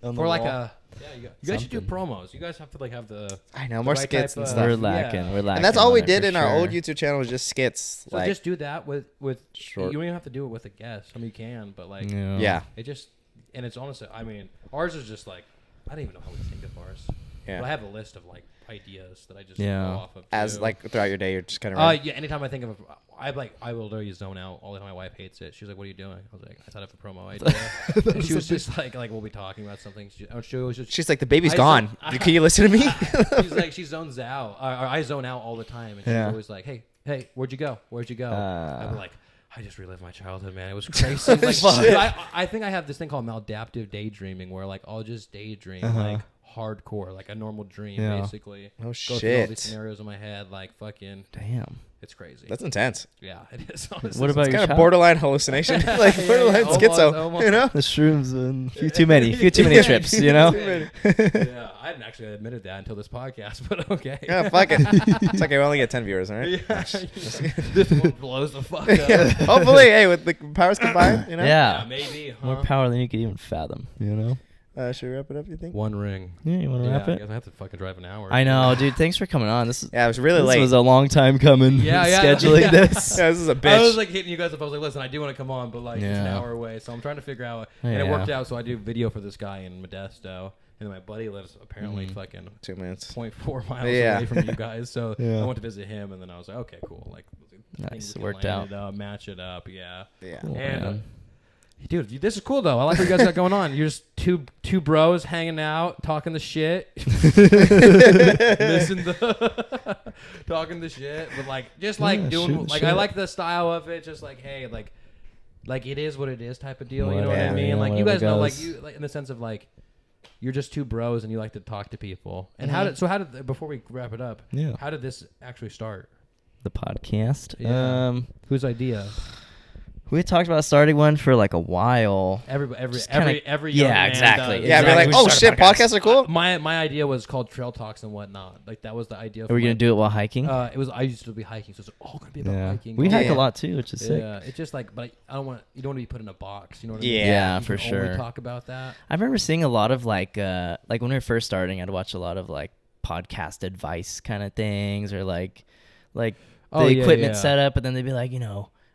For like a you guys should do promos. You guys have to like have the I know, more right skits type and of- stuff. We're lacking. Yeah. We're lacking. And that's all on we it did for in our sure. old YouTube channel was just skits. so like, just do that with Short. you don't even have to do it with a guest. I mean you can, but like yeah. it just and it's honestly I mean ours is just like I don't even know how we think of ours. Yeah. But I have a list of like ideas that I just Yeah. go off of As too. like throughout your day, you're just kind of. Yeah, anytime I think of I will literally zone out all the time. My wife hates it. She's like, "What are you doing?" I was like, "I thought of a promo idea." And she was just like we'll be talking about something. She was just, She's like, the baby's I gone. Can you listen to me? she's like, she zones out. Or I zone out all the time, and she's Yeah. always like, "Hey, where'd you go? Where'd you go?" I'm like, I just relived my childhood, man. It was crazy. Like, Shit. I think I have this thing called maladaptive daydreaming, where like I'll just daydream like hardcore, like a normal dream, Yeah. basically. Oh, Go through all shit. these scenarios in my head, like fucking. Damn. It's crazy. That's intense. Yeah, it is. Honestly. What about It's your kind of child? borderline hallucination, like borderline almost, schizo. almost. You know? The shrooms and a few too many trips, you know? Yeah, I hadn't actually admitted that until this podcast, but okay. Yeah, fuck it. It's okay. We only get 10 viewers, all right? Yeah. This one blows the fuck up. Yeah. Hopefully, hey, with the powers combined, you know. Yeah. Yeah, maybe. Huh? More power than you could even fathom, you know? Should we wrap it up? You think? One ring. Yeah, you want to Yeah, wrap I it? guess I have to fucking drive an hour. I know, dude. Thanks for coming on. This Yeah, it was really this late. was a long time coming. Yeah, yeah. scheduling Yeah. this. Yeah, this is a I bitch. was like hitting you guys up. I was like, listen, I do want to come on, but like it's an Yeah. hour away, so I'm trying to figure out. And Yeah. it worked out, so I do video for this guy in Modesto, and then my buddy lives apparently fucking 2 minutes. 0.4 miles Yeah. away from you guys. So Yeah. I went to visit him, and then I was like, okay, cool. Like, Nice, things it can worked line out. it up, match it up, yeah. Yeah. Cool, And man. dude, this is cool though. I like what you guys got going on. You're just two bros hanging out, talking the shit, listen to talking the shit, but like just like Yeah, doing shooting like shit. I like the style of it. Just like hey, like it is what it is type of deal. You know what I Whatever, mean? yeah, Like you whatever guys know, like goes. you like in the sense of like you're just two bros and you like to talk to people. And how did before we wrap it up? Yeah. How did this actually start? The podcast. Yeah. Whose idea? We had talked about starting one for like a while. Every kinda- young yeah, man exactly. does. Yeah, Exactly. be like, We oh started shit, a podcast. podcasts are cool. My idea was called Trail Talks and whatnot. Like that was the idea. Are we gonna do it while hiking? It was. I used to be hiking, so it's all gonna be about yeah. hiking. We all hike the a time. lot too, which is sick. Yeah, it's just like, but I don't want. You don't want to be put in a box. You know what I mean? Yeah. Yeah, You for can only sure. talk about that. I remember seeing a lot of like when we were first starting, I'd watch a lot of like podcast advice kind of things or like the Oh, yeah, equipment yeah. setup, but then they'd be like,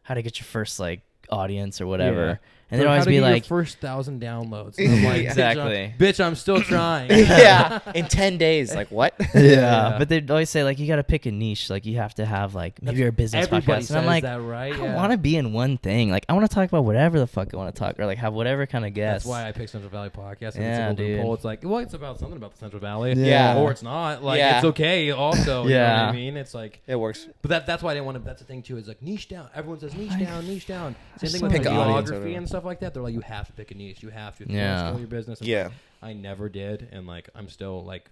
how to get your first like audience or whatever. Yeah. And they'd Or always how to be get your like, first 1,000 downloads. And I'm like, Exactly. Bitch, I'm still trying. Yeah, in 10 days. Like what? yeah. But they'd always say like, you got to pick a niche. Like you have to have like maybe you're a business Everybody podcast. says And I'm like, that, right? I don't want to be in one thing. Like I want to talk about whatever the fuck I want to talk or like have whatever kind of guests. That's why I picked Central Valley Podcast. And Yeah, it's a dude. poll. It's like, well, it's about something about the Central Valley. Yeah. Or it's not. Like, Yeah. it's okay also. You know what Yeah. I mean? It's like, It works. but that's why I didn't want to. That's the thing too. Is like niche down. Everyone says niche down, niche down. Same thing with Pick like, an audience or geography whatever. and stuff like that. They're like, you have to pick a niche. You have to. If you Yeah. want to scale your business. And Yeah. I never did, and like I'm still like,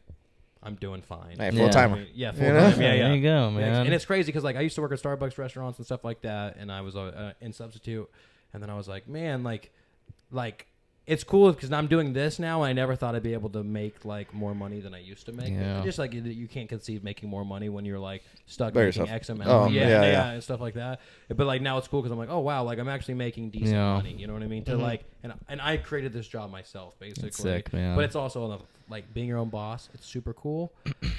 I'm doing fine. Hey, Yeah. full timer. Yeah, full You know? time. Yeah, yeah. There you go, Yeah, man. and it's crazy because like I used to work at Starbucks restaurants and stuff like that, and I was in substitute, and then I was like, man, like it's cool because I'm doing this now, and I never thought I'd be able to make like more money than I used to make. Yeah. Just like you can't conceive making more money when you're like stuck By making yourself. X amount. Oh, yeah, yeah. and stuff like that. But like now it's cool because I'm like, oh wow, like I'm actually making decent Yeah. money. You know what I mean? To like, and I created this job myself basically. Sick, man. But it's also like being your own boss. It's super cool.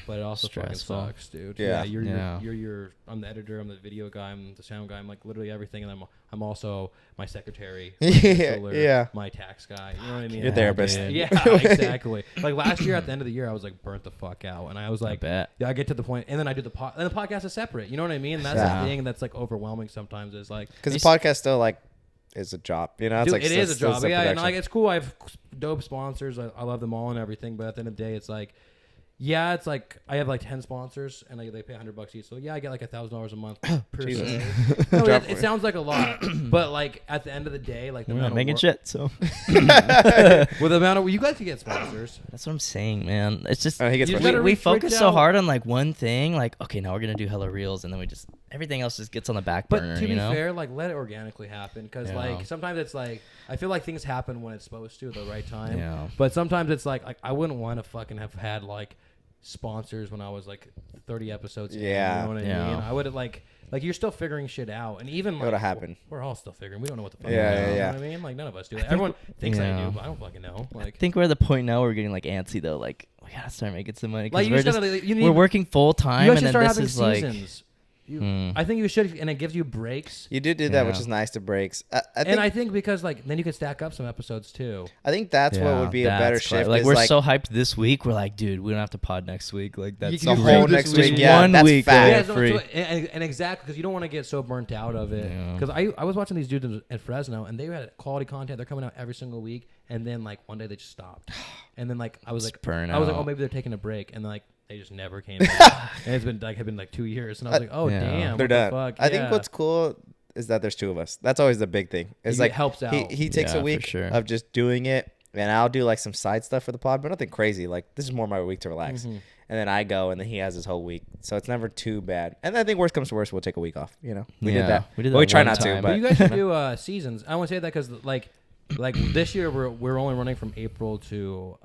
but it also Stressful. fucking sucks, dude. Yeah. You're I'm the editor, I'm the video guy, I'm the sound guy, I'm like literally everything, and I'm also my secretary, my controller, my tax guy. You know what I mean? Your therapist. Yeah, exactly. Like last year at the end of the year, I was like burnt the fuck out, and I was like, I get to the point, and then I do and the podcast is separate. You know what I mean? That's the thing that's like overwhelming sometimes. Is like because the podcast still like is a job. You know, it's dude, like it is a job. Yeah, and like production. it's cool. I have dope sponsors. I love them all and everything. But at the end of the day, it's like. Yeah, it's like I have like 10 sponsors and they pay $100 each. So yeah, I get like $1,000 a month per se. No, it sounds like a lot, but like at the end of the day, like we're not making shit. So with the amount of you guys can get sponsors. That's what I'm saying, man. It's just he gets we focus so hard on like one thing. Like okay, now we're gonna do hella reels, and then we just everything else just gets on the back burner. But to be know? fair, like let it organically happen because like sometimes it's like I feel like things happen when it's supposed to at the right time. Yeah. But sometimes it's like I wouldn't want to fucking have had like sponsors when I was like 30 episodes in, you know what I mean? I would have like you're still figuring shit out, and even like, what'll happen. We're all still figuring. We don't know what the fuck. Yeah. You know what I mean? Like none of us do. Like, everyone thinks I do, but I don't fucking know. Like I think we're at the point now where we're getting like antsy though. Like we gotta start making some money. Like we're working full time, and then this is like. I think you should, and it gives you breaks. You did do that, which is nice to breaks. I think because like then you could stack up some episodes too. I think that's what would be a better shift. Like we're so hyped this week. We're like, dude, we don't have to pod next week. Like that's the whole next week. Yeah, one that's week. Fat. And exactly because you don't want to get so burnt out of it. Because I was watching these dudes at Fresno, and they had quality content. They're coming out every single week, and then like one day they just stopped, and then like I was like, oh, maybe they're taking a break, and like. They just never came back. And it's been like 2 years, and I was like, oh damn, they're done. The fuck? I think what's cool is that there's two of us. That's always the big thing. It's like it helps out. He takes a week of just doing it, and I'll do like some side stuff for the pod, but nothing crazy. Like this is more my week to relax, and then I go, and then he has his whole week, so it's never too bad. And I think worst comes to worst, we'll take a week off. You know, we did that. We try not to, but you guys should do seasons. I want to say that because like this year we're only running from April to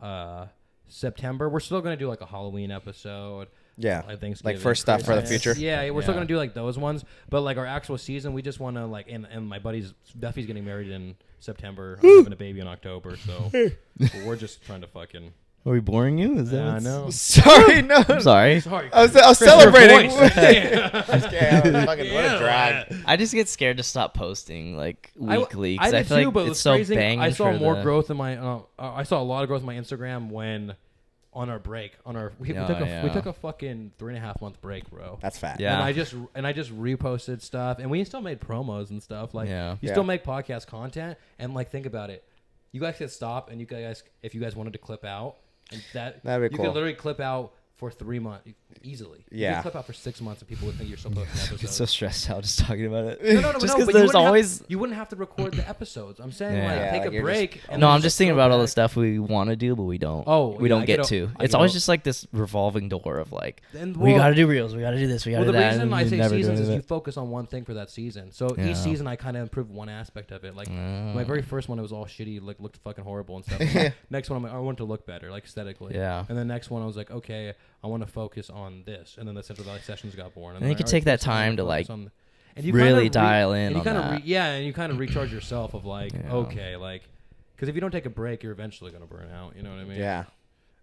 September. We're still gonna do like a Halloween episode. Yeah, like first stuff for the future. Yeah, we're still gonna do like those ones, but like our actual season, we just want to like. And my buddy's Duffy's getting married in September. I'm having a baby in October, so we're just trying to fucking. Are we boring you? Is that? I know. Sorry, no. I'm sorry. I was celebrating. What a drag. I just get scared to stop posting like weekly because I feel too, like but it's so crazy. banging. I saw more growth in my. I saw a lot of growth in my Instagram when. On our break, we took a fucking 3.5 month break, bro. That's fat. Yeah. And I just reposted stuff, and we still made promos and stuff. Like, you still make podcast content, and like think about it. You guys could stop, and you guys, if you guys wanted to clip out, and that'd be cool. You could literally clip out for 3 months easily. Yeah. You could clip out for 6 months, and people would think you're still posting episodes. I get so stressed out just talking about it. No. Just because there's always you wouldn't have to record the episodes. I'm saying take a break. No, I'm just thinking about all the stuff we want to do, but we don't. We don't get to. It's always just like this revolving door of like, we got to do reels, we got to do this, we got to do that. The reason I say seasons is you focus on one thing for that season. So each season I kind of improve one aspect of it. Like my very first one, it was all shitty, like looked fucking horrible and stuff. Next one, I'm like, I want it to look better, like aesthetically. Yeah. And the next one, I was like, okay, I want to focus on this. And then the Central Valley sessions got born. And you could take that time to like you really dial in on that. And you kind of recharge yourself of like, okay, like, because if you don't take a break, you're eventually going to burn out. You know what I mean? Yeah.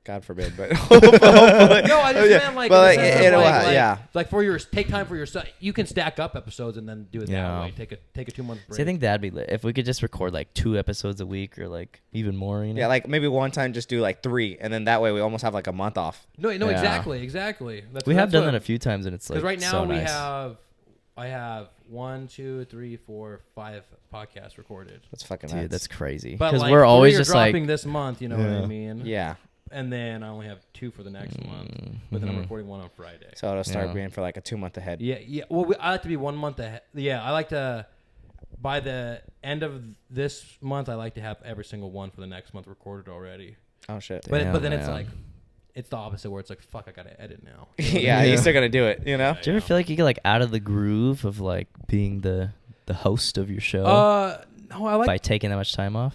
God forbid, but no, I just meant like, like for your take time for yourself. You can stack up episodes and then do it that way. Take a 2 month break. See, I think that'd be lit if we could just record like 2 episodes a week or like even more. You know? Yeah, like maybe one time just do like 3, and then that way we almost have like a month off. No, exactly. We have done that a few times, and it's like right now so nice. I have 1, 2, 3, 4, 5 podcasts recorded. That's fucking dude. nuts. That's crazy. Because we're always just dropping like this month. You know what I mean? Yeah. And then I only have 2 for the next month, but then I'm recording 1 on Friday. So it'll start being for like a 2 month ahead. Yeah. Well, I like to be 1 month ahead. Yeah, I like to. By the end of this month, I like to have every single one for the next month recorded already. Oh shit! But then it's like, it's the opposite where it's like, fuck, I gotta edit now. Yeah, you're still gonna do it. You know? Do you ever feel like you get like out of the groove of like being the host of your show? No, I like by taking that much time off.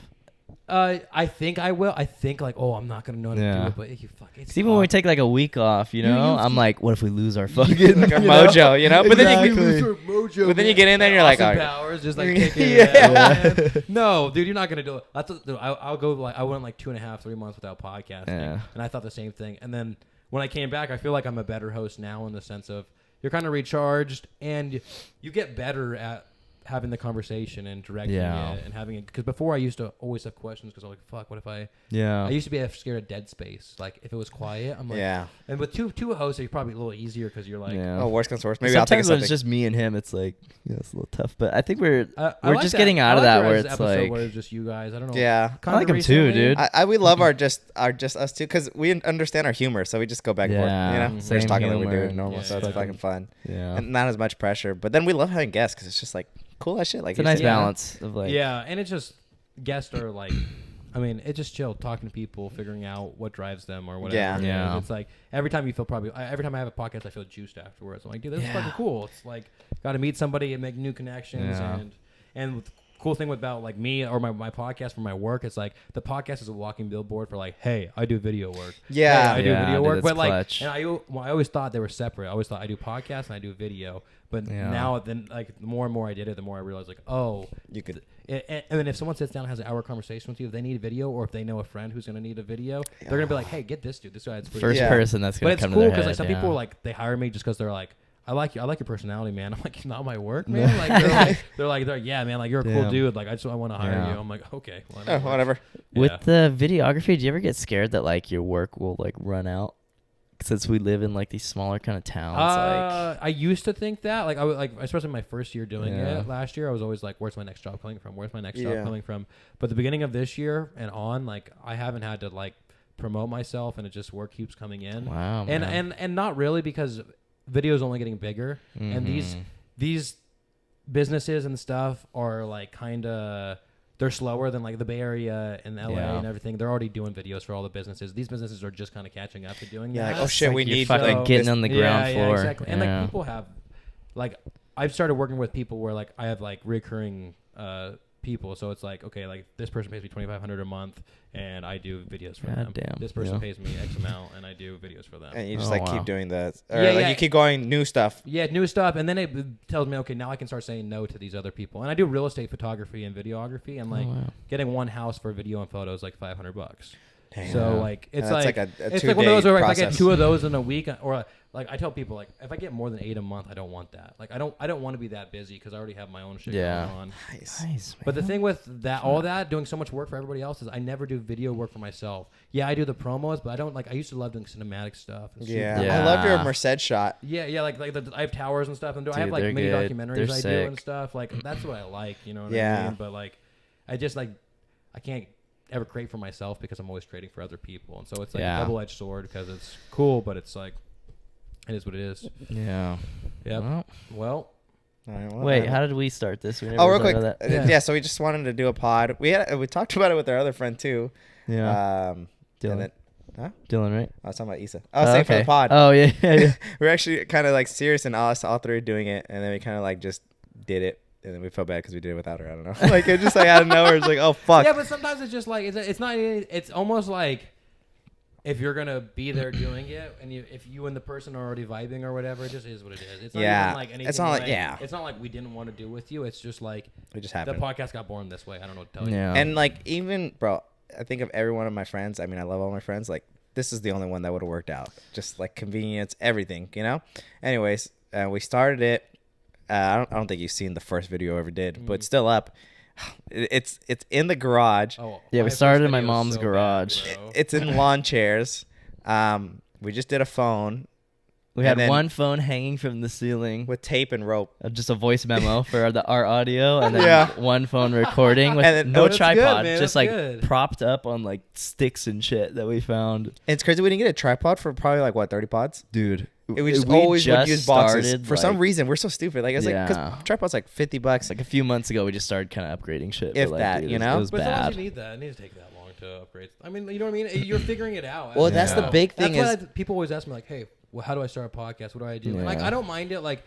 I think I will. I think like, I'm not gonna know how to do it, but you fuck. It's even when we take like a week off, you know, I'm like, what if we lose our fucking like our mojo, you know? But then you lose our mojo. But then you get in there and you're like, powers just like kicking it. No, dude, you're not gonna do it. I'll go like I went like 2.5, 3 months without podcasting, and I thought the same thing. And then when I came back, I feel like I'm a better host now in the sense of you're kind of recharged and you get better at having the conversation and directing it and having it. Because before I used to always have questions because I'm like, fuck, what if I used to be scared of dead space. Like if it was quiet, I'm like, and with two hosts, it's probably a little easier because you're like, oh, worst comes to worst. Maybe sometimes I'll take something. when it's just me and him, it's like, it's a little tough. But I think we're like just that. getting out of that where it's like, where it's just you guys. I don't know. Yeah, I like them too, dude. We love our just us too because we understand our humor, so we just go back and forth. You know, we're just talking like we do normal, so it's fucking fun. Yeah, and not as much pressure. But then we love having guests because it's just like cool as shit. Like it's a nice balance of like and it's just guests are like, I mean, it's just chill talking to people, figuring out what drives them or whatever. Yeah. It's like every time you feel every time I have a podcast, I feel juiced afterwards. I'm like, dude, this is fucking cool. It's like got to meet somebody and make new connections and cool thing about like me or my podcast for my work, it's like the podcast is a walking billboard for like, hey, I do video work. Yeah, hey, I do video work. But clutch. like, and I always thought they were separate. I always thought I do podcasts and I do video. But now, then, like the more and more I did it, the more I realized like, oh, you could. And then if someone sits down and has an hour conversation with you, if they need a video or if they know a friend who's gonna need a video, they're gonna be like, hey, get this dude. This guy's first person that's gonna come to their head. But it's cool because like some people like they hire me just because they're like, I like your personality, man. I'm like, it's not my work, man. Like they're like, yeah, man. Like you're a cool dude. Like I want to hire you. I'm like, okay, whatever. With the videography, do you ever get scared that like your work will like run out? Since we live in like these smaller kind of towns, I used to think that, like I was like, especially my first year doing it last year, I was always like, "Where's my next job coming from? Where's my next job coming from?" But the beginning of this year and on, like I haven't had to like promote myself, and it just work keeps coming in. Wow, and not really because video is only getting bigger, and these businesses and stuff are like kind of. They're slower than like the Bay Area and LA and everything. They're already doing videos for all the businesses. These businesses are just kind of catching up to doing that. Like, oh shit, we need fucking getting on the ground floor. Yeah, exactly. And like people have, like I've started working with people where like I have like recurring people. So it's like, okay, like this person pays me $2,500 a month and I do videos for them. Damn. This person pays me X amount and I do videos for them. And you just keep doing that. Or you keep going new stuff. Yeah, new stuff. And then it tells me, okay, now I can start saying no to these other people. And I do real estate photography and videography, and like getting one house for video and photos like $500. Damn. So like it's like it's like one of those where if I get 2 of those in a week, or like I tell people like if I get more than 8 a month, I don't want that. Like I don't want to be that busy because I already have my own shit going on. Nice, but the thing with that, all that doing so much work for everybody else is I never do video work for myself. Yeah, I do the promos, but I don't like. I used to love doing cinematic stuff. And I love your Merced shot. Yeah, like I have towers and stuff, and I have like mini documentaries I do and stuff. Like that's what I like, you know what I mean? But like, I just like I can't ever create for myself because I'm always creating for other people, and so it's like a double-edged sword because it's cool, but it's like it is what it is. Yeah. Yep. Well. Wait, how did we start this? Real quick. So we just wanted to do a pod. We talked about it with our other friend too. Yeah. Dylan. Dylan, right? I was talking about Issa. Same for the pod. Oh yeah. We're actually kind of like serious and us all three doing it, and then we kind of like just did it. And then we felt bad because we did it without her. I don't know. Like it just like out of nowhere. It's like, oh fuck. Yeah, but sometimes it's just like it's not. It's almost like if you're gonna be there doing it, and if you and the person are already vibing or whatever, it just is what it is. It's not even like anything. It's not like It's not like we didn't want to do with you. It's just like it just happened. The podcast got born this way. I don't know what to tell you. And like even bro, I think of every one of my friends. I mean, I love all my friends. Like this is the only one that would have worked out. Just like convenience, everything. You know. Anyways, we started it. I don't think you've seen the first video I ever did, but it's still up. It's in the garage. Oh, yeah, we started in my mom's garage. It's in lawn chairs. We just did a phone. We had one phone hanging from the ceiling with tape and rope. Just a voice memo for our audio, and then one phone recording with no tripod, just like propped up on like sticks and shit that we found. And it's crazy we didn't get a tripod for probably like what 30 pods, dude. We just always would use boxes. For some reason, we're so stupid. Like it's like because tripod's like $50. Like a few months ago, we just started kind of upgrading shit. If that, you know, it was bad. Sometimes you need that. It needs to take that long to upgrade. I mean, you know what I mean? You're figuring it out. Well, that's the big thing. That's why people always ask me like, "Hey, well, how do I start a podcast? What do I do?" And like, I don't mind it. Like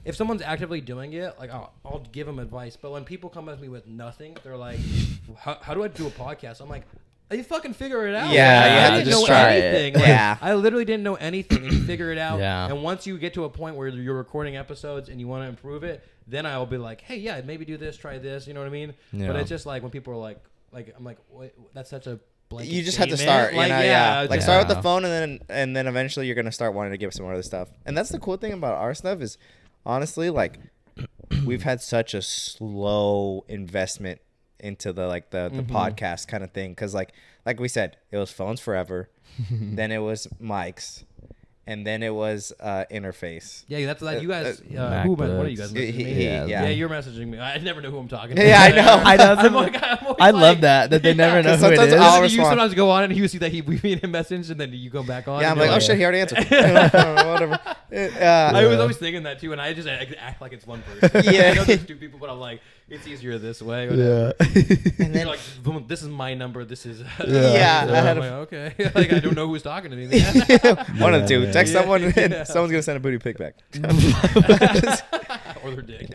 if someone's actively doing it, like I'll give them advice. But when people come at me with nothing, they're like, "How do I do a podcast?" I'm like, you fucking figure it out. I didn't know anything. I literally didn't know anything, and you figure it out. And once you get to a point where you're recording episodes and you want to improve it, then I'll be like, hey, maybe do this, try this. You know what I mean? But it's just like when people are like I'm like, that's such a blanket you just have to statement. start, yeah. Like start with Yeah. the phone, and then eventually you're gonna start wanting to give some other stuff. And that's the cool thing about our stuff is, honestly, like we've had such a slow investment into the podcast kind of thing, because like we said, it was phones forever, then it was mics, and then it was interface. Yeah, that's like you guys. What are you guys messaging me? Yeah, you're messaging me. I never know who I'm talking to. Yeah, I know. I know. I'm always I love that they never know who it sometimes is. I'll You respond. sometimes go on and you see that we made a message and then you go back on. Yeah, I'm and like, you're oh shit, he already answered. Whatever. I was always thinking that too, and I just act like it's one person. Yeah. I know there's two people, but I'm like, it's easier this way. Yeah. And then like, this is my number. This is. Yeah, I had I'm like, okay. Like I don't know who's talking to me. one of the two. man. Text someone, and Yeah. someone's gonna send a booty pic back. Or their dick.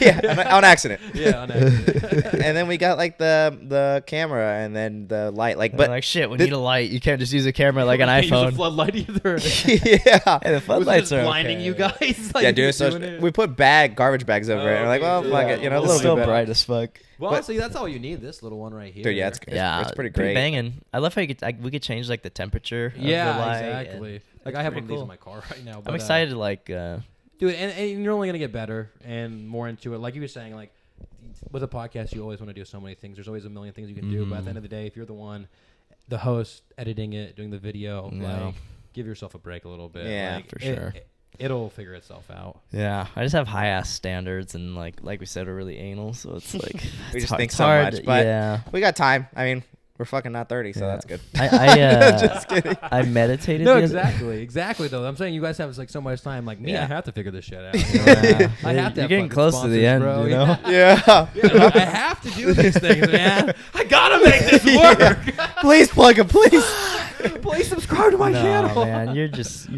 Yeah, on accident. Yeah, on accident. And then we got like the camera, and then the light. Like, But but like shit, we need a light. You can't just use a camera like an Can't use a iPhone. floodlight either. yeah. Hey, the Was it floodlights just are blinding okay. you guys? Like, Yeah, dude. just So doing it? we put garbage bags over it. And we're like, well, okay, fuck yeah. it, you know, a It's It's little still bit. bright as fuck. Well, But- honestly, that's all you need. This little one right here. Dude, yeah, it's pretty great. Banging. I love how we could change like the temperature. Of the light, exactly. and Like I have one pretty of these cool. in my car right now. But, I'm excited to dude, and you're only gonna get better and more into it. Like you were saying, like with a podcast, you always want to do so many things. There's always a million things you can do. But at the end of the day, if you're the host, editing it, doing the video, like give yourself a break a little bit. Yeah, like, for sure. It'll figure itself out. Yeah, I just have high ass standards, and like we said, we're really anal, so it's like We it's just hard- think it's so hard, much, but yeah. we got time. I mean, we're fucking not 30, so that's good. Just kidding. I meditated. No, the other- exactly. Though I'm saying you guys have like so much time. Like me, Yeah. I have to figure this shit out. Yeah. I have to. You're have getting fucking close to the sponsors, end, bro. you know? Yeah. Yeah, I have to do these things, man. I gotta make this work. Please plug it, please. Please subscribe to my No, channel. man, you're just.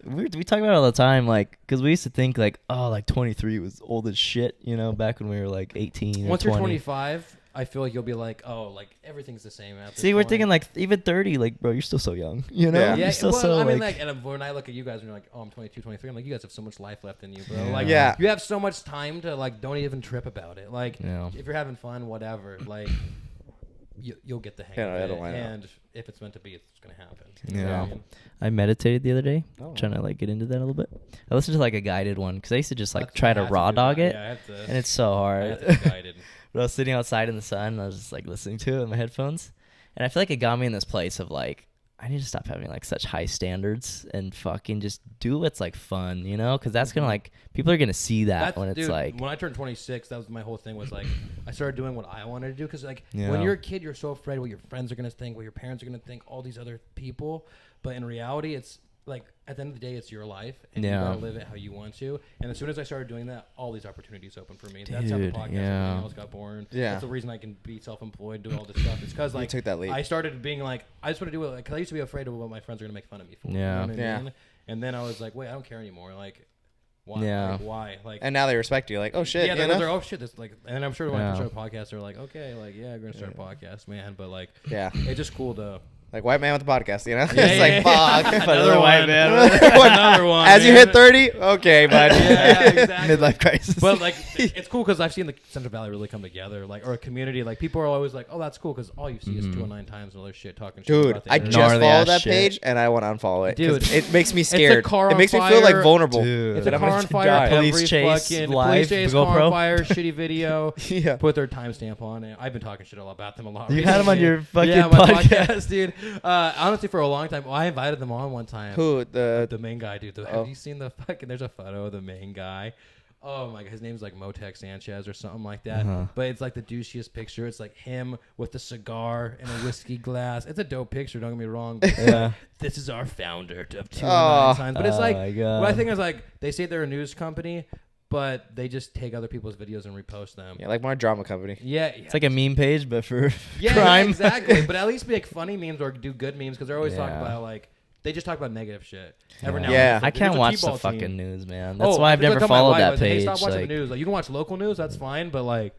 We talk about it all the time, like, because we used to think like, oh, like 23 was old as shit, you know, back when we were like 18. Once or 20. you're 25, I feel like you'll be like, oh, like everything's the same. At this See, we're point. thinking like even 30, like, bro, you're still so young, you know? Yeah. Yeah, You're still well, so I mean, like, and when I look at you guys and you're like, oh, I'm 22, 23, I'm like, you guys have so much life left in you, bro. Yeah. Like, Yeah. you have so much time to like, don't even trip about it. Like, Yeah. if you're having fun, whatever, like, you'll get the hang Yeah, of it'll it. line up. And if it's meant to be, it's gonna happen. You know Yeah. what I mean? I meditated the other day, Oh. trying to like get into that a little bit. I listened to like a guided one because I used to just like That's- try I to have raw do dog that. it, Yeah, I have to. and it's so I hard. have to be guided. But I was sitting outside in the sun, and I was just like listening to it in my headphones, and I feel like it got me in this place of like, I need to stop having like such high standards and fucking just do what's like fun, you know? Because that's gonna like people are gonna see that when it's dude, like, when I turned 26, that was my whole thing. Was like I started doing what I wanted to do because like Yeah. when you're a kid, you're so afraid what your friends are gonna think, what your parents are gonna think, all these other people. But in reality, it's like at the end of the day, it's your life, and Yeah. you gotta live it how you want to. And as soon as I started doing that, all these opportunities opened for me. That's how the Dude, podcast and yeah. everything else got born. Yeah. That's the reason I can be self-employed, do all this stuff. It's because like took that leap. I started being like, I just want to do it because I used to be afraid of what my friends are gonna make fun of me for. Yeah. You know what I Yeah. mean? And then I was like, wait, I don't care anymore. Like, why? Yeah. Like, why? Like, And now they respect you. Like, oh shit. yeah, you they're know? oh shit, this like, and I'm sure when I Yeah. start a podcast, they're like, okay, like yeah, we're gonna start a podcast, man. But like, Yeah. it's just cool to. Like white man with the podcast, you know? Yeah, It's like, fuck. Another white one. man. Another one. As you man. hit 30, okay, bud. Yeah, exactly. midlife crisis. But like, it's cool because I've seen the Central Valley really come together, like, or a community. Like, people are always like, "Oh, that's cool," because all you see is 209 times and all this shit talking shit Dude, about the I area. just Gnarly followed ass that shit. page and I want to unfollow it. 'Cause Dude, it makes me a scared. car It on makes me feel like fire. vulnerable. Dude. It's a But I'm car gonna on fire. die. Every Police chase fucking live, police chase, GoPro. car on fire, shitty video. Yeah. Put their timestamp on it. I've been talking shit about them a lot. You had them on recently. your fucking yeah, my podcast. dude. Honestly, for a long time, I invited them on one time. Who? The main guy, dude. Oh. Have you seen the fucking? There's a photo of the main guy. Oh my god, his name's like Motex Sanchez or something like that. Uh-huh. But it's like the douchiest picture. It's like him with a cigar and a whiskey glass. It's a dope picture. Don't get me wrong. But Yeah. this is our founder of 209 Oh. Signs. But it's Oh like, my God. what I think is like they say they're a news company, but they just take other people's videos and repost them. Yeah, like more drama company. Yeah, It's like a meme page, but for yeah, crime. exactly. But at least make funny memes or do good memes because they're always talking Yeah. about like they just talk about negative shit. Every now and Yeah. then. It's I like, can't there's a watch the T-ball fucking team. news, man. That's Oh, why I've that's never what I tell my followed wife, that I was like, hey, page. stop watching Like, the news. Like, you can watch local news, that's fine, but like,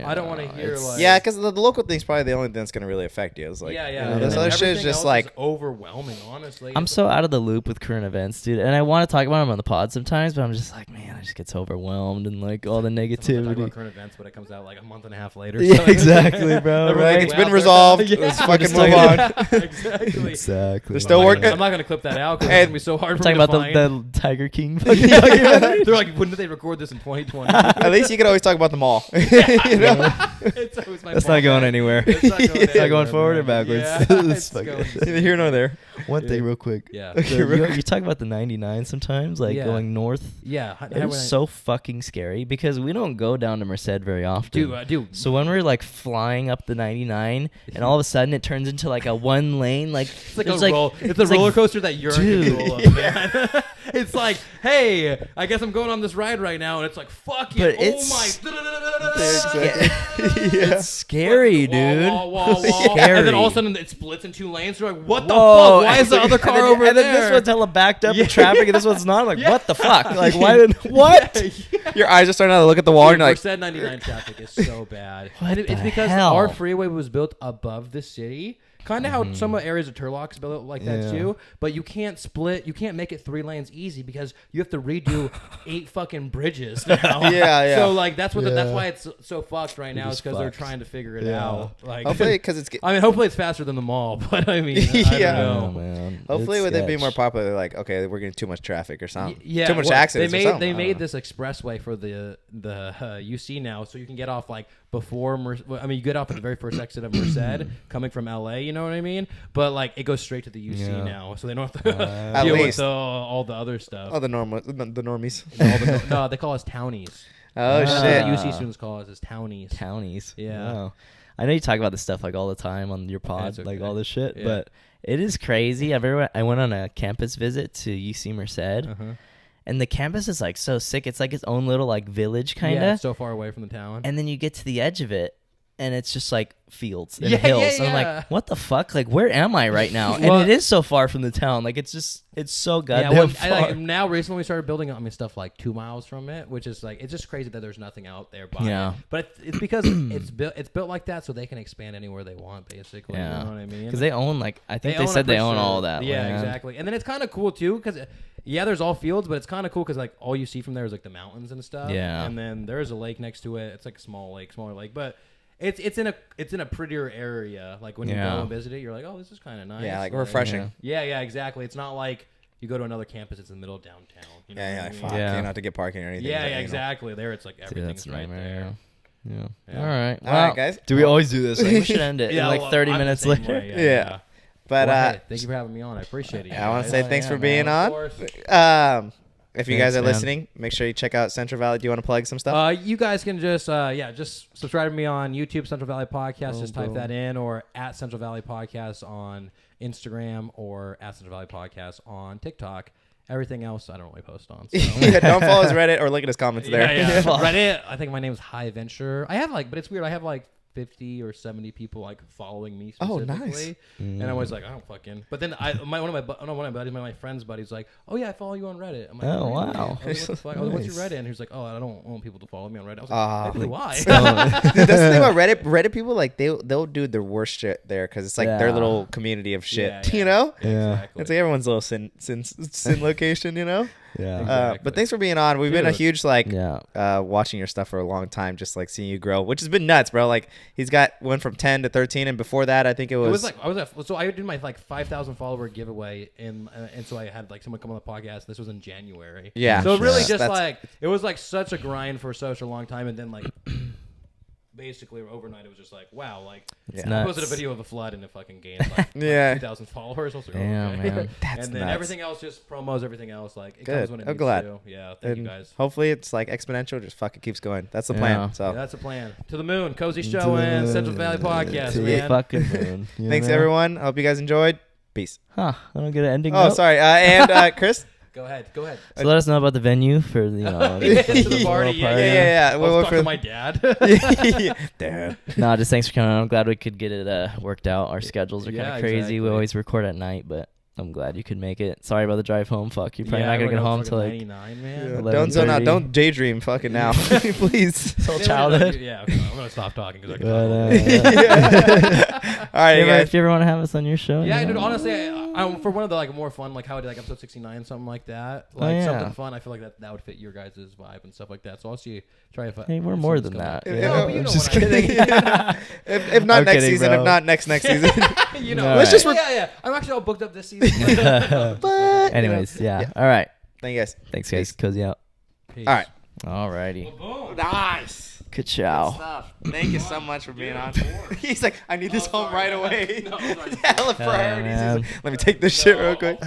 I don't want to hear like yeah, because the local thing's probably the only thing that's gonna really affect you. It's like this other shit is just like overwhelming. Honestly, I'm so out of the loop with current events, dude, and I want to talk about them on the pod sometimes, but I'm just like, man, I just get so overwhelmed and like all the negativity. Talk about current events, but it comes out like a month and a half later. Yeah, exactly, bro. Right? It's been resolved. Let's fucking move on. Exactly. They're still working. I'm not gonna clip that out because it's gonna be so hard for me talking to about the Tiger King. They're like, when did they record this in 2020? At least you can always talk about the mall. You know? It's always my That's fault, not going man. anywhere. It's not going forward or man. backwards. Yeah, it's fucking- going Neither here nor there. One thing real quick. Yeah. You talk about the 99 sometimes, like Yeah. going north. Yeah. It's so fucking scary because we don't go down to Merced very often. Dude. So when we're like flying up the 99 and all of a sudden it turns into like a one lane, like It's like it's a roller coaster that you're Dude. in control of, man. It's like, hey, I guess I'm going on this ride right now, and it's like, fuck But it, it's- oh my. it's scary, dude. Wall, Scary. and then all of a sudden it splits in 2 lanes. You're like, what the Whoa. fuck? Why is the other car over and there? then this one's hella backed up Yeah. in traffic and this one's not. Like, Yeah. what the fuck? Like, why did what? Yeah. Your eyes are starting to look at the wall, and you're like, Merced 99 traffic is so bad. What And it's the because hell? our freeway was built above the city. Kind of how some areas of Turlock's built like that Yeah. too, but you can't make it 3 lanes easy because you have to redo 8 fucking bridges now. Yeah. So like that's what that's Yeah. why it's so fucked right now. Is because they're trying to figure it out. Like hopefully, because it's. I mean, hopefully it's faster than the mall, but I mean, Yeah. I Oh, don't know. man. Hopefully, It's with it being more sketch. popular, they're like, okay, we're getting too much traffic or something. Yeah, too much well, accidents. They or made something. they made this expressway for the UC now, so you can get off like before. You get off at the very first exit of Merced, coming from LA. You know what I mean? But like it goes straight to the UC Yeah. now, so they don't have to At deal with least. all the other stuff. Oh, the normies. No, they call us townies. Oh That's what shit. the UC students call us as townies. Townies. Yeah. Wow. I know you talk about this stuff like all the time on your pod, It's like okay. all this shit, Yeah. but it is crazy. I went on a campus visit to UC Merced, and the campus is like so sick. It's like its own little like village kind of, Yeah, it's so far away from the town. and then you get to the edge of it, and it's just like fields and Yeah, hills. yeah, And I'm yeah. like, what the fuck? Like, where am I right now? Well- And it is so far from the town. Like, it's so goddamn yeah, far. now recently we started building stuff like 2 miles from it, which is like it's just crazy that there's nothing out there by Yeah. it. But it's because it's built like that so they can expand anywhere they want basically. Yeah. You know what I mean? Because they own like I think they own, said I'm they pretty own sure. all that. Yeah, land. exactly. And then it's kind of cool too because there's all fields, but it's kind of cool because like all you see from there is like the mountains and stuff. Yeah. And then there's a lake next to it. It's like a smaller lake, but it's in a prettier area. Like when you Yeah. go and visit it, you're like, oh, this is kind of nice. Yeah, like refreshing. Yeah, exactly. It's not like you go to another campus. It's in the middle of downtown. You know Yeah, what I like, mean? fuck. Yeah. You don't have to get parking or anything. Yeah, you know. exactly. There, it's like Dude, everything's that's right there. Yeah. Yeah. All right. All right, guys. Do we always do this? Like, we should end it in like well, 30 I'm the minutes same later. way, Yeah. But Well, hey, thank you for having me on. I appreciate it. I want to guys. say thanks yeah, for being Of on. course. If you guys Thanks, are man. listening, make sure you check out Central Valley. Do you want to plug some stuff? You guys can just subscribe to me on YouTube, Central Valley Podcast. Just type that in, or at Central Valley Podcast on Instagram, or at Central Valley Podcast on TikTok. Everything else I don't really post on. So. Yeah, don't follow his Reddit or look at his comments there. Yeah. Reddit. I think my name is High Venture. I have but it's weird. I have 50 or 70 people following me Oh, specifically. nice. And I was like, I don't fucking. But then one of my buddies, my friend's buddy's like, oh yeah, I follow you on Reddit. I'm like, Oh, really? wow. I was like, what the fuck? I was like, what's your Nice. Reddit? And he was like, oh, I don't want people to follow me on Reddit. I was Ah, like, neither do I. Dude, that's the thing about Reddit. Reddit people, like they'll do their worst shit there because it's like their Yeah. little community of shit. Yeah, You know, Yeah. Exactly. it's like everyone's little sin location. You know. Yeah. Exactly. But thanks for being on. We've been a Dude. huge Yeah. watching your stuff for a long time, just like seeing you grow, which has been nuts, bro. Like he's went from 10 to 13, and before that, I think it was I did my 5,000 follower giveaway and so I had someone come on the podcast. This was in January. Yeah. So really Sure. just it was such a grind for such a long time, and then basically overnight it was just wow, Yeah. I posted a video of a flood and it fucking gained Yeah. 2,000 followers. I was like, Damn, okay. man. That's and then nuts. everything else just promos, everything else it Good. comes when it I'm needs glad. to. Yeah, thank you And guys. hopefully it's exponential. Just fucking keeps going. That's the Yeah. plan. So Yeah, that's the plan. To the moon, Cozy Show, and Central Valley Podcast, To the man. fucking moon. You thanks know? everyone. I hope you guys enjoyed. Peace. Huh. I don't get an ending. Oh, note? sorry. And Chris. Go ahead. So let us know about the venue for the Yeah, to the party. Yeah. I We'll was wait talking for to my dad. Damn. No, just thanks for coming on. I'm glad we could get it worked out. Our schedules are kind Yeah, of crazy. We exactly. always record at night, but I'm glad you could make it. Sorry about the drive home. Fuck, you're probably not gonna get home till like 99, man. Yeah. 11:30. Don't zone out. Don't daydream fucking now, please. Till childhood. Yeah, okay, I'm gonna stop talking because I can. All right, guys. If you ever want to have us on your show, Yeah, you know? dude. Honestly, for one of the like more fun, like how I did like episode 69, something like that, like something fun. I feel like that would fit your guys' vibe and stuff like that. So I'll see. Try if. Hey, we're more than that. No, but you I'm know just what I mean. kidding. If not I'm next kidding, season, bro. if not next season. You know, All Let's right. just. yeah. I'm actually all booked up this season. But Anyways, yeah. Yeah. All right. Thank you guys. Thanks, guys. Cozy out. Peace. All right. Alrighty. Boom. Nice. Good chow. Stuff. Thank you so much for being on. He's like, I need this home sorry. right away. No, sorry. Hella priorities. He's man. like, let me take this shit real quick.